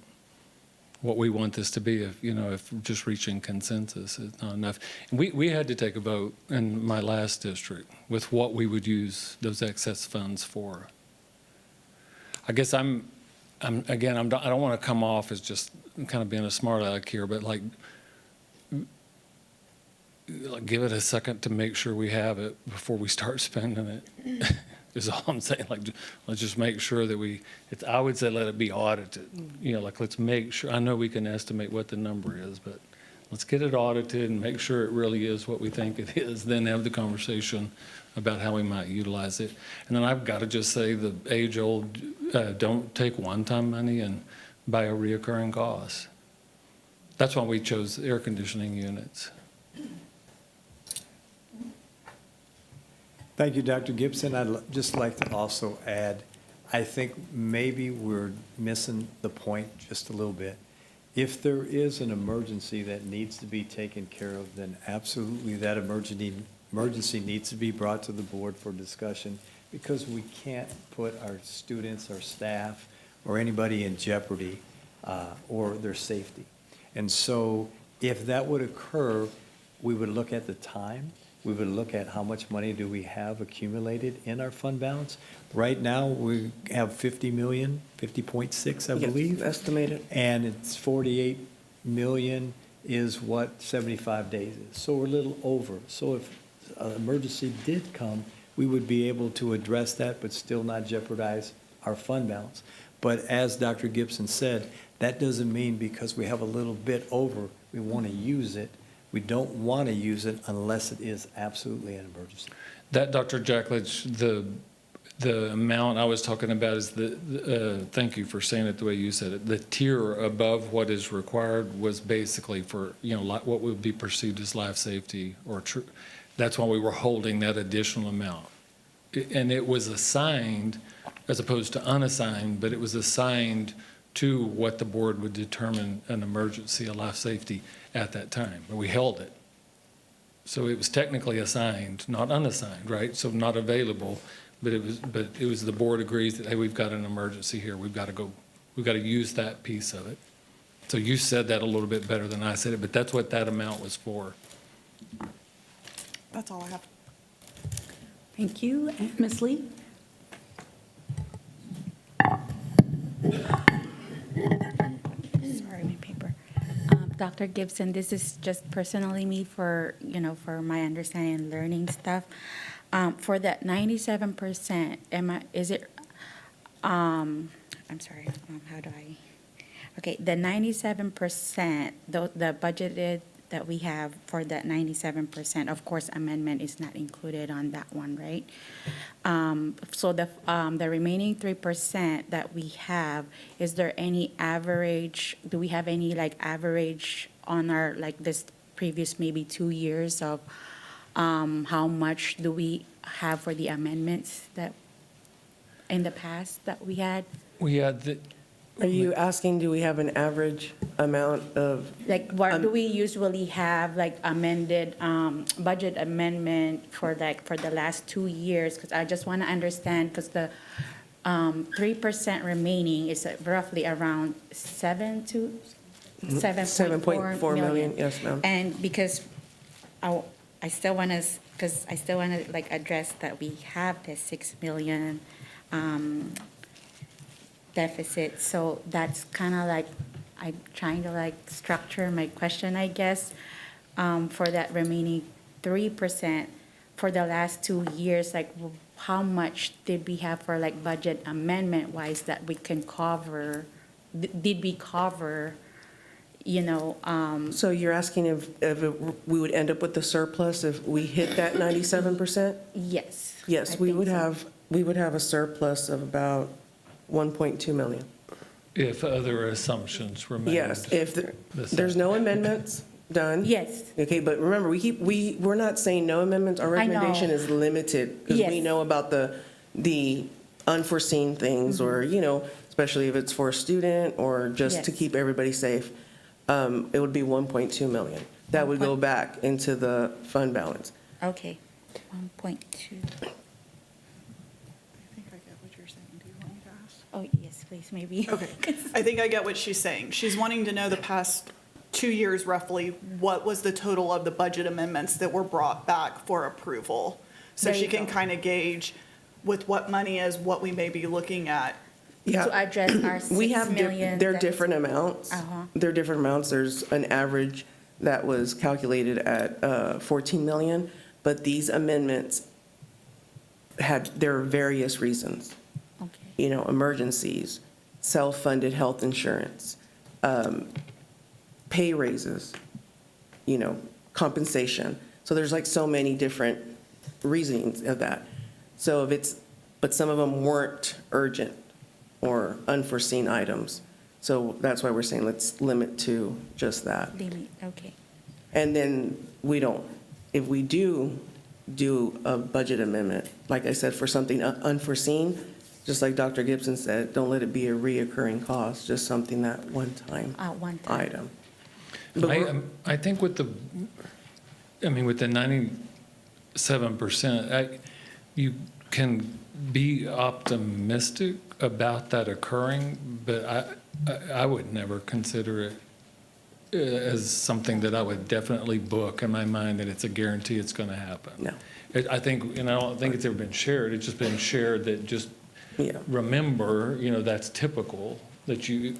what we want this to be. If just reaching consensus is not enough. And we had to take a vote in my last district with what we would use those excess funds for. I guess I don't want to come off as just kind of being a smart aleck here, but like give it a second to make sure we have it before we start spending it. Is all I'm saying. Let's just make sure that I would say let it be audited. Let's make sure. I know we can estimate what the number is, but let's get it audited and make sure it really is what we think it is. Then have the conversation about how we might utilize it. And then I've got to just say the age-old, don't take one-time money and buy a reoccurring cost. That's why we chose air conditioning units. Thank you, Dr. Gibson. I'd just like to also add, I think maybe we're missing the point just a little bit. If there is an emergency that needs to be taken care of, then absolutely that emergency needs to be brought to the board for discussion, because we can't put our students, our staff, or anybody in jeopardy or their safety. And so if that would occur, we would look at the time. We would look at how much money do we have accumulated in our fund balance. Right now, we have 50 million, 50.6, I believe. Yes, estimated. And it's 48 million is what 75 days is. So we're a little over. So if an emergency did come, we would be able to address that, but still not jeopardize our fund balance. But as Dr. Gibson said, that doesn't mean because we have a little bit over, we want to use it. We don't want to use it unless it is absolutely an emergency. That, Dr. Jaklich, the amount I was talking about is thank you for saying it the way you said it. The tier above what is required was basically for, what would be perceived as life safety or true. That's why we were holding that additional amount. And it was assigned as opposed to unassigned, but it was assigned to what the board would determine an emergency, a life safety at that time. But we held it. So it was technically assigned, not unassigned, right? So not available, but it was the board agrees that, hey, we've got an emergency here. We've got to use that piece of it. So you said that a little bit better than I said it, but that's what that amount was for. That's all I have. Thank you. And Ms. Lee? Sorry, my paper. Dr. Gibson, this is just personally me for my understanding and learning stuff. For that 97%, I'm sorry, how do I? Okay, the 97%, the budgeted, that we have for that 97%. Of course, amendment is not included on that one, right? So the remaining 3% that we have, is there any average, do we have any like average on our, like this previous maybe 2 years of how much do we have for the amendments that in the past that we had? We had the, Are you asking, do we have an average amount of? Like, what do we usually have, like, amended, budget amendment for, like, for the last 2 years? Because I just want to understand, because the 3% remaining is roughly around 7.4 million. Yes, ma'am. And because I still want to, because I still want to, like, address that we have the 6 million deficit, so that's kind of like, I'm trying to like structure my question, I guess, for that remaining 3% for the last 2 years, like how much did we have for like budget amendment wise that we can cover, did we cover, you know? So you're asking if we would end up with the surplus if we hit that 97%? Yes. Yes, we would have a surplus of about 1.2 million. if other assumptions remain. Yes, if there's no amendments done. Yes. Okay, but remember, we're not saying no amendments. Our I know. recommendation is limited because we Yes. know about the unforeseen things or, especially if it's for a student or just to Yes. keep everybody safe. It would be 1.2 million. That would go back into the fund balance. Okay, 1.2. Oh, yes, please, maybe. Okay, I think I get what she's saying. She's wanting to know the past 2 years roughly, what was the total of the budget amendments that were brought back for approval? So There she you can go. kind of gauge with what money is, what we may be looking at. Yeah. To address our 6 We have, million. they're that- different amounts. Uh-huh. They're different amounts. There's an average that was calculated at 14 million, but these amendments there are various reasons. Okay. Emergencies, self-funded health insurance, pay raises, compensation. So there's like so many different reasons of that. So but some of them weren't urgent or unforeseen items. So that's why we're saying let's limit to just that. Limit, okay. And then if we do a budget amendment, like I said, for something unforeseen, just like Dr. Gibson said, don't let it be a reoccurring cost, just something that one-time One time. item. But we're- I think with the 97%, you can be optimistic about that occurring, but I would never consider it as something that I would definitely book in my mind that it's a guarantee it's going to happen. No. I think, and I don't think it's ever been shared, it's just been shared that just Yeah. remember, that's typical, that you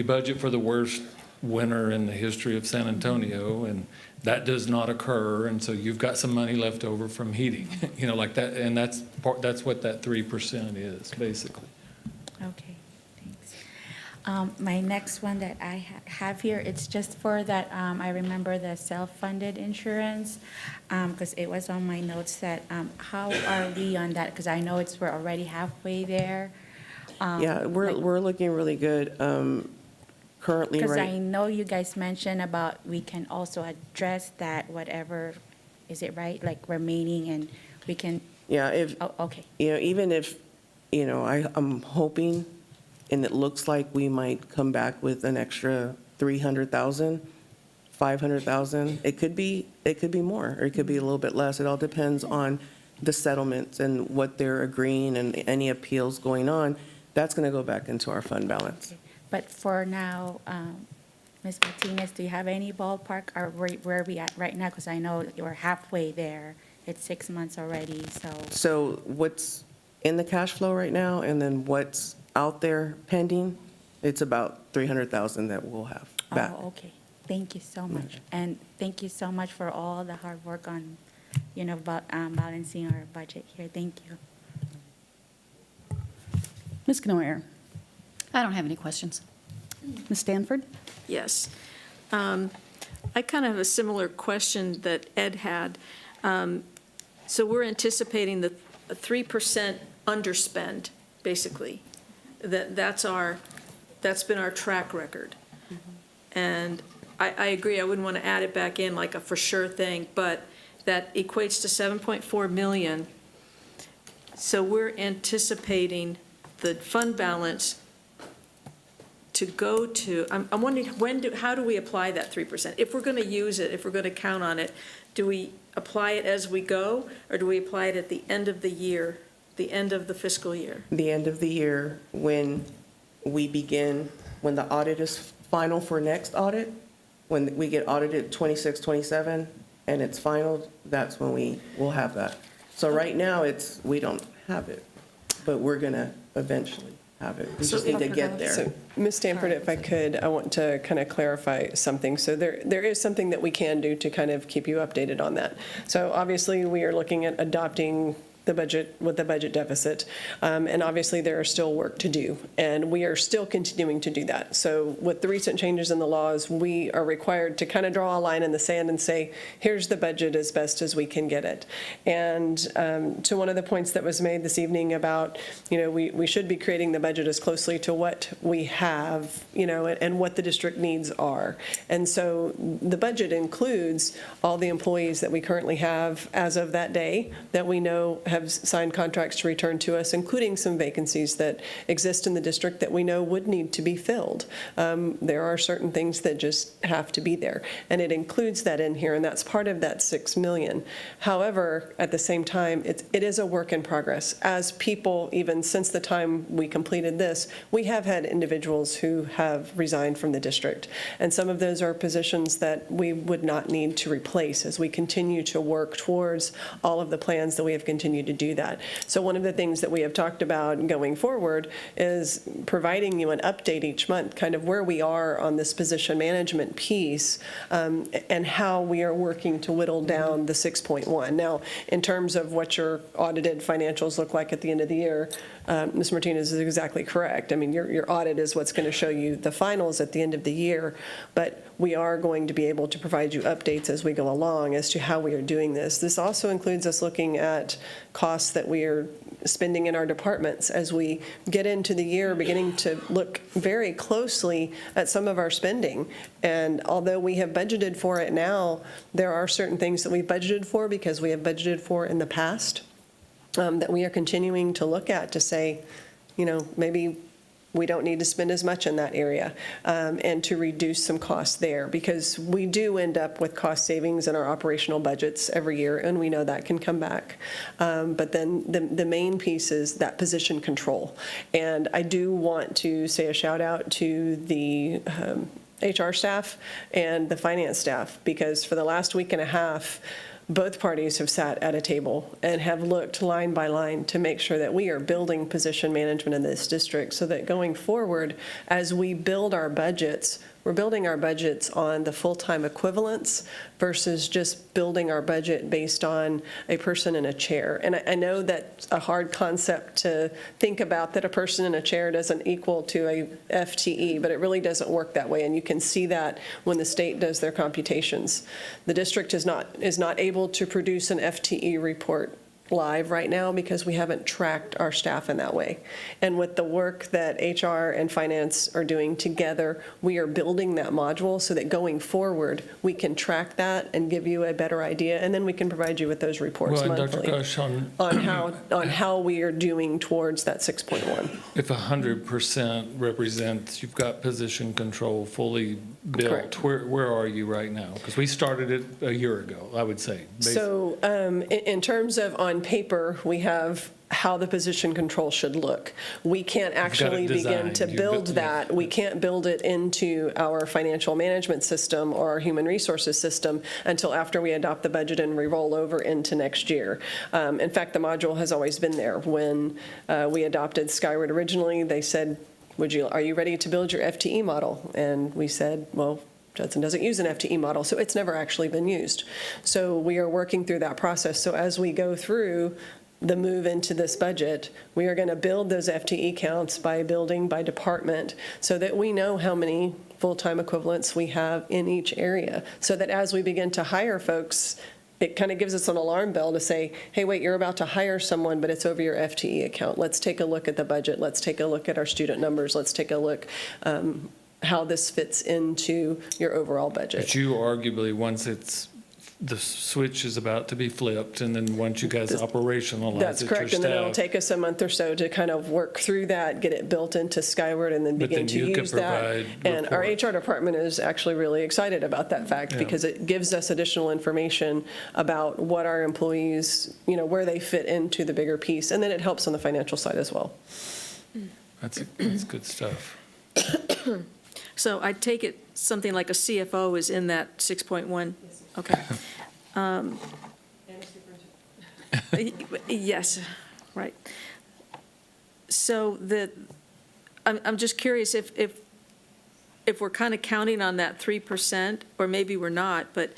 budget for the worst winter in the history of San Antonio, and that does not occur, and so you've got some money left over from heating, like that, and that's what that 3% is, basically. Okay, thanks. My next one that I have here, it's just for that, I remember the self-funded insurance, because it was on my notes that, how are we on that? Because I know we're already halfway there. Yeah, we're looking really good. Currently, Because I right, know you guys mentioned about we can also address that, whatever, is it right? Like remaining and we can, yeah, okay. even if, I'm hoping, and it looks like we might come back with an extra 300,000, 500,000. It could be more, or it could be a little bit less. It all depends on the settlements and what they're agreeing and any appeals going on. That's going to go back into our fund balance. But for now, Ms. Martinez, do you have any ballpark or where are we at right now? Because I know you're halfway there. It's 6 months already, so. So what's in the cash flow right now, and then what's out there pending, it's about 300,000 that we'll have back. Oh, okay. Thank you so much. And thank you so much for all the hard work on, balancing our budget here. Thank you. Ms. Knoyer. I don't have any questions. Ms. Stanford? Yes. I kind of have a similar question that Ed had. So we're anticipating the 3% underspend, basically. That's been our track record. And I agree, I wouldn't want to add it back in like a for sure thing, but that equates to 7.4 million. So we're anticipating the fund balance to go to, I'm wondering, how do we apply that 3%? If we're going to use it, if we're going to count on it, do we apply it as we go, or do we apply it at the end of the year, the end of the fiscal year? The end of the year, when we begin, when the audit is final for next audit, when we get audited 26-27 and it's final, that's when we will have that. So right now, we don't have it, but we're going to eventually have it. We just need to get there. So, Ms. Stanford, if I could, I want to kind of clarify something. So there is something that we can do to kind of keep you updated on that. So obviously, we are looking at adopting the budget with the budget deficit. And obviously, there are still work to do, and we are still continuing to do that. So with the recent changes in the laws, we are required to kind of draw a line in the sand and say, here's the budget as best as we can get it. And to one of the points that was made this evening about, we should be creating the budget as closely to what we have, and what the district needs are. And so the budget includes all the employees that we currently have as of that day that we know have signed contracts to return to us, including some vacancies that exist in the district that we know would need to be filled. There are certain things that just have to be there, and it includes that in here, and that's part of that $6 million. However, at the same time, it is a work in progress. As people, even since the time we completed this, we have had individuals who have resigned from the district, and some of those are positions that we would not need to replace as we continue to work towards all of the plans that we have continued to do that. So one of the things that we have talked about going forward is providing you an update each month, kind of where we are on this position management piece, and how we are working to whittle down the 6.1. Now, in terms of what your audited financials look like at the end of the year, Ms. Martinez is exactly correct. I mean, your audit is what's going to show you the finals at the end of the year, but we are going to be able to provide you updates as we go along as to how we are doing this. This also includes us looking at costs that we are spending in our departments as we get into the year, beginning to look very closely at some of our spending. And although we have budgeted for it now, there are certain things that we've budgeted for because we have budgeted for in the past that we are continuing to look at to say, maybe we don't need to spend as much in that area, and to reduce some costs there, because we do end up with cost savings in our operational budgets every year, and we know that can come back. But then the main piece is that position control. And I do want to say a shout out to the HR staff and the finance staff, because for the last week and a half, both parties have sat at a table and have looked line by line to make sure that we are building position management in this district so that going forward, as we build our budgets, we're building our budgets on the full-time equivalents versus just building our budget based on a person in a chair. And I know that's a hard concept to think about, that a person in a chair doesn't equal to a FTE, but it really doesn't work that way. And you can see that when the state does their computations. The district is not able to produce an FTE report live right now because we haven't tracked our staff in that way. And with the work that HR and finance are doing together, we are building that module so that going forward, we can track that and give you a better idea, and then we can provide you with those reports monthly on how we are doing towards that 6.1. If 100% represents you've got position control fully built, where are you right now? Because we started it a year ago, I would say. So in terms of on paper, we have how the position control should look. We can't actually begin to build that. We can't build it into our financial management system or our human resources system until after we adopt the budget and we roll over into next year. In fact, the module has always been there. When we adopted Skyward originally, they said, are you ready to build your FTE model? And we said, well, Judson doesn't use an FTE model, so it's never actually been used. So we are working through that process. So as we go through the move into this budget, we are going to build those FTE counts by building by department so that we know how many full-time equivalents we have in each area, so that as we begin to hire folks, it kind of gives us an alarm bell to say, hey, wait, you're about to hire someone, but it's over your FTE account. Let's take a look at the budget. Let's take a look at our student numbers. Let's take a look how this fits into your overall budget. But you arguably, once the switch is about to be flipped, and then once you guys operationalize it, That's correct, and then it'll take us a month or so to kind of work through that, get it built into Skyward, and then But begin then to you can use that. provide And our reports. HR department is actually really excited about that fact, Yeah. because it gives us additional information about what our employees, where they fit into the bigger piece, and then it helps on the financial side as well. That's good stuff. So I take it something like a CFO is in that 6.1? Okay. Yes, right. So I'm just curious if we're kind of counting on that 3%, or maybe we're not, but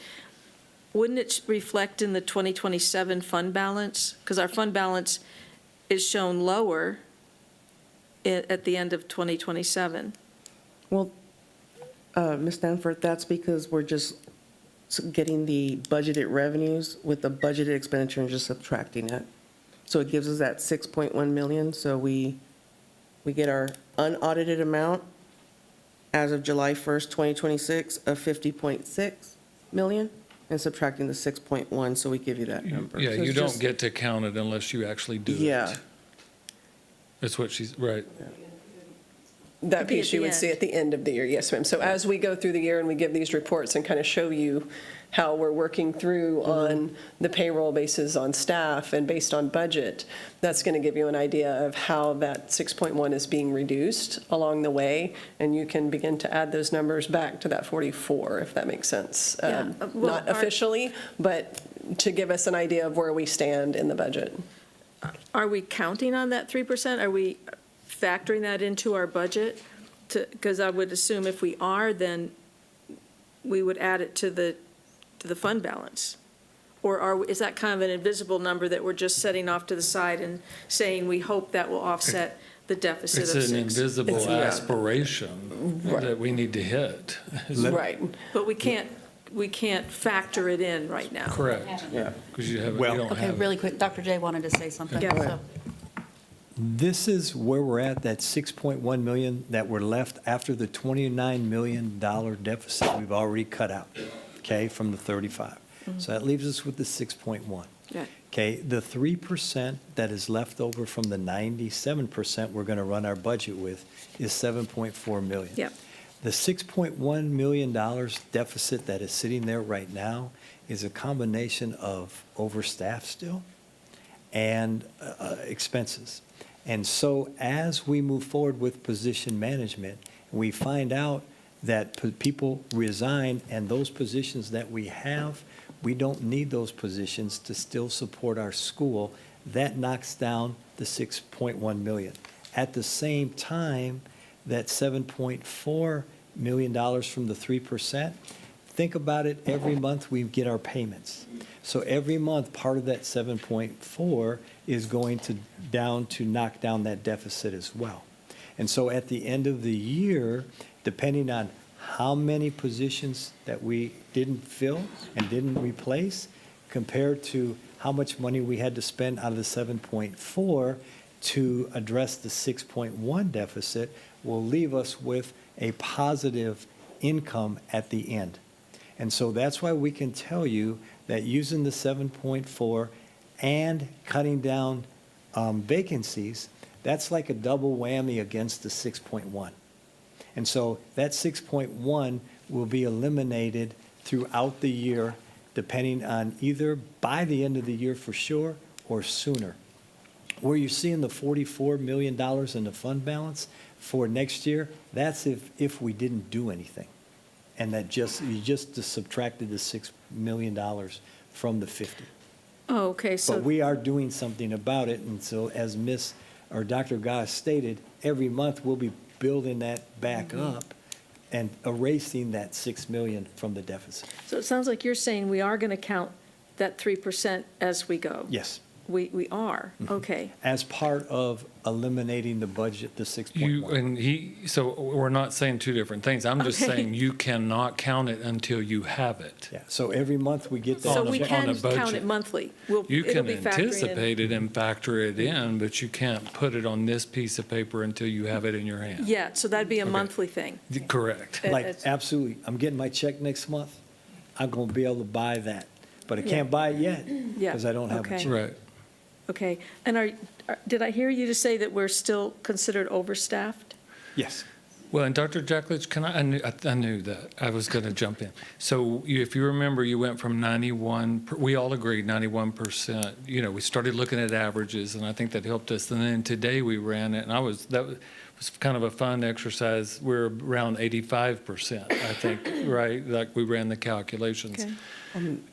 wouldn't it reflect in the 2027 fund balance? Because our fund balance is shown lower at the end of 2027. Well, Ms. Stanford, that's because we're just getting the budgeted revenues with the budgeted expenditure and just subtracting it. So it gives us that 6.1 million, so we get our unaudited amount as of July 1st, 2026 of 50.6 million, and subtracting the 6.1, so we give you that number. Yeah, So you it's don't just- get to count it unless you actually do it. Yeah. That's what she's, right. That Could be piece at you the would see end. at the end of the year, yes, ma'am. So as we go through the year and we give these reports and kind of show you how we're working through on the payroll basis on staff and based on budget, that's going to give you an idea of how that 6.1 is being reduced along the way, and you can begin to add those numbers back to that 44, if that makes sense. Yeah, well, Not our- officially, but to give us an idea of where we stand in the budget. Are we counting on that 3%? Are we factoring that into our budget? Because I would assume if we are, then we would add it to the fund balance. Or is that kind of an invisible number that we're just setting off to the side and saying we hope that will offset the deficit of 6? It's an invisible It's- aspiration that we need to hit. Right. But we can't factor it in right now. Correct. Yeah. Because you Well- don't Okay, have it. really quick, Dr. J wanted to say something. Yeah. so- This is where we're at, that 6.1 million that were left after the $29 million deficit we've already cut out, okay, from the 35. So that leaves us with the 6.1. Yeah. Okay, the 3% that is left over from the 97% we're going to run our budget with is 7.4 million. Yep. The $6.1 million deficit that is sitting there right now is a combination of overstaffed still and expenses. And so as we move forward with position management, we find out that people resign, and those positions that we have, we don't need those positions to still support our school. That knocks down the 6.1 million. At the same time, that $7.4 million from the 3%, think about it, every month we get our payments. So every month, part of that 7.4 is going to knock down that deficit as well. And so at the end of the year, depending on how many positions that we didn't fill and didn't replace, compared to how much money we had to spend out of the 7.4 to address the 6.1 deficit, will leave us with a positive income at the end. And so that's why we can tell you that using the 7.4 and cutting down vacancies, that's like a double whammy against the 6.1. And so that 6.1 will be eliminated throughout the year, depending on either by the end of the year for sure or sooner. Where you're seeing the $44 million in the fund balance for next year, that's if we didn't do anything. And that you just subtracted the $6 million from the 50. Oh, okay, so. But we are doing something about it, and so as Dr. Goss stated, every month we'll be building that back up and erasing that 6 million from the deficit. So it sounds like you're saying we are going to count that 3% as we go. Yes. We are, okay. As part of eliminating the budget, the 6.1. So we're not saying two different things. I'm just Okay. saying you cannot count it until you have it. Yeah, so every month we get that. So On a- we on can a count budget. it monthly. You It'll can be factoring in. anticipate it and factor it in, but you can't put it on this piece of paper until you have it in your hand. Yeah, so that'd be a Okay. monthly thing. Correct. Like, It's- absolutely, I'm getting my check next month, I'm gonna be able to buy that, but I Yeah. can't buy it yet, Yeah, because I don't have a okay. check. Right. Okay, and did I hear you to say that we're still considered overstaffed? Yes. Well, and Dr. Jaklich, I knew that. I was going to jump in. So if you remember, you went from 91, we all agreed 91%. You know, we started looking at averages, and I think that helped us. And then today we ran it, and that was kind of a fun exercise. We're around 85%, I think, right? Like we ran the calculations. Okay.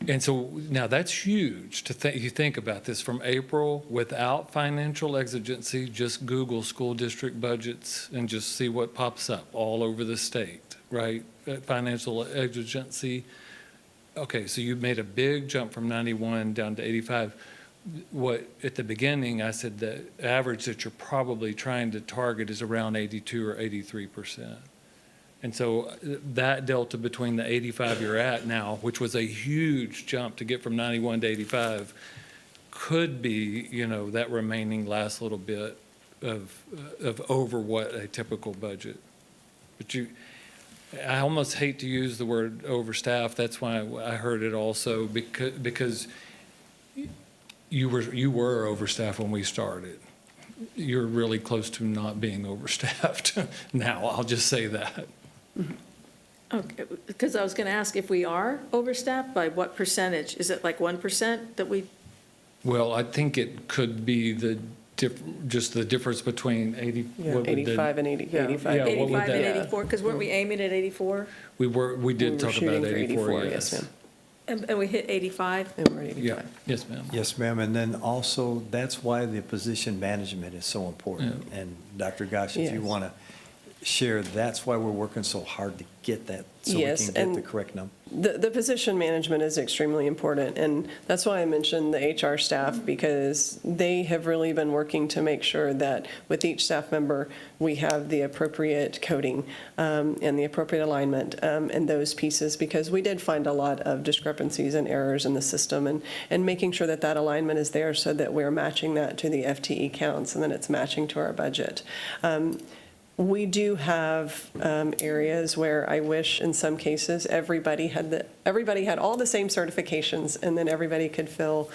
And so now that's huge you think about this from April without financial exigency, just Google school district budgets and just see what pops up all over the state, right? Financial exigency. Okay, so you made a big jump from 91 down to 85. At the beginning, I said the average that you're probably trying to target is around 82 or 83%. And so that delta between the 85 you're at now, which was a huge jump to get from 91 to 85, could be, that remaining last little bit of over what a typical budget. But I almost hate to use the word overstaffed. That's why I heard it also, because you were overstaffed when we started. You're really close to not being overstaffed now. I'll just say that. Okay, because I was going to ask if we are overstaffed, by what percentage? Is it like 1% that we, Well, I think it could be just the difference between 80. Yeah, what would the- 85 and 80, 85. Yeah, what would 85 and that- 84? Because weren't we aiming at 84? We did We were talk shooting about for 84, yes, yes. ma'am. And we hit 85? And we're at 85. Yeah, yes, ma'am. Yes, ma'am, and then also, that's why the position management is so important. And Dr. Gosh, if you Yes. want to share, that's why we're working so hard to get that, so we Yes, can get the and correct number. The position management is extremely important, and that's why I mentioned the HR staff, because they have really been working to make sure that with each staff member, we have the appropriate coding and the appropriate alignment and those pieces, because we did find a lot of discrepancies and errors in the system, and making sure that that alignment is there so that we're matching that to the FTE counts and then it's matching to our budget. We do have areas where I wish in some cases everybody had all the same certifications, and then everybody could fill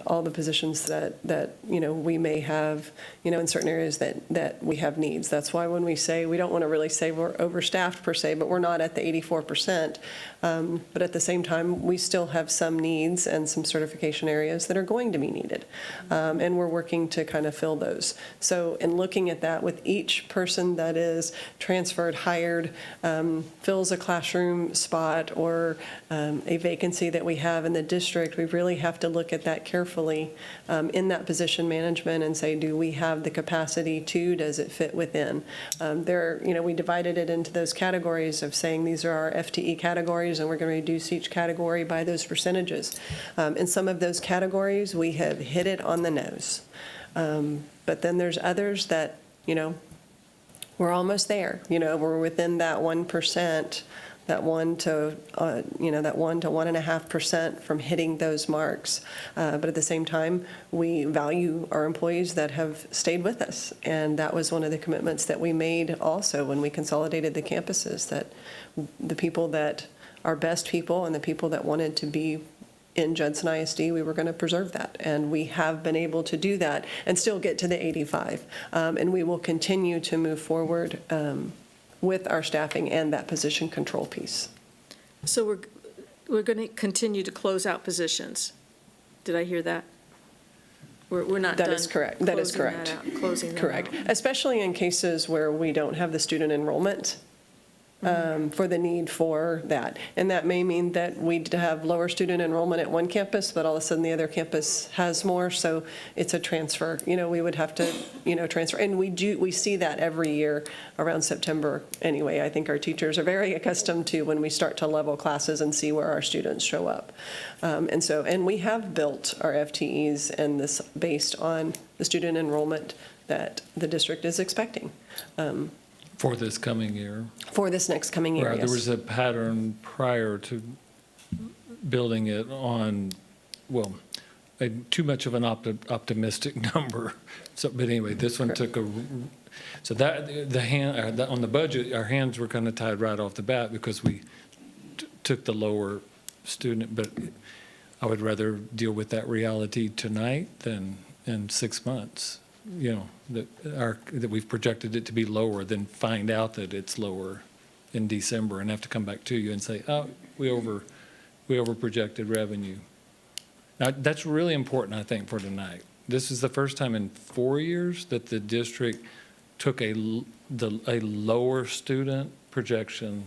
all the positions that we may have in certain areas that we have needs. That's why when we say, we don't want to really say we're overstaffed per se, but we're not at the 84%. But at the same time, we still have some needs and some certification areas that are going to be needed. And we're working to kind of fill those. So in looking at that, with each person that is transferred, hired, fills a classroom spot or a vacancy that we have in the district, we really have to look at that carefully in that position management and say, do we have the capacity to, does it fit within? We divided it into those categories of saying these are our FTE categories, and we're going to reduce each category by those percentages. In some of those categories, we have hit it on the nose. But then there's others that, we're almost there. We're within that 1%, that 1 to 1.5% from hitting those marks. But at the same time, we value our employees that have stayed with us. And that was one of the commitments that we made also when we consolidated the campuses, that the people that are best people and the people that wanted to be in Judson ISD, we were going to preserve that. And we have been able to do that and still get to the 85. And we will continue to move forward with our staffing and that position control piece. So we're going to continue to close out positions. Did I hear that? We're not done. That is correct. That is correct. Closing that out. Correct. Especially in cases where we don't have the student enrollment for the need for that. And that may mean that we have lower student enrollment at one campus, but all of a sudden the other campus has more, so it's a transfer. We would have to, transfer. And we see that every year around September anyway. I think our teachers are very accustomed to when we start to level classes and see where our students show up. And we have built our FTEs and this based on the student enrollment that the district is expecting. For this coming year. For this next coming year, Right, yes. there was a pattern prior to building it on, well, too much of an optimistic number. So, but anyway, this one took so that, on the budget, our hands were kind of tied right off the bat because we took the lower student, but I would rather deal with that reality tonight than in 6 months. That we've projected it to be lower, than find out that it's lower in December and have to come back to you and say, oh, we over projected revenue. Now, that's really important, I think, for tonight. This is the first time in 4 years that the district took a lower student projection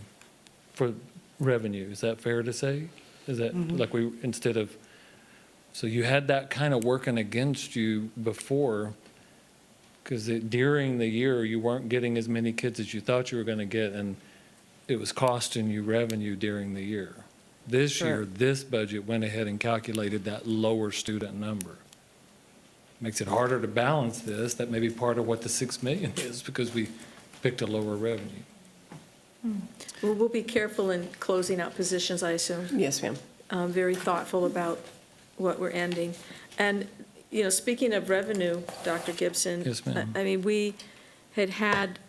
for revenue. Is that fair to say? Is that like instead of, so you had that kind of working against you before, because during the year, you weren't getting as many kids as you thought you were going to get, and it was costing you revenue during the year. This year, this budget went ahead and calculated that lower student number. Makes it harder to balance this. That may be part of what the 6 million is, because we picked a lower revenue. Well, we'll be careful in closing out positions, I assume. Yes, ma'am. Very thoughtful about what we're ending. And, speaking of revenue, Dr. Gibson. Yes, ma'am. I mean, we had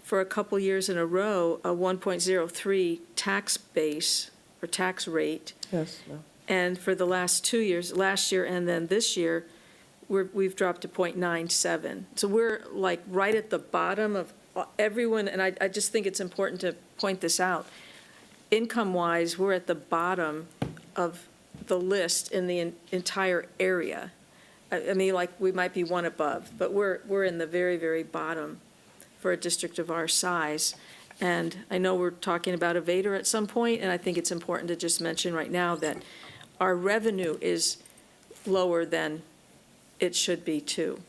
for a couple years in a row, a 1.03 tax base or tax rate. Yes, ma'am. And for the last 2 years, last year and then this year, we've dropped to 0.97. So we're like right at the bottom of everyone, and I just think it's important to point this out. Income-wise, we're at the bottom of the list in the entire area. I mean, like, we might be one above, but we're in the very, very bottom for a district of our size. And I know we're talking about a Vader at some point, and I think it's important to just mention right now that our revenue is lower than it should be too.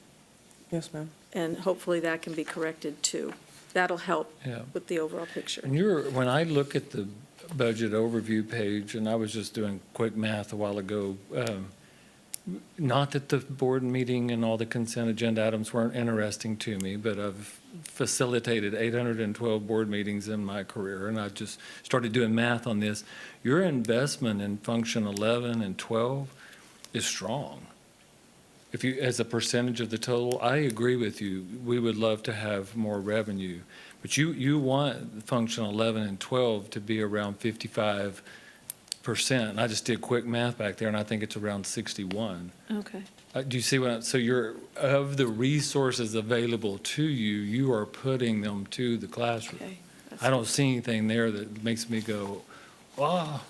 Yes, ma'am. And hopefully that can be corrected too. That'll help Yeah. with the overall picture. And when I look at the budget overview page, and I was just doing quick math a while ago, not that the board meeting and all the consent agenda items weren't interesting to me, but I've facilitated 812 board meetings in my career, and I just started doing math on this. Your investment in function 11 and 12 is strong. If you, as a percentage of the total, I agree with you. We would love to have more revenue, but you want function 11 and 12 to be around 55%. And I just did quick math back there, and I think it's around 61. Okay. Do you see what, so you're, of the resources available to you, you are putting them to the classroom. Okay. I don't see anything there that makes me go, oh.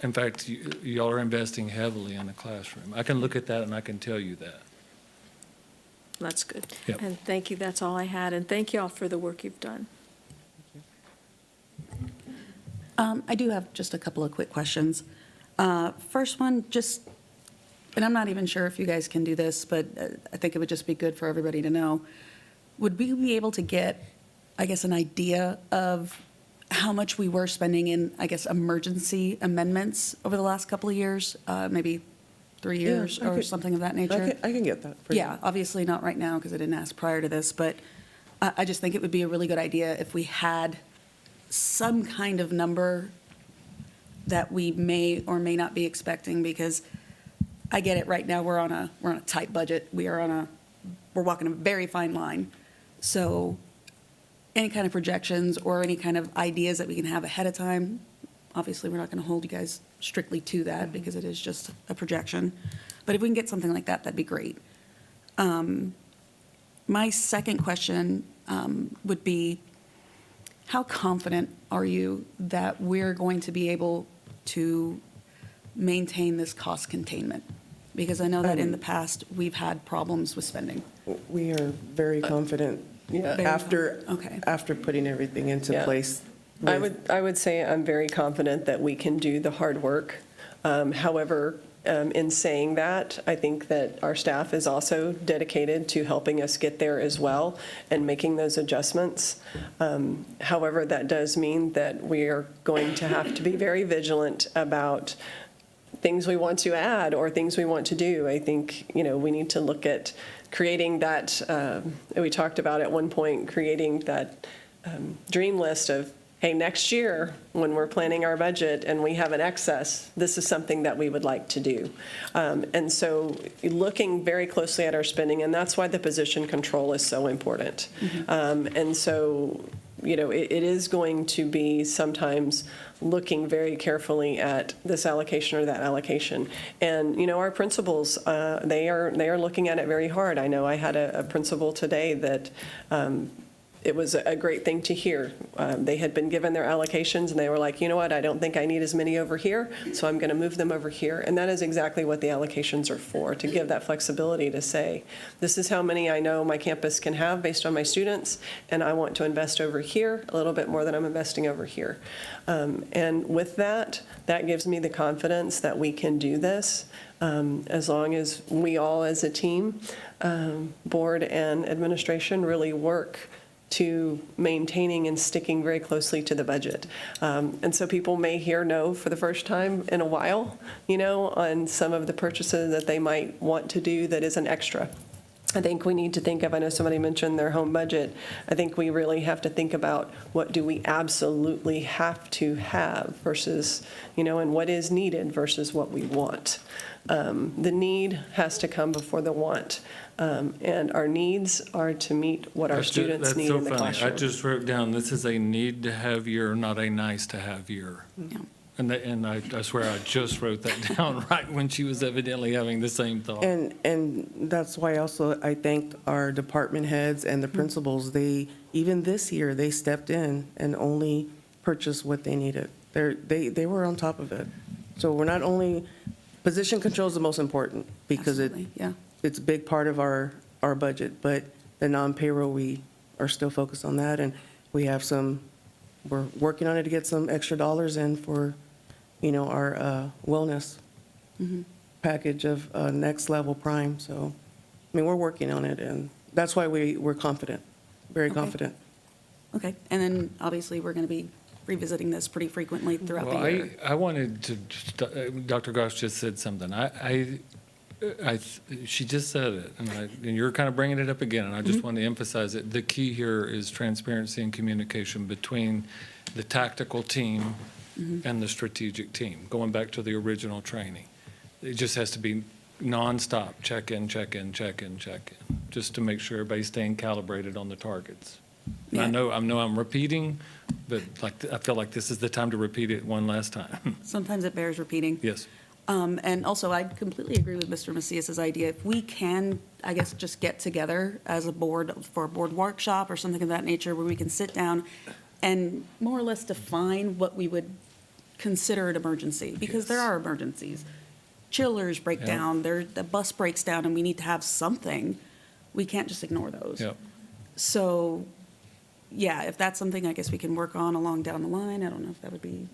In fact, y'all are investing heavily in the classroom. I can look at that and I can tell you that. That's good. Yep. And thank you, that's all I had. And thank you all for the work you've done. I do have just a couple of quick questions. First one, and I'm not even sure if you guys can do this, but I think it would just be good for everybody to know. Would we be able to get, I guess, an idea of how much we were spending in, I guess, emergency amendments over the last couple of years, maybe 3 years or something of that nature? I can get that for you. Yeah, obviously not right now because I didn't ask prior to this, but I just think it would be a really good idea if we had some kind of number that we may or may not be expecting, because I get it, right now we're on a tight budget. We're walking a very fine line. So any kind of projections or any kind of ideas that we can have ahead of time, obviously we're not going to hold you guys strictly to that because it is just a projection. But if we can get something like that, that'd be great. My second question would be, how confident are you that we're going to be able to maintain this cost containment? Because I know that in the past, we've had problems with spending. We are very confident Very after confident. Okay. after putting everything into Yeah. place. I would say I'm very confident that we can do the hard work. However, in saying that, I think that our staff is also dedicated to helping us get there as well and making those adjustments. However, that does mean that we are going to have to be very vigilant about things we want to add or things we want to do. I think, we need to look at creating that, we talked about at one point, creating that dream list of, hey, next year, when we're planning our budget and we have an excess, this is something that we would like to do. And so looking very closely at our spending, and that's why the position control is so important. And so, it is going to be sometimes looking very carefully at this allocation or that allocation. And, our principals, they are looking at it very hard. I know I had a principal today that it was a great thing to hear. They had been given their allocations, and they were like, you know what, I don't think I need as many over here, so I'm going to move them over here. And that is exactly what the allocations are for, to give that flexibility to say, this is how many I know my campus can have based on my students, and I want to invest over here a little bit more than I'm investing over here. And with that gives me the confidence that we can do this. As long as we all as a team, board and administration, really work to maintaining and sticking very closely to the budget. And so people may hear no for the first time in a while, on some of the purchases that they might want to do that is an extra. I think we need to think of, I know somebody mentioned their home budget. I think we really have to think about what do we absolutely have to have versus, and what is needed versus what we want. The need has to come before the want. And our needs are to meet what our students need in the classroom. That's so funny. I just wrote down, this is a need to have year, not a nice to have year. Yeah. And I swear I just wrote that down right when she was evidently having the same thought. And that's why also I thanked our department heads and the principals. Even this year, they stepped in and only purchased what they needed. They were on top of it. So we're not only, position control is the most important because it's a big part of our budget, but the non-payroll, we are still focused on that. And we have we're working on it to get some extra dollars in for, our wellness package of Next Level Prime. So, we're working on it, and that's why we're confident, very confident. Okay, and then obviously, we're going to be revisiting this pretty frequently throughout the year. I wanted to, Dr. Goss just said something. She just said it, and you're kind of bringing it up again, and I just want to emphasize it. The key here is transparency and communication between the tactical team and the strategic team, going back to the original training. It just has to be nonstop, check in, just to make sure everybody's staying calibrated on the targets. Yeah. I know I'm repeating, but I feel like this is the time to repeat it one last time. Sometimes it bears repeating. Yes. And also, I completely agree with Mr. Macias's idea. If we can, I guess, just get together as a board for a board workshop or something of that nature where we can sit down and more or less define what we would consider an emergency, because there are emergencies. Chillers break down, the bus breaks down, and we need to have something. We can't just ignore those. Yep. So, yeah, if that's something I guess we can work on along down the line, I don't know if that would be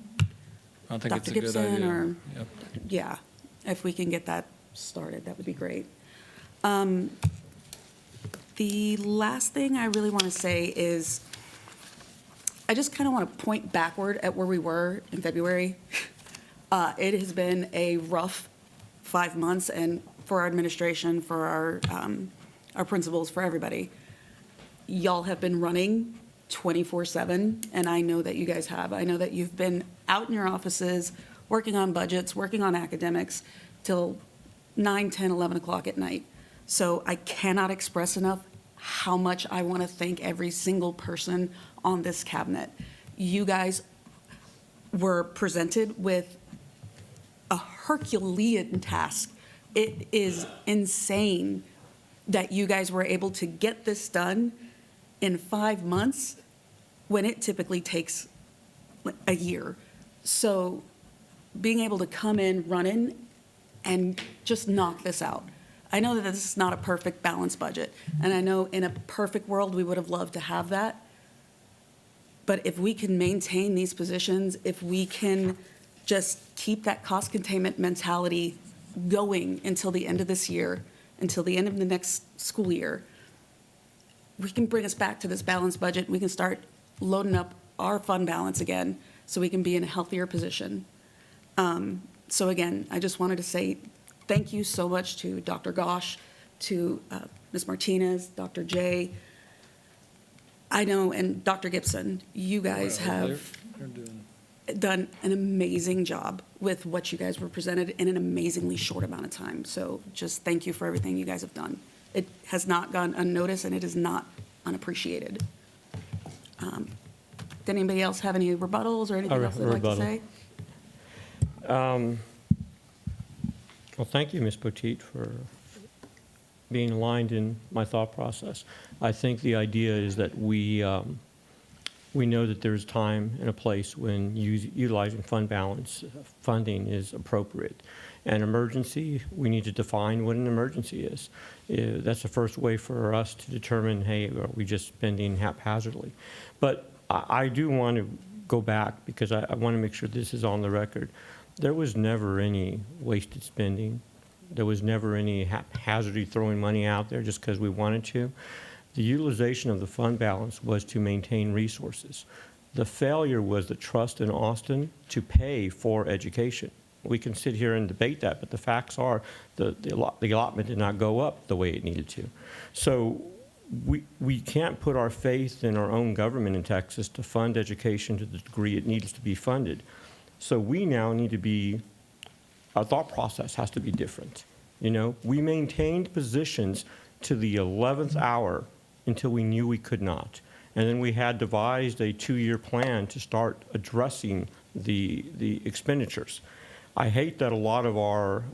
I think it's Dr. a good Gibson idea. or, Yep. yeah, if we can get that started, that would be great. The last thing I really want to say is, I just kind of want to point backward at where we were in February. It has been a rough 5 months, and for our administration, for our principals, for everybody. Y'all have been running 24/7, and I know that you guys have. I know that you've been out in your offices, working on budgets, working on academics, till 9, 10, 11 o'clock at night. So I cannot express enough how much I want to thank every single person on this cabinet. You guys were presented with a Herculean task. It is insane that you guys were able to get this done in 5 months when it typically takes a year. So being able to come in running and just knock this out. I know that this is not a perfect balanced budget, and I know in a perfect world we would have loved to have that, But if we can maintain these positions, if we can just keep that cost containment mentality going until the end of this year, until the end of the next school year, we can bring us back to this balanced budget. We can start loading up our fund balance again so we can be in a healthier position. So again, I just wanted to say thank you so much to Dr. Gosh, to Ms. Martinez, Dr. J. I know, and Dr. Gibson, you guys have done an amazing job with what you guys were presented in an amazingly short amount of time. So just thank you for everything you guys have done. It has not gone unnoticed, and it is not unappreciated. Did anybody else have any rebuttals or anything else they'd like to say? Well, thank you, Ms. Poteet, for being aligned in my thought process. I think the idea is that we know that there's time and a place when utilizing fund balance funding is appropriate. An emergency, we need to define what an emergency is. That's the first way for us to determine, hey, are we just spending haphazardly? But I do want to go back because I want to make sure this is on the record. There was never any wasted spending. There was never any haphazardly throwing money out there just because we wanted to. The utilization of the fund balance was to maintain resources. The failure was the trust in Austin to pay for education. We can sit here and debate that, but the facts are the allotment did not go up the way it needed to. So we can't put our faith in our own government in Texas to fund education to the degree it needs to be funded. So we now need to be, our thought process has to be different. You know, we maintained positions to the 11th hour until we knew we could not. And then we had devised a 2-year plan to start addressing the expenditures. I hate that a lot of our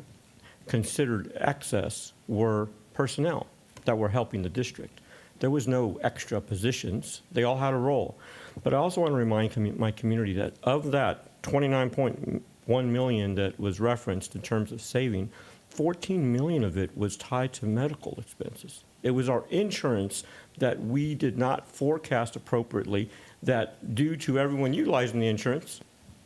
considered excess were personnel that were helping the district. There was no extra positions. They all had a role. But I also want to remind my community that of that $29.1 million that was referenced in terms of saving, $14 million of it was tied to medical expenses. It was our insurance that we did not forecast appropriately that due to everyone utilizing the insurance,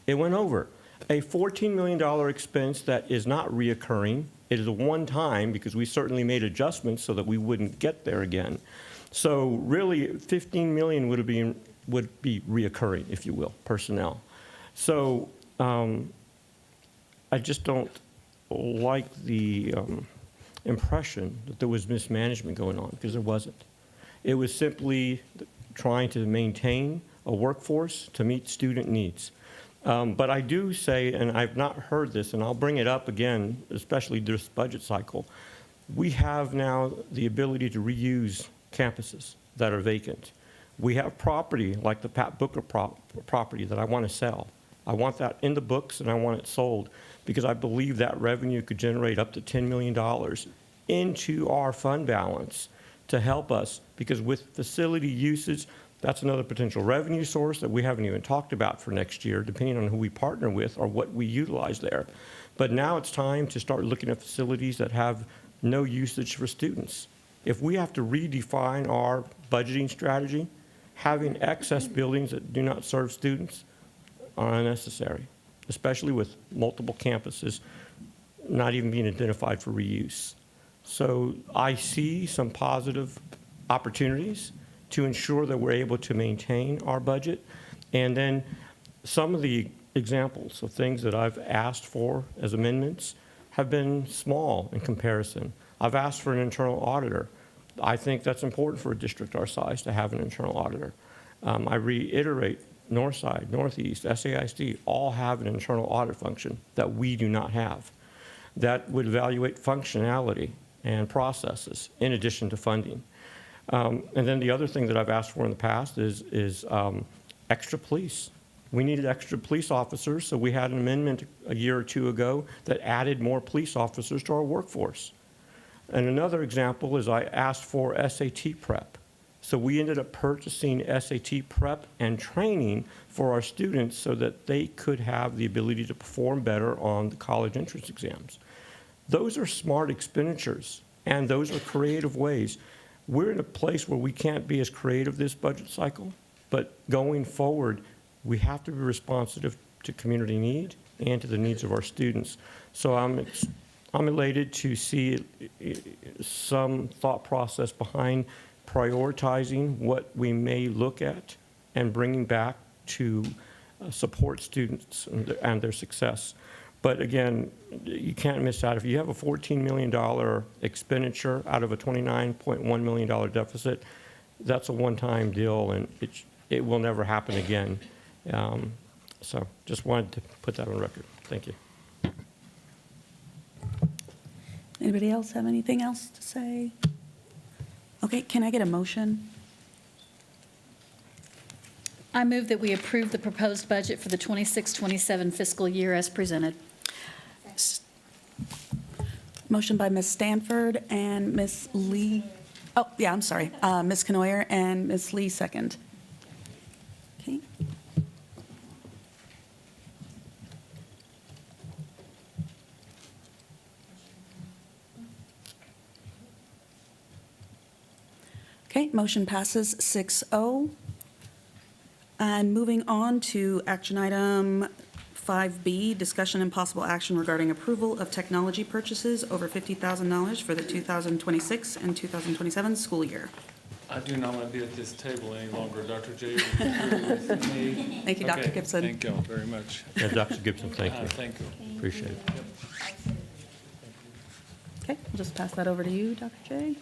it went over. A $14 million expense that is not reoccurring. It is a one-time because we certainly made adjustments so that we wouldn't get there again. So really, $15 million would be reoccurring, if you will, personnel. So I just don't like the impression that there was mismanagement going on, because there wasn't. It was simply trying to maintain a workforce to meet student needs. But I do say, and I've not heard this, and I'll bring it up again, especially this budget cycle, we have now the ability to reuse campuses that are vacant. We have property like the Pat Booker property that I want to sell. I want that in the books and I want it sold because I believe that revenue could generate up to $10 million into our fund balance to help us, because with facility usage, that's another potential revenue source that we haven't even talked about for next year, depending on who we partner with or what we utilize there. But now it's time to start looking at facilities that have no usage for students. If we have to redefine our budgeting strategy, having excess buildings that do not serve students are unnecessary, especially with multiple campuses not even being identified for reuse. So I see some positive opportunities to ensure that we're able to maintain our budget. And then some of the examples of things that I've asked for as amendments have been small in comparison. I've asked for an internal auditor. I think that's important for a district our size to have an internal auditor. I reiterate, Northside, Northeast, SAISD all have an internal audit function that we do not have. That would evaluate functionality and processes in addition to funding. And then the other thing that I've asked for in the past is extra police. We needed extra police officers, so we had an amendment a year or two ago that added more police officers to our workforce. And another example is I asked for SAT prep. So we ended up purchasing SAT prep and training for our students so that they could have the ability to perform better on the college entrance exams. Those are smart expenditures, and those are creative ways. We're in a place where we can't be as creative this budget cycle But going forward, we have to be responsive to community need and to the needs of our students. So I'm elated to see some thought process behind prioritizing what we may look at and bringing back to support students and their success. But again, you can't miss out. If you have a $14 million expenditure out of a $29.1 million deficit, that's a one-time deal, and it will never happen again. So just wanted to put that on record. Thank you. Anybody else have anything else to say? Okay, can I get a motion? I move that we approve the proposed budget for the 26-27 fiscal year as presented. Motion by Ms. Stanford and Ms. Lee. Oh, yeah, I'm sorry. Ms. Canoyer and Ms. Lee second. Okay. Okay, motion passes 6-0. And moving on to action item 5B, discussion and possible action regarding approval of technology purchases over $50,000 for the 2026 and 2027 school year. I do not want to be at this table any longer. Dr. J. with me? Thank you, Dr. Okay, Gibson. Thank you all very much. Yeah, Dr. Gibson, thank you. Thank you. Appreciate it. Okay, I'll just pass that over to you, Dr. J.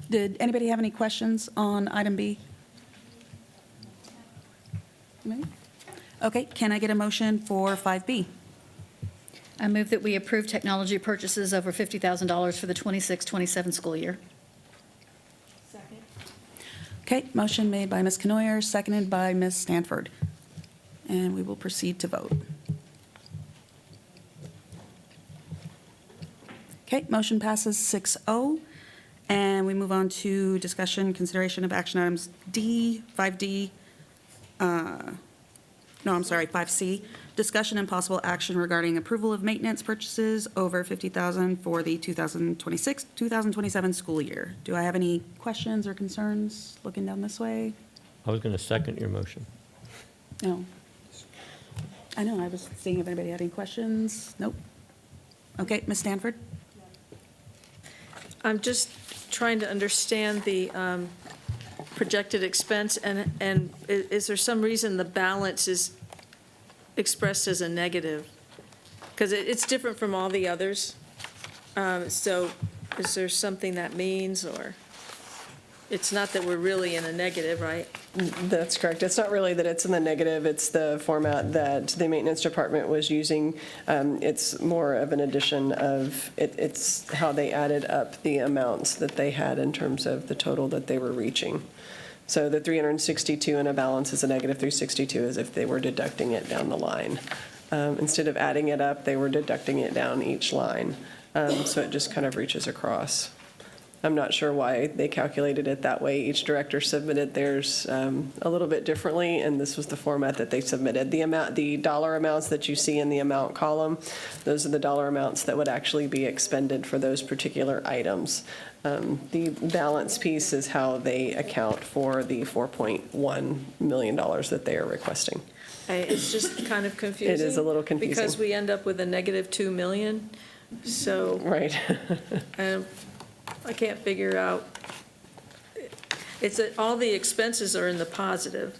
Did anybody have any questions on item B? No? Okay, can I get a motion for 5B? I move that we approve technology purchases over $50,000 for the 26-27 school year. Okay, motion made by Ms. Canoyer, seconded by Ms. Stanford. And we will proceed to vote. Okay, motion passes 6-0. And we move on to discussion, consideration of action items D, 5D, 5C. Discussion and possible action regarding approval of maintenance purchases over $50,000 for the 2026-2027 school year. Do I have any questions or concerns looking down this way? I was going to second your motion. No. I know, I was seeing if anybody had any questions. Nope. Okay, Ms. Stanford? I'm just trying to understand the projected expense, and is there some reason the balance is expressed as a negative? Because it's different from all the others. So is there something that means, or it's not that we're really in a negative, right? That's correct. It's not really that it's in the negative, it's the format that the maintenance department was using. It's more of an addition of, it's how they added up the amounts that they had in terms of the total that they were reaching. So the 362 in a balance is a negative 362 as if they were deducting it down the line. Instead of adding it up, they were deducting it down each line. So it just kind of reaches across. I'm not sure why they calculated it that way. Each director submitted theirs a little bit differently, and this was the format that they submitted. The dollar amounts that you see in the amount column, those are the dollar amounts that would actually be expended for those particular items. The balance piece is how they account for the $4.1 million that they are requesting. It's just kind of confusing. It is a little confusing. Because we end up with a negative 2 million, so. Right. I can't figure out, it's that all the expenses are in the positive,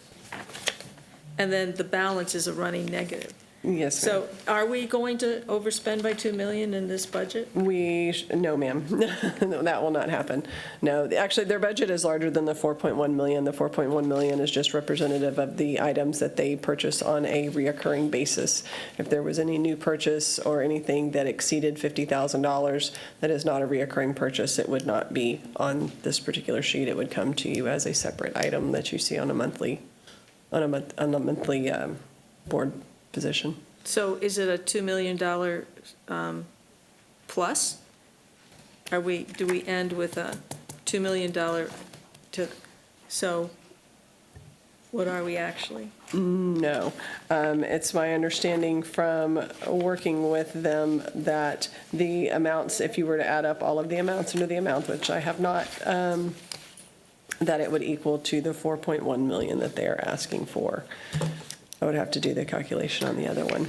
and then the balance is a running negative. Yes, ma'am. So are we going to overspend by 2 million in this budget? No, ma'am. No, that will not happen. No, actually, their budget is larger than the 4.1 million. The 4.1 million is just representative of the items that they purchase on a reoccurring basis. If there was any new purchase or anything that exceeded $50,000 that is not a reoccurring purchase, it would not be on this particular sheet. It would come to you as a separate item that you see on a monthly board position. So is it a $2 million plus? Do we end with a $2 million so What are we actually? No. It's my understanding from working with them that the amounts, if you were to add up all of the amounts into the amount, which I have not, that it would equal to the 4.1 million that they are asking for. I would have to do the calculation on the other one.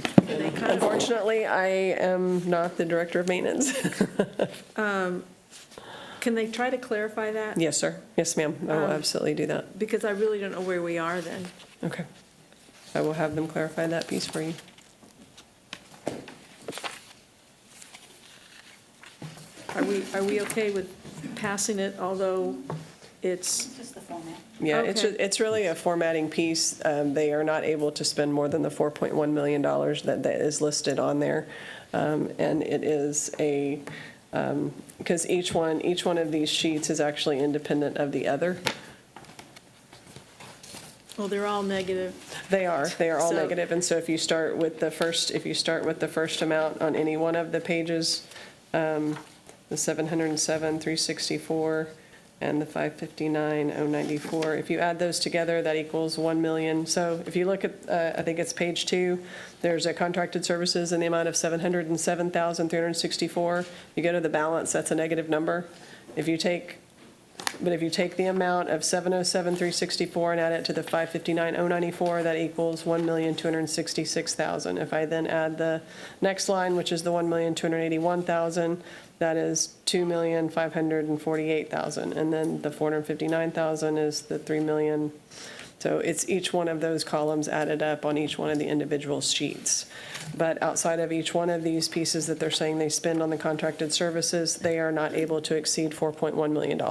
Unfortunately, I am not the director of maintenance. Can they try to clarify that? Yes, sir. Yes, ma'am. I will absolutely do that. Because I really don't know where we are then. Okay. I will have them clarify that piece for you. Are we okay with passing it, although it's? Just the format. Yeah, Okay. it's really a formatting piece. They are not able to spend more than the $4.1 million that is listed on there. And it is a, because each one of these sheets is actually independent of the other. Well, they're all negative. They are all So- negative. And so if you start with the first amount on any one of the pages, the 707,364 and the 559,094, if you add those together, that equals 1 million. So if you look at, I think it's page 2, there's a contracted services in the amount of 707,364. You go to the balance, that's a negative number. If you take the amount of 707,364 and add it to the 559,094, that equals 1,266,000. If I then add the next line, which is the 1,281,000, that is 2,548,000. And then the 459,000 is the 3 million. So it's each one of those columns added up on each one of the individual sheets. But outside of each one of these pieces that they're saying they spend on the contracted services, they are not able to exceed $4.1 million.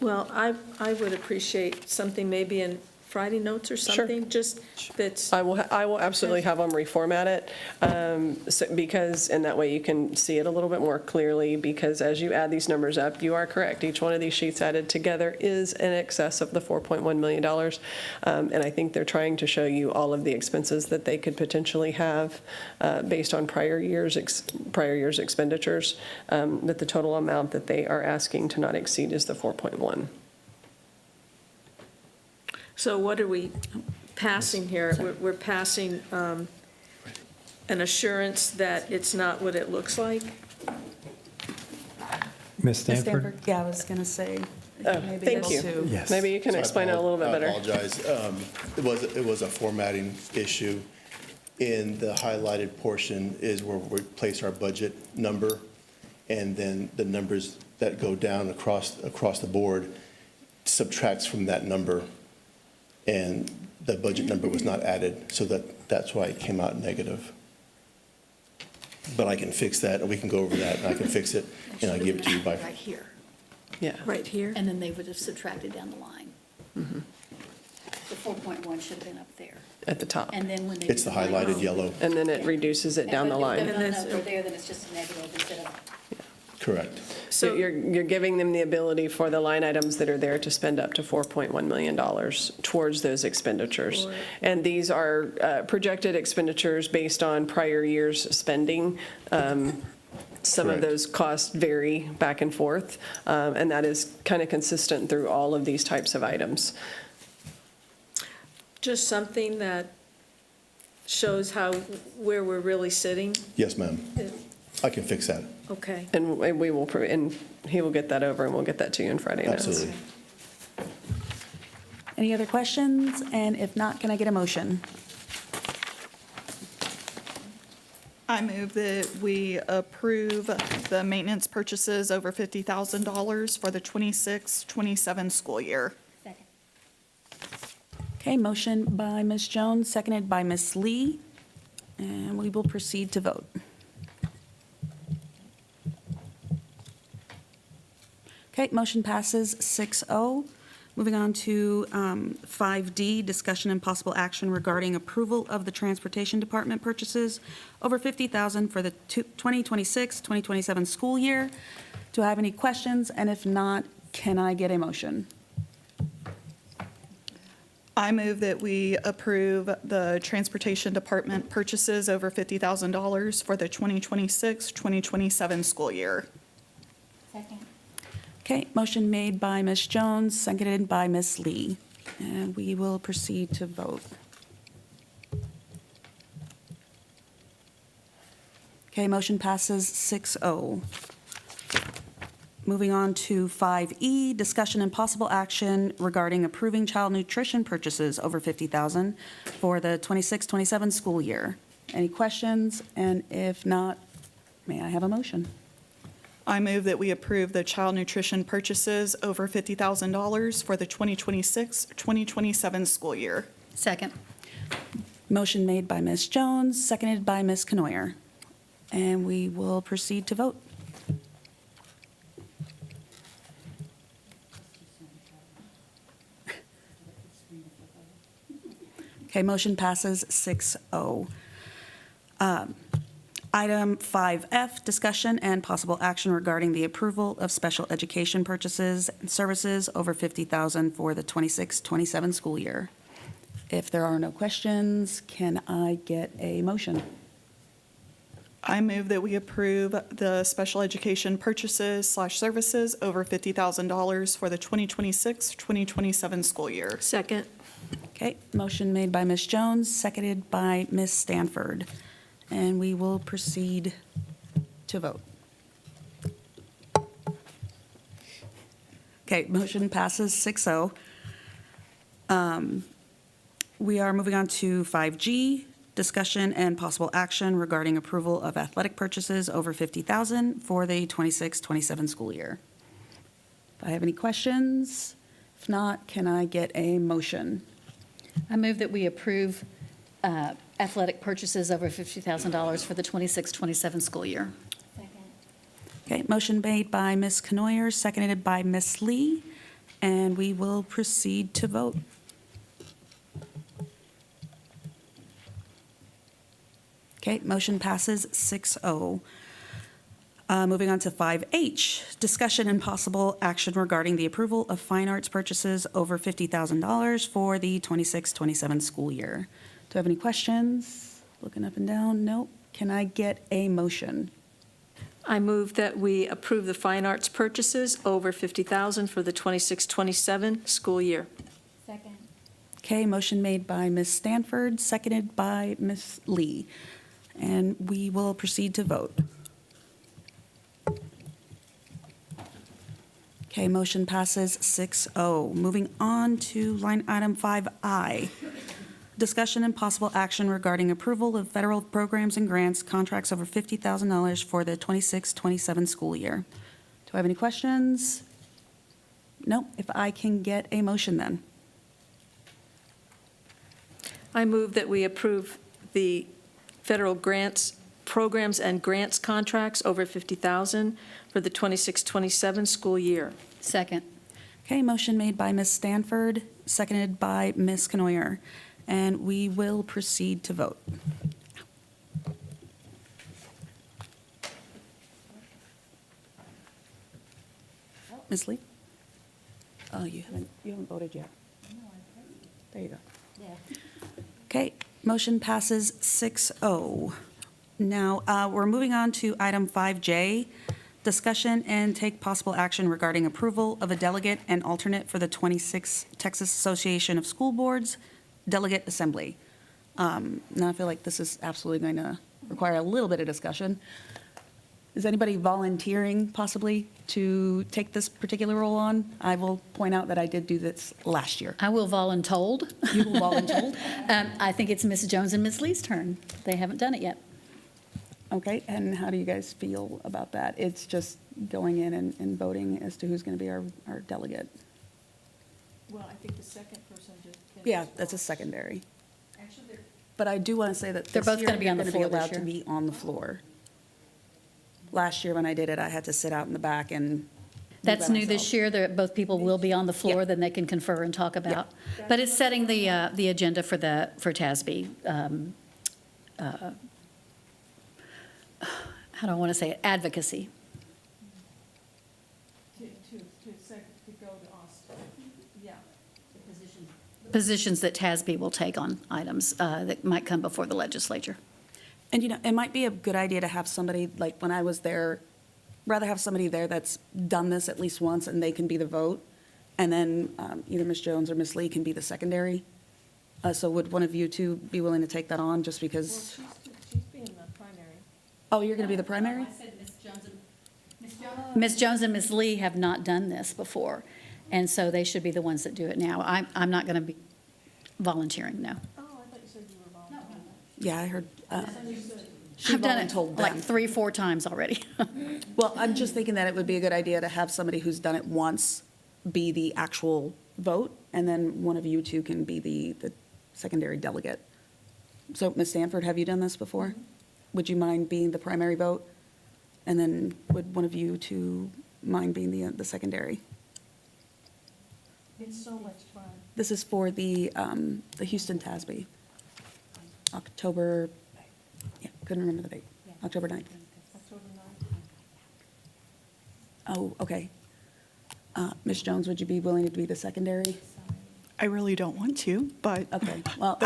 Well, I would appreciate something maybe in Friday notes or something, just that's. I will absolutely have them reformat it, because, and that way you can see it a little bit more clearly, because as you add these numbers up, you are correct. Each one of these sheets added together is in excess of the $4.1 million. And I think they're trying to show you all of the expenses that they could potentially have based on prior years' expenditures, that the total amount that they are asking to not exceed is the 4.1. So what are we passing here? We're passing an assurance that it's not what it looks like? Ms. Stanford? Yeah, I was going to say. maybe Thank able you. to- Yes. Maybe you can explain it a little bit better. I apologize. It was a formatting issue. In the highlighted portion is where we place our budget number, and then the numbers that go down across the board subtracts from that number, and the budget number was not added, so that's why it came out negative. But I can fix that, and we can go over that, and I can fix it, and I'll give it to you by. Right here. Yeah. Right here? And then they would have subtracted down the line. The 4.1 should have been up there. At the top. And then when they. It's the highlighted yellow. And then it reduces it down the line. If it's over there, then it's just a negative instead of. Correct. So you're giving them the ability for the line items that are there to spend up to $4.1 million towards those expenditures. And these are projected expenditures based on prior year's spending. Some of Correct. those costs vary back and forth, and that is kind of consistent through all of these types of items. Just something that shows where we're really sitting? Yes, ma'am. I can fix that. Okay. And we will, and he will get that over, and we'll get that to you on Friday night. Absolutely. Any other questions? And if not, can I get a motion? I move that we approve the maintenance purchases over $50,000 for the 26-27 school year. Okay, motion by Ms. Jones, seconded by Ms. Lee, and we will proceed to vote. Okay, motion passes 6-0. Moving on to 5D, discussion and possible action regarding approval of the Transportation Department purchases over $50,000 for the 2026-2027 school year. Do I have any questions? And if not, can I get a motion? I move that we approve the Transportation Department purchases over $50,000 for the 2026-2027 school year. Second. Okay, motion made by Ms. Jones, seconded by Ms. Lee. And we will proceed to vote. Okay, motion passes 6-0. Moving on to 5E, discussion and possible action regarding approving child nutrition purchases over $50,000 for the 26-27 school year. Any questions? And if not, may I have a motion? I move that we approve the child nutrition purchases over $50,000 for the 2026-2027 school year. Second. Motion made by Ms. Jones, seconded by Ms. Canoyer. And we will proceed to vote. Okay, motion passes 6-0. Item 5F, discussion and possible action regarding the approval of special education purchases and services over $50,000 for the 26-27 school year. If there are no questions, can I get a motion? I move that we approve the special education purchases/services over $50,000 for the 2026-2027 school year. Second. Okay, motion made by Ms. Jones, seconded by Ms. Stanford. And we will proceed to vote. Okay, motion passes 6-0. We are moving on to 5G, discussion and possible action regarding approval of athletic purchases over $50,000 for the 26-27 school year. If I have any questions, if not, can I get a motion? I move that we approve athletic purchases over $50,000 for the 26-27 school year. Okay, motion made by Ms. Canoyer, seconded by Ms. Lee, and we will proceed to vote. Okay, motion passes 6-0. Moving on to 5H, discussion and possible action regarding the approval of fine arts purchases over $50,000 for the 26-27 school year. Do I have any questions? Looking up and down, nope. Can I get a motion? I move that we approve the fine arts purchases over $50,000 for the 26-27 school year. Second. Okay, motion made by Ms. Stanford, seconded by Ms. Lee. And we will proceed to vote. Okay, motion passes 6-0. Moving on to line item 5I. Discussion and possible action regarding approval of federal programs and grants contracts over $50,000 for the 26-27 school year. Do I have any questions? Nope. If I can get a motion then. I move that we approve the federal grants, programs and grants contracts over $50,000 for the 26-27 school year. Second. Okay, motion made by Ms. Stanford, seconded by Ms. Canoyer, and we will proceed to vote. Ms. Lee? Oh, you haven't voted yet. There you go. Okay, motion passes 6-0. Now, we're moving on to item 5J, discussion and take possible action regarding approval of a delegate and alternate for the 26th Texas Association of School Boards Delegate Assembly. Now, I feel like this is absolutely going to require a little bit of discussion. Is anybody volunteering possibly to take this particular role on? I will point out that I did do this last year. I will voluntold. You will voluntold? I think it's Ms. Jones and Ms. Lee's turn. They haven't done it yet. Okay, and how do you guys feel about that? It's just going in and voting as to who's going to be our delegate. Well, I think the second person just. Yeah, that's a secondary. But I do want to say that They're this both year, gonna be on the you're floor gonna be this allowed to year. be on the floor. Last year when I did it, I had to sit out in the back and. do That's by new this myself. year. Both people will be on the floor, Yeah. then they can confer and talk about. But it's setting the agenda for TASB. How do I want to say it? Advocacy. To go to Austin, yeah. Positions that TASB will take on items that might come before the legislature. And, you know, it might be a good idea to have somebody, like when I was there, rather have somebody there that's done this at least once and they can be the vote and then either Ms. Jones or Ms. Lee can be the secondary. So would one of you two be willing to take that on, just because? She's being the primary. Oh, you're going to be the primary? Ms. Jones and Ms. Lee have not done this before, and so they should be the ones that do it now. I'm not going to be volunteering, no. Oh, I thought you said you were volunteering. Yeah, I heard. I've done it like 3-4 times already. Well, I'm just thinking that it would be a good idea to have somebody who's done it once be the actual vote, and then one of you two can be the secondary delegate. So, Ms. Stanford, have you done this before? Would you mind being the primary vote? And then would one of you two mind being the secondary? It's so much fun. This is for the Houston TASB. October, yeah, couldn't remember the date. October 9th. October 9th. Oh, okay. Ms. Jones, would you be willing to be the secondary? I really don't want to, but Okay, well,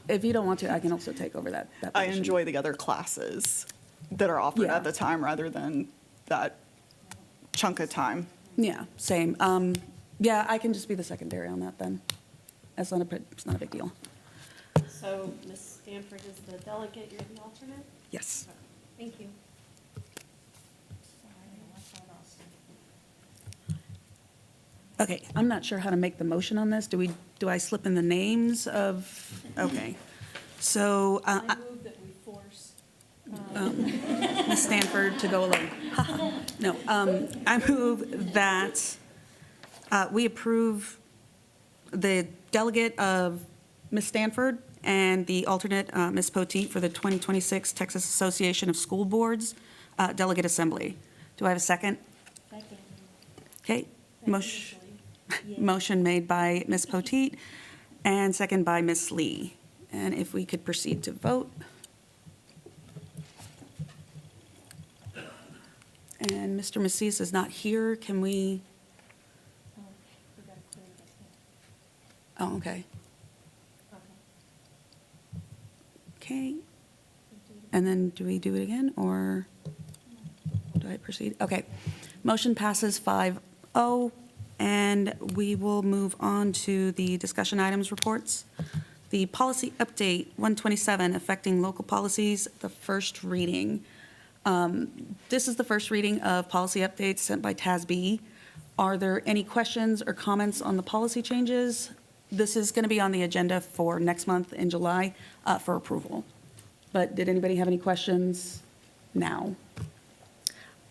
if you don't want to, I can also take over that I position. enjoy the other classes that are offered Yeah. at the time rather than that chunk of time. Yeah, same. Yeah, I can just be the secondary on that then. It's not a big deal. So Ms. Stanford is the delegate, you're the alternate? Yes. Thank you. Okay, I'm not sure how to make the motion on this. Do I slip in the names of, okay. So, I move that we force. Ms. Stanford to go alone. No, I move that we approve the delegate of Ms. Stanford and the alternate, Ms. Poteet, for the 2026 Texas Association of School Boards Delegate Assembly. Do I have a second? Second. Okay, motion made by Ms. Poteet and second by Ms. Lee. And if we could proceed to vote. And Mr. Macias is not here. Can we? Oh, okay. Okay. And then do we do it again, or do I proceed? Okay. Motion passes 5-0, and we will move on to the discussion items reports. The policy update 127, affecting local policies, the first reading. This is the first reading of policy updates sent by TASB. Are there any questions or comments on the policy changes? This is going to be on the agenda for next month in July for approval. But did anybody have any questions now?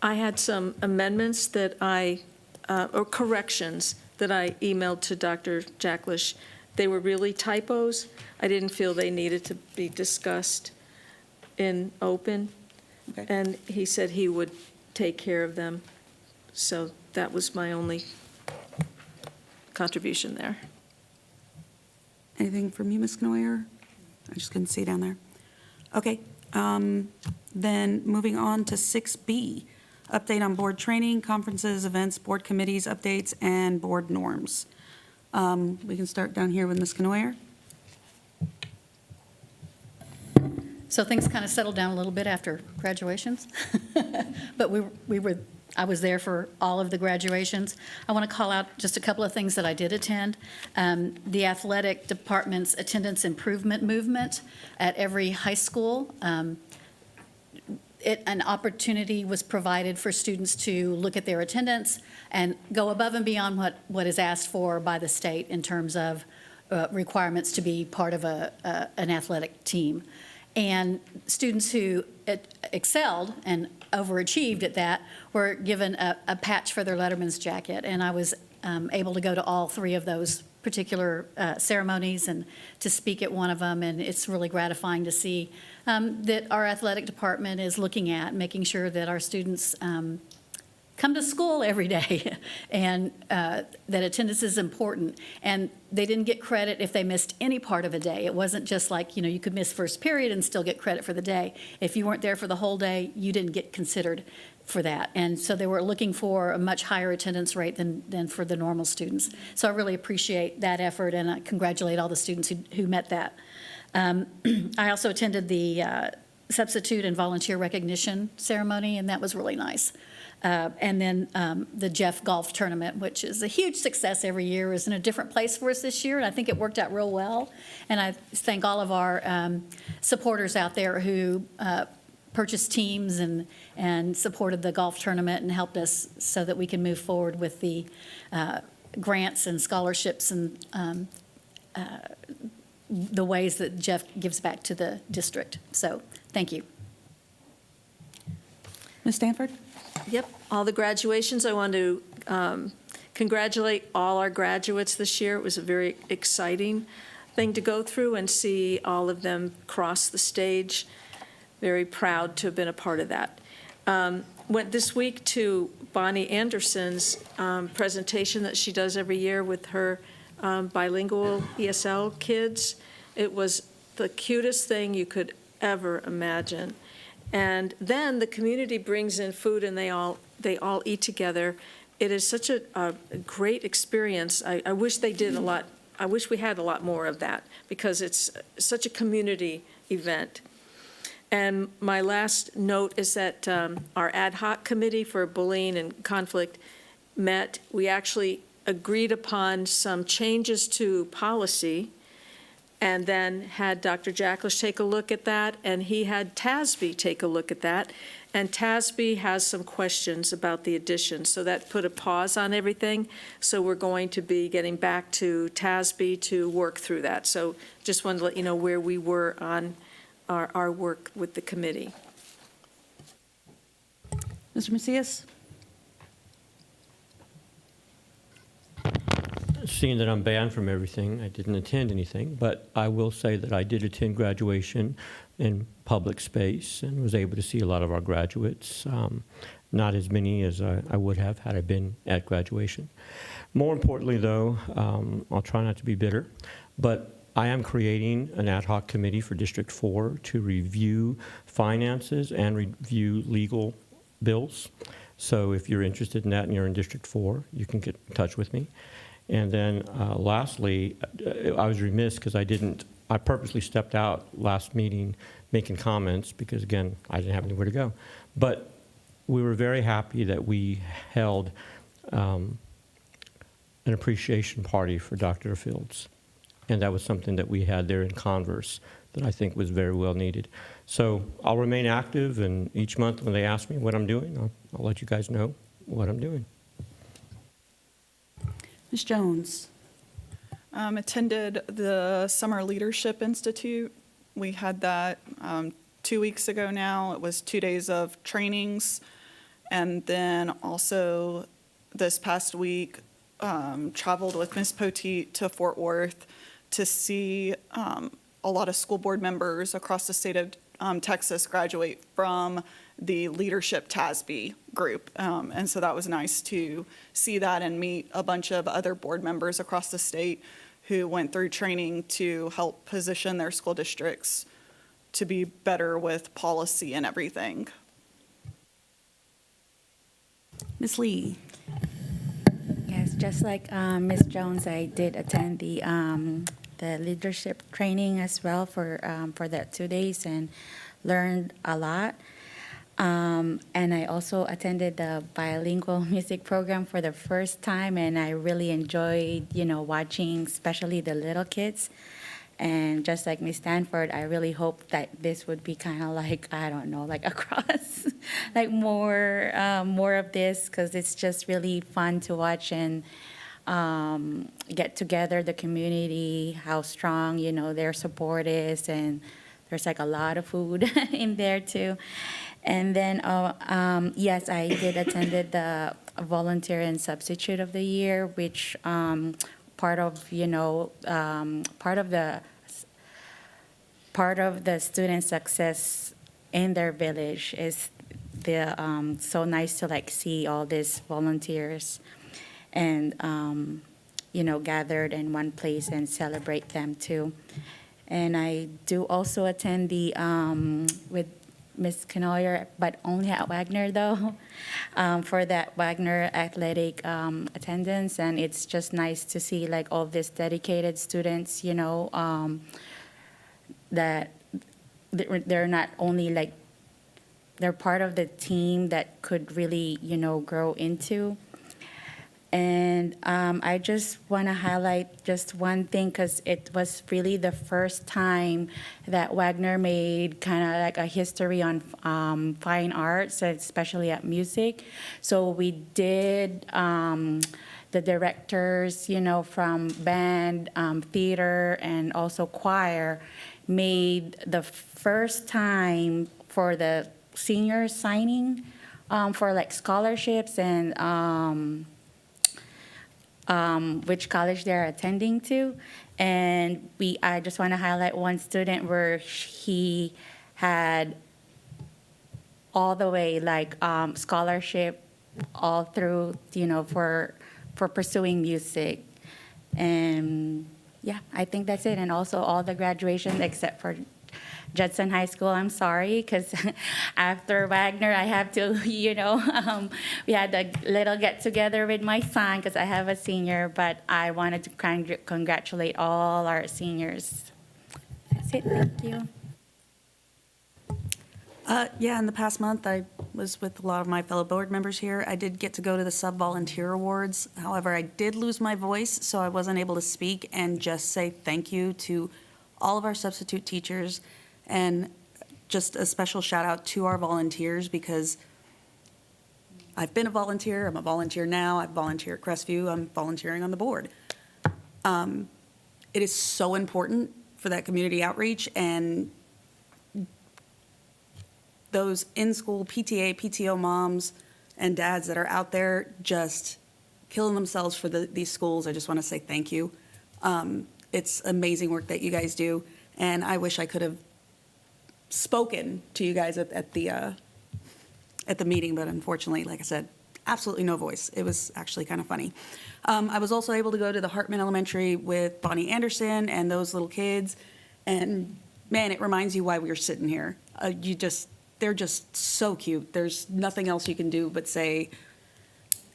I had some amendments that or corrections that I emailed to Dr. Jaklich. They were really typos. I didn't feel they needed to be discussed in open. Okay. And he said he would take care of them. So that was my only contribution there. Anything from you, Ms. Knoyer? I just couldn't see down there. Okay, then moving on to 6B, update on board training, conferences, events, board committees, updates, and board norms. We can start down here with Ms. Knoyer. So things kind of settled down a little bit after graduations. But I was there for all of the graduations. I want to call out just a couple of things that I did attend. The athletic department's attendance improvement movement at every high school. An opportunity was provided for students to look at their attendance and go above and beyond what is asked for by the state in terms of requirements to be part of an athletic team. And students who excelled and overachieved at that were given a patch for their Letterman's jacket. And I was able to go to all three of those particular ceremonies and to speak at one of them. And it's really gratifying to see that our athletic department is looking at making sure that our students come to school every day and that attendance is important. And they didn't get credit if they missed any part of a day. It wasn't just like, you could miss first period and still get credit for the day. If you weren't there for the whole day, you didn't get considered for that. And so they were looking for a much higher attendance rate than for the normal students. So I really appreciate that effort, and I congratulate all the students who met that. I also attended the substitute and volunteer recognition ceremony, and that was really nice. And then the Jeff Golf Tournament, which is a huge success every year, is in a different place for us this year, and I think it worked out real well. And I thank all of our supporters out there who purchased teams and supported the golf tournament and helped us so that we can move forward with the grants and scholarships and the ways that Jeff gives back to the district. So, thank you. Ms. Stanford? Yep, all the graduations. I want to congratulate all our graduates this year. It was a very exciting thing to go through and see all of them cross the stage. Very proud to have been a part of that. Went this week to Bonnie Anderson's presentation that she does every year with her bilingual ESL kids. It was the cutest thing you could ever imagine. And then the community brings in food and they all eat together. It is such a great experience. I wish they did a lot. I wish we had a lot more of that because it's such a community event. And my last note is that our ad hoc committee for bullying and conflict met. We actually agreed upon some changes to policy and then had Dr. Jaklich take a look at that, and he had TASB take a look at that. And TASB has some questions about the addition, so that put a pause on everything. So we're going to be getting back to TASB to work through that. So just wanted to let you know where we were on our work with the committee. Mr. Macias? Seeing that I'm banned from everything, I didn't attend anything, but I will say that I did attend graduation in public space and was able to see a lot of our graduates, not as many as I would have had I been at graduation. More importantly, though, I'll try not to be bitter, but I am creating an ad hoc committee for District 4 to review finances and review legal bills. So if you're interested in that and you're in District 4, you can get in touch with me. And then lastly, I was remiss because I purposely stepped out last meeting making comments because, again, I didn't have anywhere to go. But we were very happy that we held an appreciation party for Dr. Fields. And that was something that we had there in Converse that I think was very well needed. So I'll remain active, and each month when they ask me what I'm doing, I'll let you guys know what I'm doing. Ms. Jones? Attended the Summer Leadership Institute. We had that 2 weeks ago now. It was 2 days of trainings. And then also this past week, traveled with Ms. Poteet to Fort Worth to see a lot of school board members across the state of Texas graduate from the leadership TASB group. And so that was nice to see that and meet a bunch of other board members across the state who went through training to help position their school districts to be better with policy and everything. Ms. Lee? Yes, just like Ms. Jones, I did attend the leadership training as well for that 2 days and learned a lot. And I also attended the bilingual music program for the first time, and I really enjoyed, watching especially the little kids. And just like Ms. Stanford, I really hope that this would be kind of like, I don't know, like across, like more of this, because it's just really fun to watch and get together the community, how strong, their support is, and there's like a lot of food in there too. And then, yes, I did attended the Volunteer and Substitute of the Year, which part of the student success in their village is so nice to like see all these volunteers and gathered in one place and celebrate them too. And I do also attend the with Ms. Knoyer, but only at Wagner though, for that Wagner athletic attendance. And it's just nice to see like all these dedicated students, that they're not only like they're part of the team that could really, grow into. And I just want to highlight just one thing, because it was really the first time that Wagner made kind of like a history on fine arts, especially at music. So we did the directors, from band, theater, and also choir, made the first time for the senior signing for like scholarships and which college they're attending to. And I just want to highlight one student where he had all the way like scholarship all through, for pursuing music. And yeah, I think that's it. And also all the graduations except for Judson High School. I'm sorry, because after Wagner, I have to, we had a little get together with my son because I have a senior, but I wanted to congratulate all our seniors. That's it. Thank you. Yeah, in the past month, I was with a lot of my fellow board members here. I did get to go to the sub-volunteer awards. However, I did lose my voice, so I wasn't able to speak and just say thank you to all of our substitute teachers, and just a special shout out to our volunteers, because I've been a volunteer, I'm a volunteer now, I volunteer at Crestview, I'm volunteering on the board. It is so important for that community outreach, and those in-school PTA, PTO moms and dads that are out there just killing themselves for these schools, I just want to say thank you. It's amazing work that you guys do, and I wish I could have spoken to you guys at the meeting, but unfortunately, like I said, absolutely no voice. It was actually kind of funny. I was also able to go to the Hartman Elementary with Bonnie Anderson and those little kids, and man, it reminds you why we were sitting here. They're just so cute. There's nothing else you can do but say,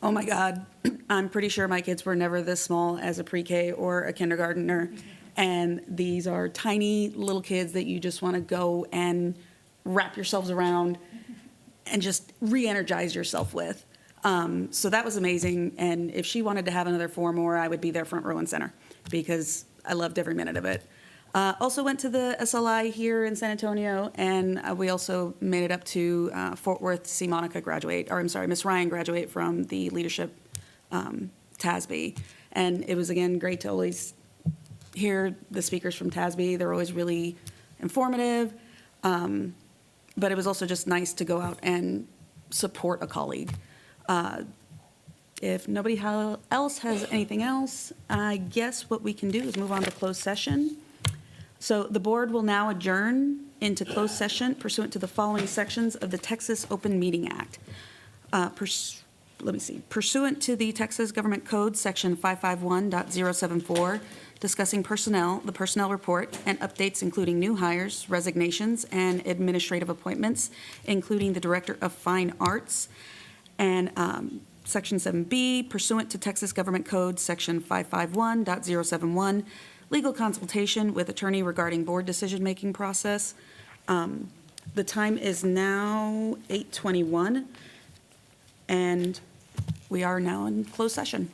oh my God, I'm pretty sure my kids were never this small as a pre-K or a kindergartner. And these are tiny little kids that you just want to go and wrap yourselves around and just re-energize yourself with. So that was amazing. And if she wanted to have another 4 more, I would be there front row and center, because I loved every minute of it. Also went to the SLI here in San Antonio, and we also made it up to Fort Worth to see Miss Ryan graduate from the leadership TASB. And it was, again, great to always hear the speakers from TASB. They're always really informative. But it was also just nice to go out and support a colleague. If nobody else has anything else, I guess what we can do is move on to closed session. So the board will now adjourn into closed session pursuant to the following sections of the Texas Open Meeting Act. Pursuant to the Texas Government Code, Section 551.074, discussing personnel, the personnel report, and updates including new hires, resignations, and administrative appointments, including the Director of Fine Arts. And Section 7B, pursuant to Texas Government Code, Section 551.071, legal consultation with attorney regarding board decision-making process. The time is now 8:21, and we are now in closed session.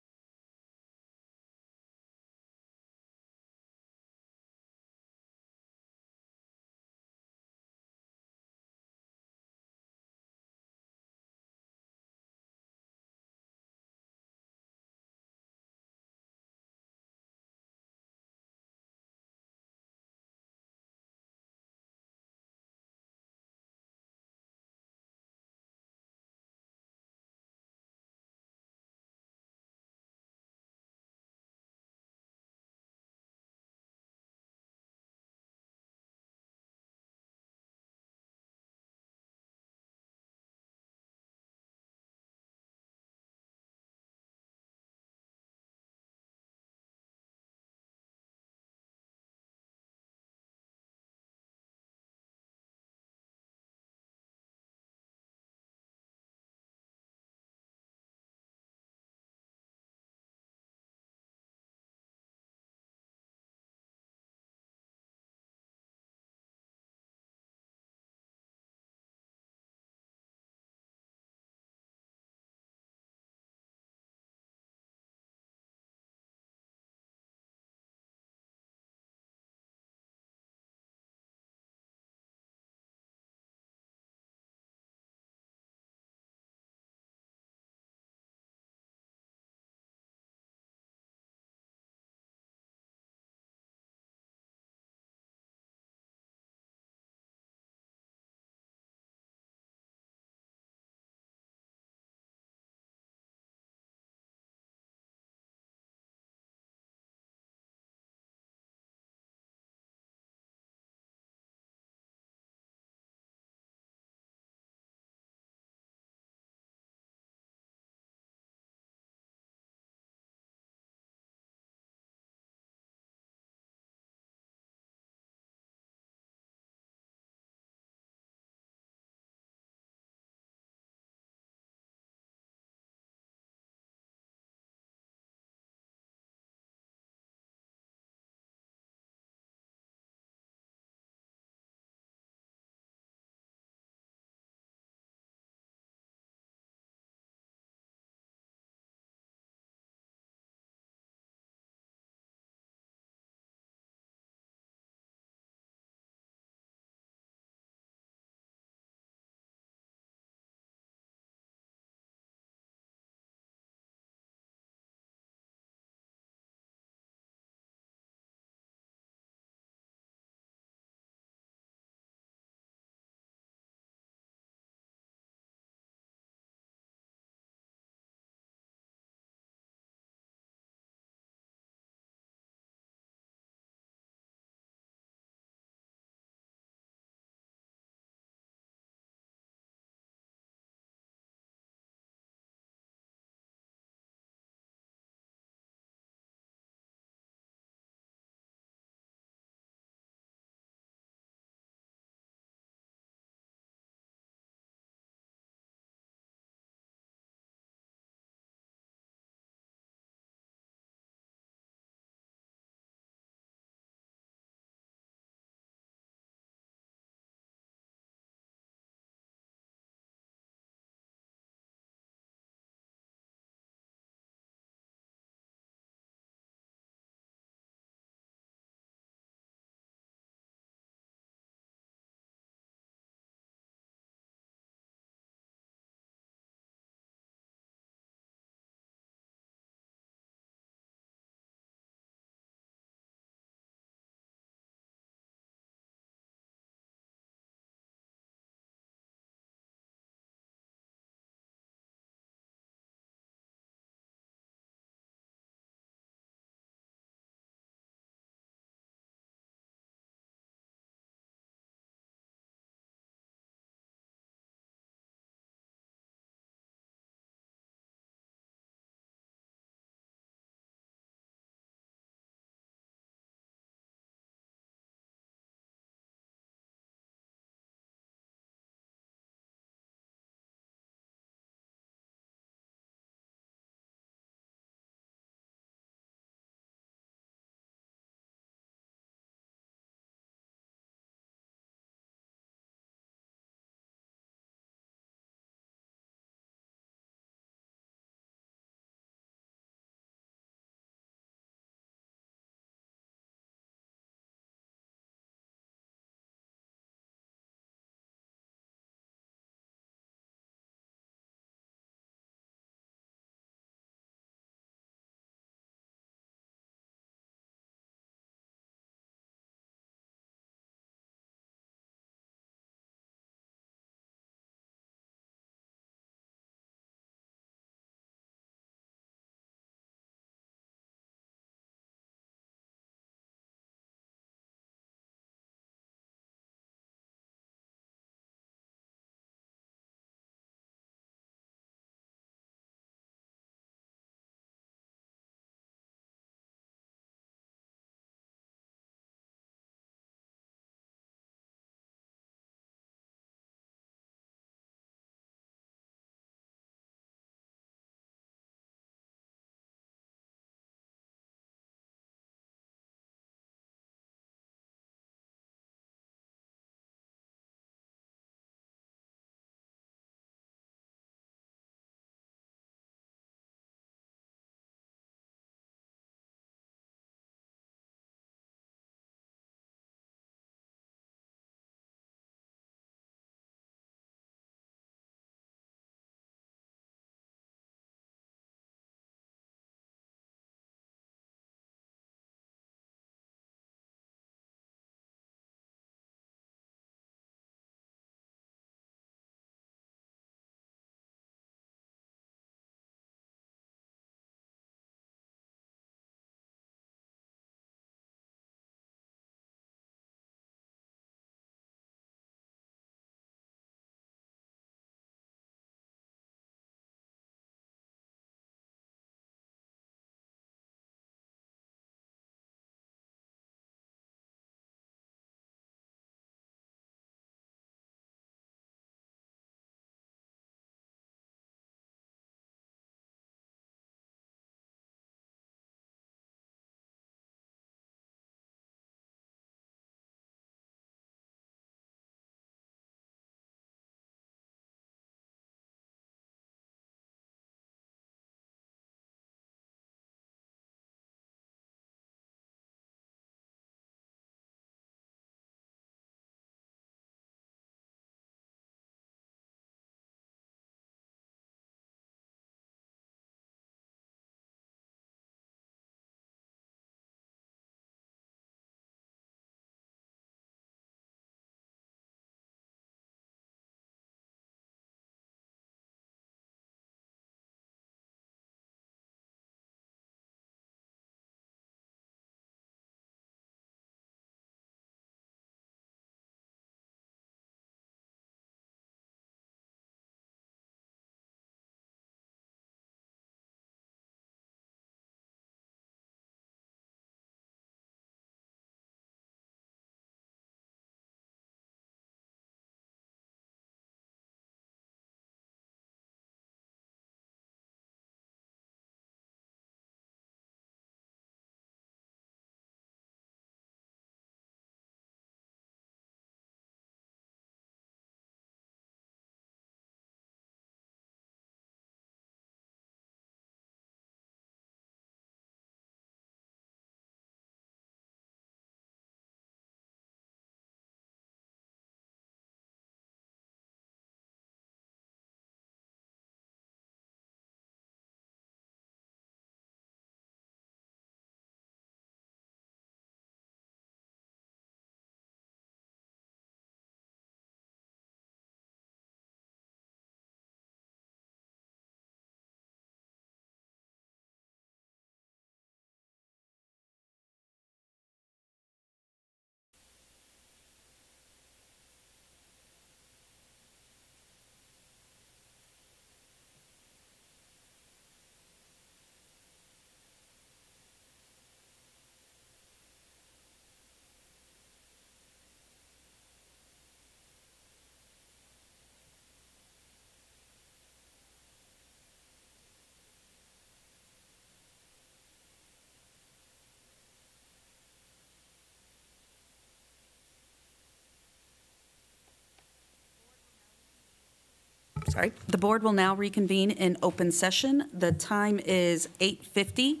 Sorry. The board will now reconvene in open session. The time is 8:50.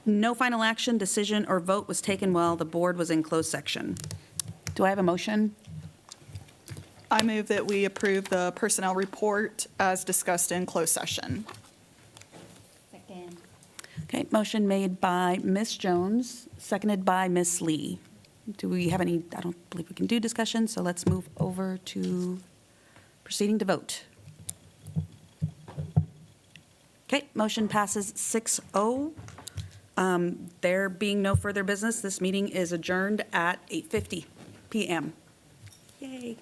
No final action, decision, or vote was taken while the board was in closed section. Do I have a motion? I move that we approve the personnel report as discussed in closed session. Second. Okay, motion made by Ms. Jones, seconded by Ms. Lee. Do we have any, I don't believe we can do discussion, so let's move over to proceeding to vote. Okay, motion passes 6-0. There being no further business, this meeting is adjourned at 8:50 PM. Yay.